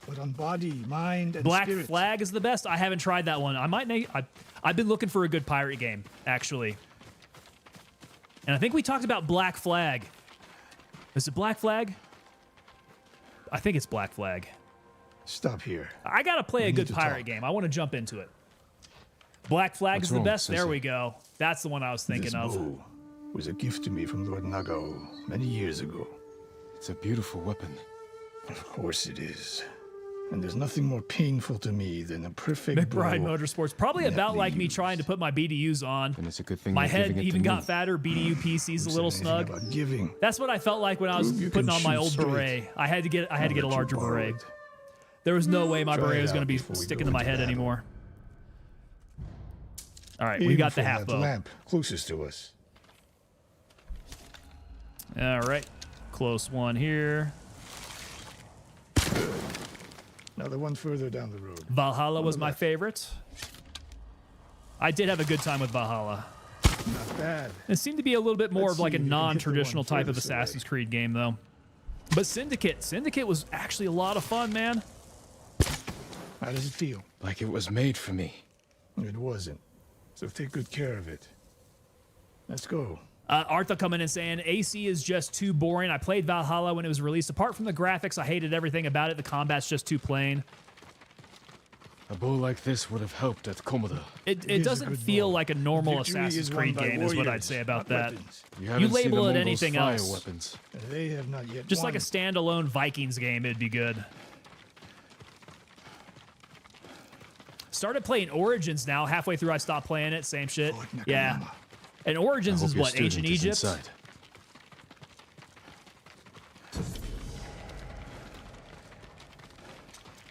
S2: but on body, mind, and
S1: Black
S2: spirit.
S1: Flag is the best. I haven't tried that one. I've been looking for a good pirate game, actually. And I think we talked about Black Flag. Is it Black Flag? I think it's Black Flag.
S2: Stop here.
S1: I gotta play
S2: We
S1: a
S2: need
S1: good
S2: to
S1: pirate
S2: talk.
S1: game. I want to jump into it. Black Flag
S3: What's
S1: is the
S3: wrong,
S1: best. There
S3: Sensei?
S1: we go. That's the one I was thinking
S2: This
S1: of.
S2: bow was a gift to me from Lord Nagao many years ago.
S3: It's a beautiful weapon.
S2: Of course it is. And there's nothing more painful to me than a perfect
S1: McBride
S2: blow.
S1: Motorsports. Probably
S2: Net
S1: about like me
S2: leaves.
S1: trying to put my BDUs on.
S3: And it's a good thing
S1: My
S3: you're
S1: head
S3: giving it
S1: even
S3: to
S1: got
S3: me.
S1: fatter. BDU PC's a
S2: Who
S1: little
S2: said anything
S1: snug.
S2: about giving?
S1: That's what I felt like when I was
S2: Prove you
S1: putting
S2: can
S1: on my
S2: shoot
S1: old
S2: straight.
S1: beret. I had to get
S2: I'll
S1: a
S2: let
S1: larger
S2: you borrow
S1: beret.
S2: it.
S1: There was no way my
S2: Try
S1: beret
S2: it
S1: was going to
S2: out
S1: be
S2: before we
S1: sticking
S2: go
S1: to my
S2: into
S1: head
S2: battle.
S1: anymore. All right, we
S2: Aim
S1: got the
S2: for
S1: half
S2: that
S1: bow.
S2: lamp closest to us.
S1: All right. Close one here.
S2: Another one further down the road.
S1: Valhalla was my favorite. I did have a good time with Valhalla.
S2: Not bad.
S1: It seemed to be a little bit more
S2: Let's
S1: of like
S2: see
S1: a
S2: if you can hit the
S1: non-traditional
S2: one
S1: type of
S2: furthest away.
S1: Assassin's Creed game, though. But Syndicate was actually a lot of fun, man.
S2: How does it feel?
S3: Like it was made for me.
S2: It wasn't. So take good care of it. Let's go.
S1: Artha coming in saying, AC is just too boring. I played Valhalla when it was released. Apart from the graphics, I hated everything about it. The combat's just too plain.
S3: A bow like this would have helped at Komoda.
S1: It doesn't feel like a normal Assassin's Creed game is what I'd say about that. You label it anything else.
S3: Weapons.
S2: They have not yet
S1: Just like
S2: won.
S1: a standalone Vikings game, it'd be good. Started playing Origins now. Halfway through, I stopped playing it. Same shit. Yeah. And Origins is what? Ancient Egypt?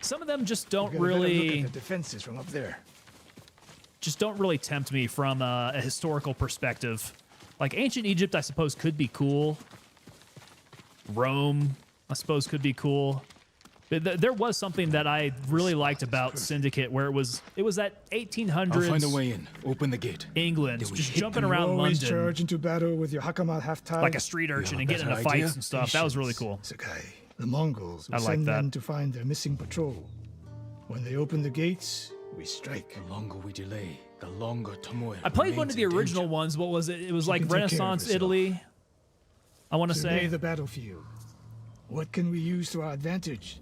S1: Some of them just don't
S2: Get a better look
S1: really...
S2: at the defenses from up there.
S1: Just don't really tempt me from a historical perspective. Like, Ancient Egypt, I suppose, could be cool. Rome, I suppose, could be cool. But there was something that I really liked about Syndicate, where it was that 1800s.
S3: I'll find a way in. Open the gate.
S1: England, just jumping around
S2: You always
S1: London
S2: charge into battle with your hakama half-tied.
S1: like a street urchin and getting into fights and stuff. That was really cool.
S2: Sakai. The Mongols will
S1: I like
S2: send
S1: that.
S2: men to find their missing patrol. When they open the gates, we strike.
S3: The longer we delay, the longer Tomoe.
S1: I played one of the original ones. What was it? It was like
S2: can take care of
S1: Renaissance
S2: yourself.
S1: Italy. I want to
S2: Survey
S1: say.
S2: the battlefield. What can we use to our advantage?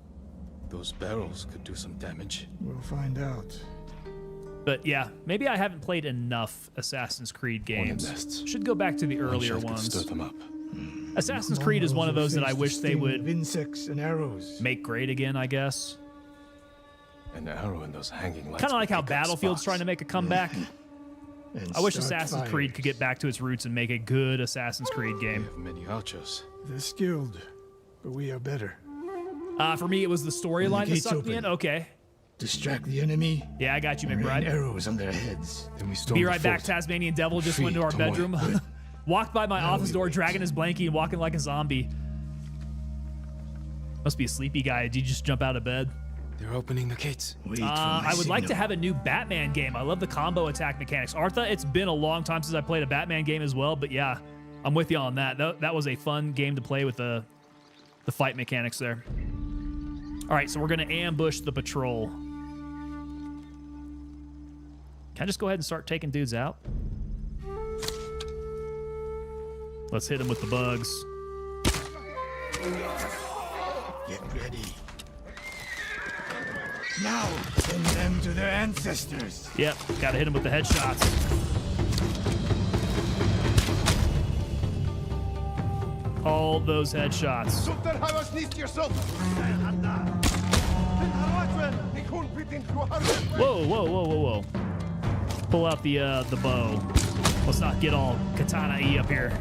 S3: Those barrels could do some damage.
S2: We'll find out.
S1: But yeah, maybe I haven't played enough Assassin's Creed games.
S3: nests.
S1: Should go back to the earlier
S3: One shot could
S1: ones.
S3: stir them up.
S1: Assassin's Creed is one of those that I wish they would
S2: insects and arrows.
S1: make great again, I guess.
S3: An arrow in those hanging lights.
S1: Kind of like
S3: would
S1: how
S3: pick up
S1: Battlefield's
S3: sparks.
S1: trying to make a comeback.
S2: And
S1: I wish
S2: start
S1: Assassin's
S2: fires.
S1: Creed could get back to its roots and make a good Assassin's Creed
S3: We
S1: game.
S3: have many archers.
S2: They're skilled, but we are better.
S1: For me, it was the storyline that
S2: gates
S1: sucked me in.
S2: open.
S1: Okay.
S2: Distract the enemy.
S1: Yeah, I got you,
S2: and rain
S1: McBride.
S2: arrows on their heads.
S3: Then we storm
S1: Be
S3: the
S1: right back,
S3: fort.
S1: Tasmanian Devil just
S3: Free
S1: went to our
S3: Tomoe.
S1: bedroom. Walked by my
S2: Now
S1: office
S2: we
S1: door,
S2: wait.
S1: dragging his blankie and walking like a zombie. Must be a sleepy guy. Did you just jump out of bed?
S3: They're opening the gates.
S2: Wait for my
S1: I would like to
S2: signal.
S1: have a new Batman game. I love the combo attack mechanics. Artha, it's been a long time since I played a Batman game as well, but yeah, I'm with you on that. That was a fun game to play with the fight mechanics there. All right, so we're going to ambush the patrol. Can I just go ahead and start taking dudes out? Let's hit them with the bugs.
S2: Get ready. Now, send them to their ancestors.
S1: Yep, got to hit them with the headshots. All those headshots. Whoa, whoa, whoa, whoa, whoa. Pull out the bow. Let's not get all katana-y up here.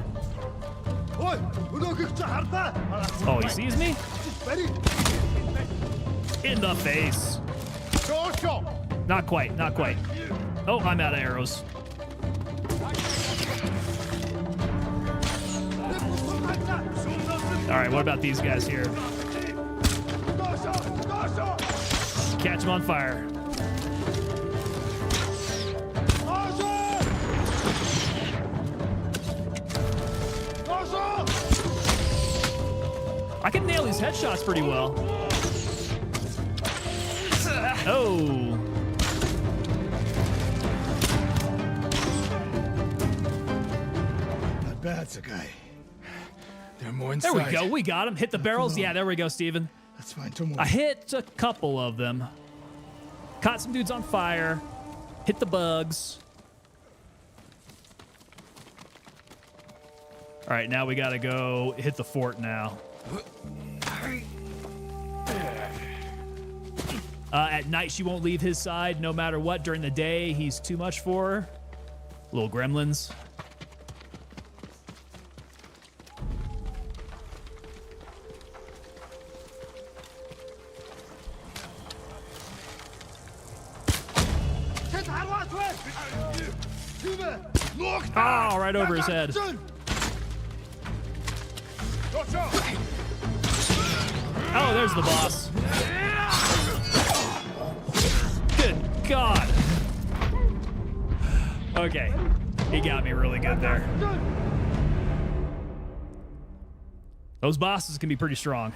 S1: Oh, he sees me? In the face. Not quite, not quite. Oh, I'm out of arrows. All right, what about these guys here? Catch them on fire. I can nail these headshots pretty well. Oh.
S2: Not bad, Sakai.
S3: They're more
S1: There
S3: inside.
S1: we go. We got him. Hit the barrels. Yeah, there we go, Steven.
S2: That's fine, Tomo.
S1: I hit a couple of them. Caught some dudes on fire. Hit the bugs. All right, now we got to go hit the fort now. At night, she won't leave his side no matter what. During the day, he's too much for her. Little gremlins. Oh, right over his head. Oh, there's the boss. Good God. Okay. He got me really good there. Those bosses can be pretty strong.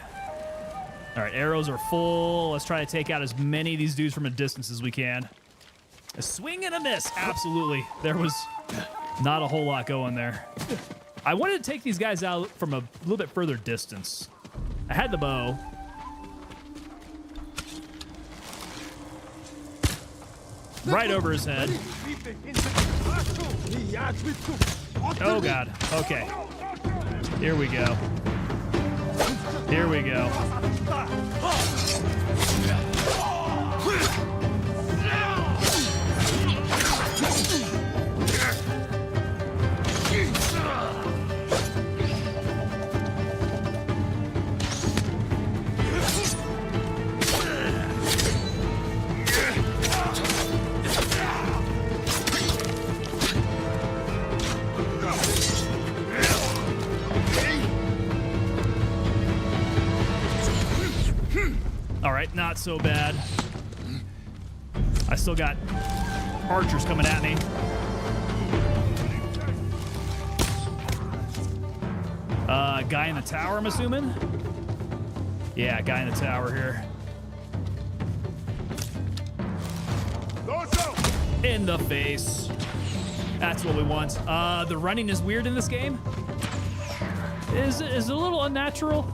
S1: All right, arrows are full. Let's try to take out as many of these dudes from a distance as we can. A swing and a miss. Absolutely. There was not a whole lot going there. I wanted to take these guys out from a little bit further distance. I had the bow. Right over his head. Oh, God. Okay. Here we go. Here we go. All right, not so bad. I still got archers coming at me. Guy in the tower, I'm assuming? Yeah, guy in the tower here. In the face. That's what we want. The running is weird in this game. Is a little unnatural.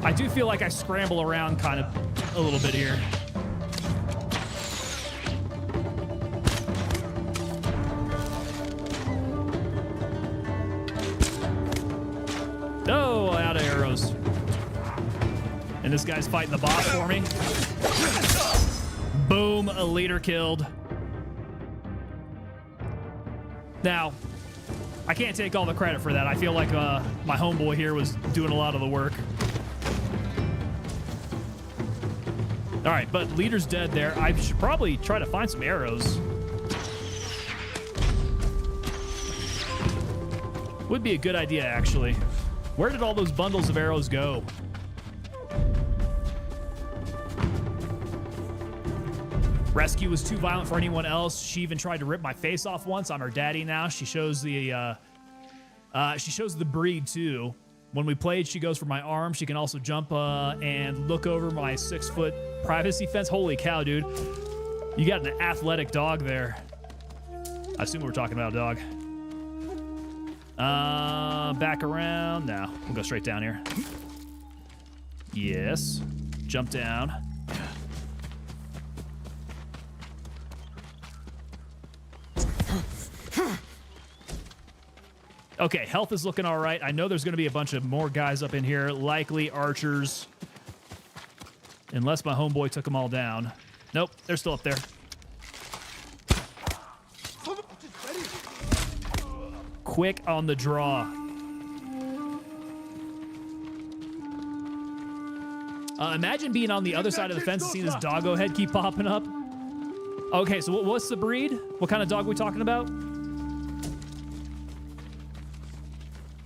S1: I do feel like I scramble around kind of a little bit here. Oh, out of arrows. And this guy's fighting the boss for me. Boom, a leader killed. Now, I can't take all the credit for that. I feel like my homeboy here was doing a lot of the work. All right, but leader's dead there. I should probably try to find some arrows. Would be a good idea, actually. Where did all those bundles of arrows go? Rescue was too violent for anyone else. She even tried to rip my face off once. I'm her daddy now. She shows the breed too. When we played, she goes for my arm. She can also jump and look over my 6-foot privacy fence. Holy cow, dude. You got an athletic dog there. I assume we're talking about a dog. Back around. No, we'll go straight down here. Yes. Jump down. Okay, health is looking all right. I know there's going to be a bunch of more guys up in here, likely archers. Unless my homeboy took them all down. Nope, they're still up there. Quick on the draw. Imagine being on the other side of the fence and seeing this doggo head keep popping up. Okay, so what's the breed? What kind of dog are we talking about?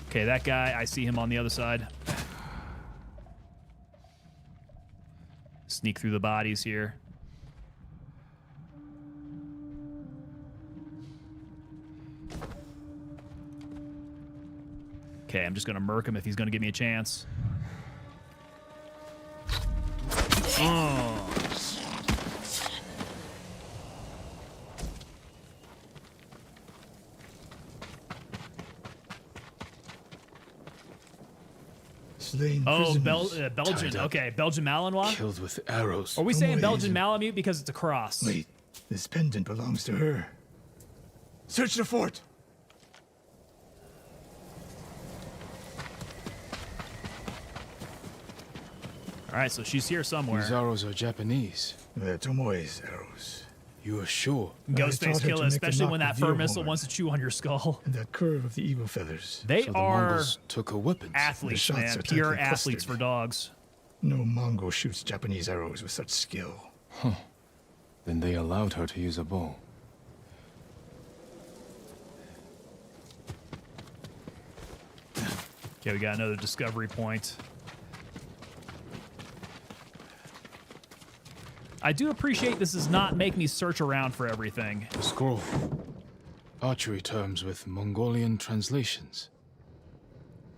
S1: Okay, that guy, I see him on the other side. Sneak through the bodies here. Okay, I'm just gonna murk him if he's gonna give me a chance. Oh.
S2: Slain
S1: Belgian.
S2: tied up,
S1: Okay, Belgian Malinois.
S3: Killed with arrows.
S1: Are we saying Belgian Malamute because it's a cross?
S2: Wait, this pendant belongs to her. Search the fort.
S1: All right, so she's here somewhere.
S3: These arrows are Japanese.
S2: They're Tomoe's arrows.
S3: You are sure?
S1: Ghostface killer, especially when that fur missile wants to chew on your skull.
S2: And that curve of the eagle feathers.
S1: They
S3: so the
S1: are
S3: Mongols took her weapons.
S1: Athletes,
S2: The shots
S1: man.
S2: are
S1: Pure
S2: tightly
S1: athletes
S2: clustered.
S1: for dogs.
S2: No Mongol shoots Japanese arrows with such skill.
S3: Huh. Then they allowed her to use a bow.
S1: Okay, we got another discovery point. I do appreciate this does not make me search around for everything.
S3: A scroll. Archery terms with Mongolian translations.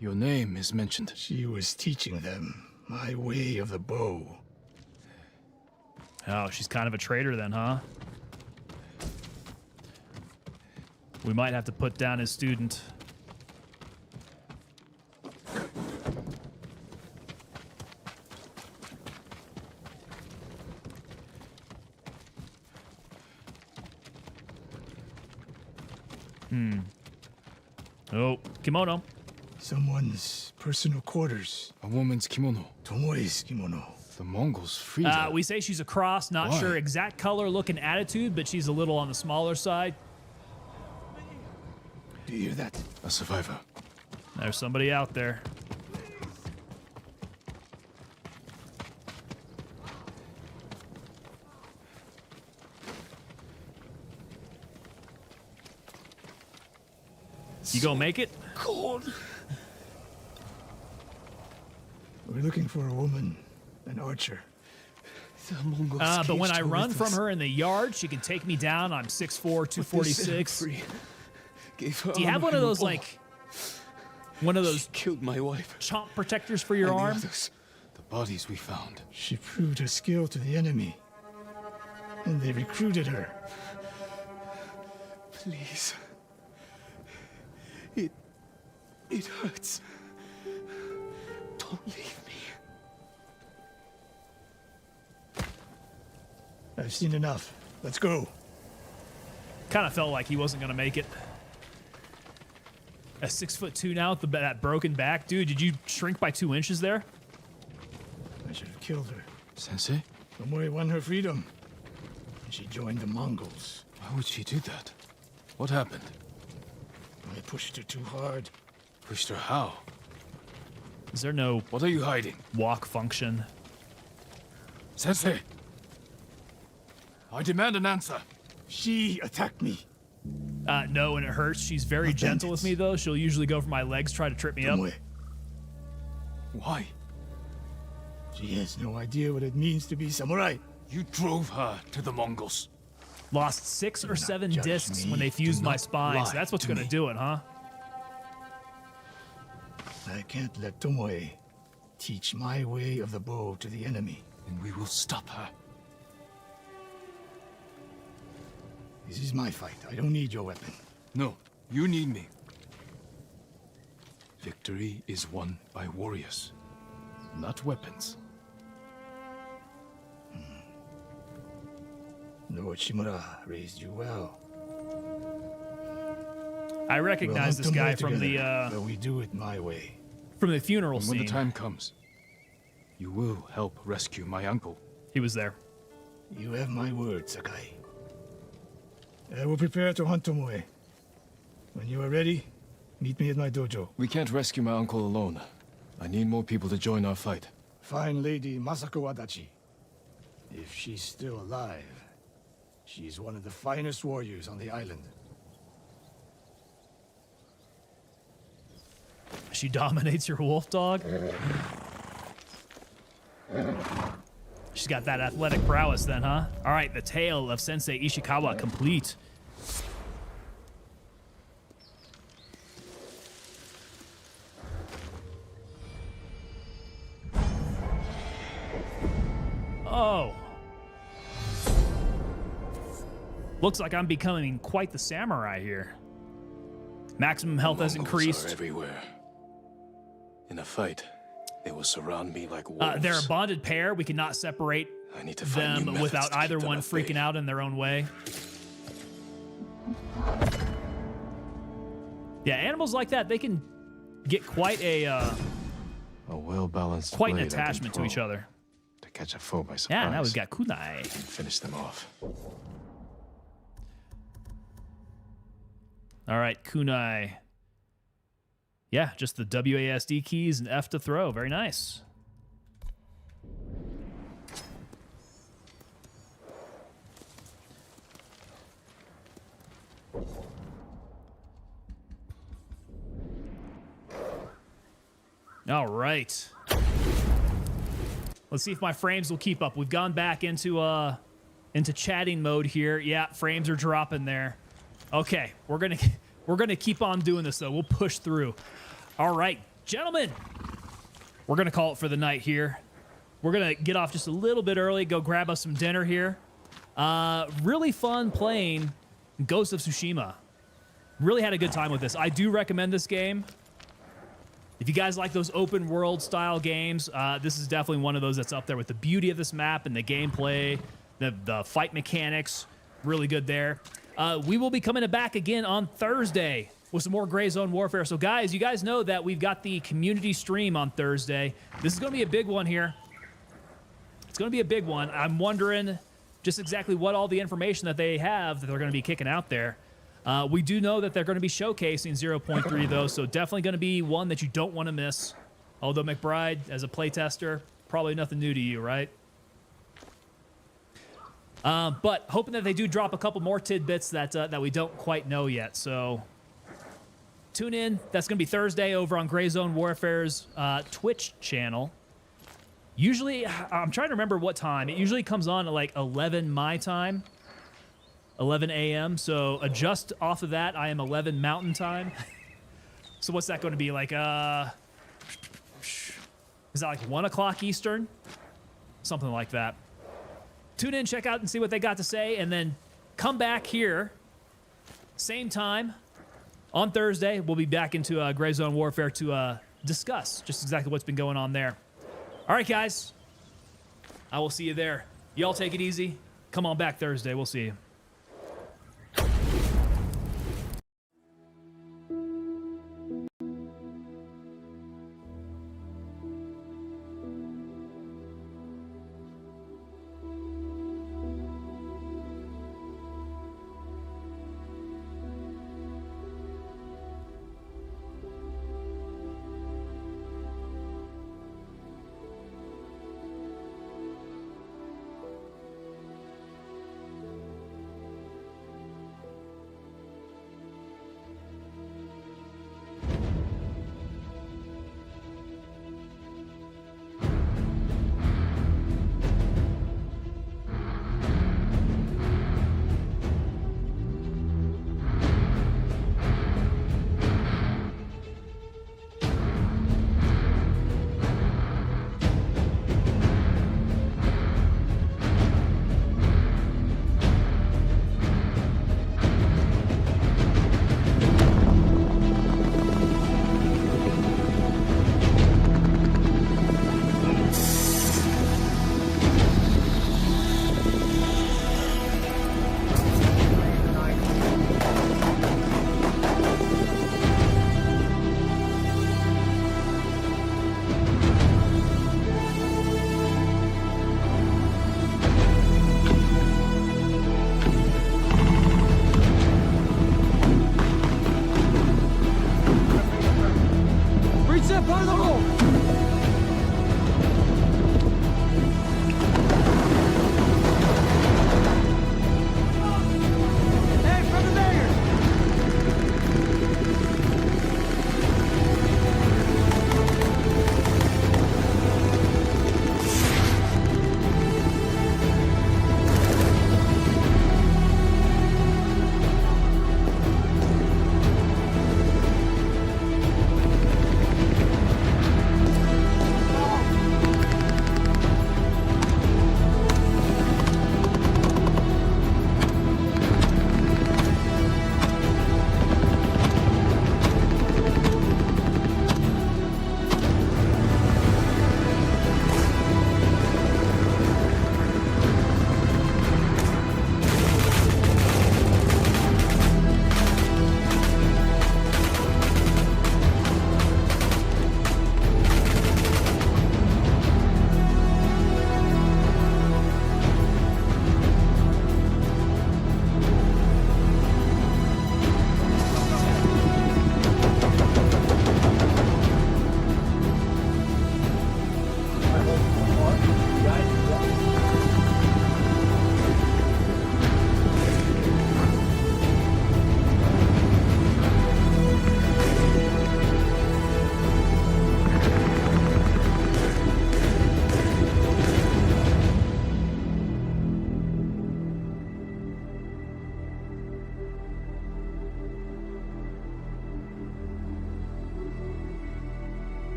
S3: Your name is mentioned.
S2: She was teaching them my way of the bow.
S1: Oh, she's kind of a traitor then, huh? We might have to put down his student. Oh, kimono.
S2: Someone's personal quarters.
S3: A woman's kimono.
S2: Tomoe's kimono.
S3: The Mongols freed her.
S1: We say she's a cross, not
S3: Why?
S1: sure exact color, look, and attitude, but she's a little on the smaller side.
S2: Do you hear that?
S3: A survivor.
S1: There's somebody out there. You gonna make it?
S2: Cold. We're looking for a woman, an archer.
S3: The Mongols
S1: but when
S3: caged
S1: I
S3: her
S1: run
S3: with
S1: from
S3: us.
S1: her in the yard, she can take me down. I'm 6'4", 246.
S3: Gave her
S1: Do you have
S3: armor
S1: one of
S3: and a
S1: those,
S3: bow.
S1: like, one of those
S3: Killed my wife.
S1: chomp protectors for your
S3: And the
S1: arm?
S3: others. The bodies we found.
S2: She proved her skill to the enemy, and they recruited her.
S3: Please. It hurts. Don't leave me.
S2: I've seen enough. Let's go.
S1: Kind of felt like he wasn't gonna make it. At 6'2" now with that broken back, dude. Did you shrink by 2 inches there?
S2: I should have killed her.
S3: Sensei?
S2: Tomoe won her freedom, and she joined the Mongols.
S3: Why would she do that? What happened?
S2: I pushed her too hard.
S3: Pushed her how?
S1: Is there no
S3: What are you hiding?
S1: walk function?
S3: Sensei! I demand an answer.
S2: She attacked me.
S1: No, and it hurts. She's very gentle with me, though. She'll usually go for my legs, try to trip me up.
S2: Tomoe,
S3: Why?
S2: she has no idea what it means to be samurai.
S3: You drove her to the Mongols.
S1: Lost 6 or 7
S2: judge
S1: discs
S2: me.
S1: when they fused
S3: Do
S1: my
S3: not
S1: spine, so
S3: lie
S1: that's what's
S3: to
S1: gonna
S3: me.
S1: do it, huh?
S2: I can't let Tomoe teach my way of the bow to the enemy.
S3: And we will stop her.
S2: This is my fight. I don't need your weapon.
S3: No, you need me. Victory is won by warriors, not weapons.
S2: Lord Shimura raised you well.
S1: I recognize
S2: We'll
S1: this
S2: hunt
S1: guy
S2: Tomoe
S1: from
S2: together,
S1: the
S2: but we do it my way.
S1: funeral
S3: And when
S1: scene.
S3: the time comes, you will help rescue my uncle.
S1: He was there.
S2: You have my word, Sakai. I will prepare to hunt Tomoe. When you are ready, meet me at my dojo.
S3: We can't rescue my uncle alone. I need more people to join our fight.
S2: Fine lady Masako Adachi. If she's still alive, she's one of the finest warriors on the island.
S1: She dominates your wolf dog. She's got that athletic prowess then, huh? All right, the tale of Sensei Ishikawa complete. Oh. Looks like I'm becoming quite the samurai here. Maximum health has
S3: Mongols
S1: increased.
S3: are everywhere. In a fight, they will surround me like wolves.
S1: They're a bonded pair. We cannot separate
S3: I need to find new
S1: them
S3: methods
S1: without
S3: to
S1: either
S3: keep them
S1: one
S3: at bay.
S1: freaking out in their own way. Yeah, animals like that, they can get quite a
S3: well-balanced
S1: quite an
S3: blade I can
S1: attachment to
S3: throw
S1: each other.
S3: to catch a foe by surprise.
S1: Yeah, now we've got kunai.
S3: and finish them off.
S1: All right, kunai. Yeah, just the WASD keys and F to throw. Very nice. All right. Let's see if my frames will keep up. We've gone back into chatting mode here. Yeah, frames are dropping there. Okay, we're gonna keep on doing this though. We'll push through. All right, gentlemen. We're gonna call it for the night here. We're gonna get off just a little bit early, go grab us some dinner here. Really fun playing Ghost of Tsushima. Really had a good time with this. I do recommend this game. If you guys like those open world style games, this is definitely one of those that's up there with the beauty of this map and the gameplay, the fight mechanics, really good there. We will be coming back again on Thursday with some more Gray Zone Warfare. So guys, you guys know that we've got the community stream on Thursday. This is going to be a big one here. It's going to be a big one. I'm wondering just exactly what all the information that they have that they're going to be kicking out there. We do know that they're going to be showcasing 0.3 though, so definitely going to be one that you don't want to miss. Although McBride, as a playtester, probably nothing new to you, right? But hoping that they do drop a couple more tidbits that we don't quite know yet. So tune in. That's going to be Thursday over on Gray Zone Warfare's Twitch channel. Usually, I'm trying to remember what time. It usually comes on at like 11 my time. 11 a.m. So adjust off of that. I am 11 Mountain Time. So what's that going to be like? Is that like 1 o'clock Eastern? Something like that. Tune in, check out, and see what they got to say, and then come back here, same time on Thursday. We'll be back into Gray Zone Warfare to discuss just exactly what's been going on there. All right, guys. I will see you there. Y'all take it easy. Come on back Thursday. We'll see you.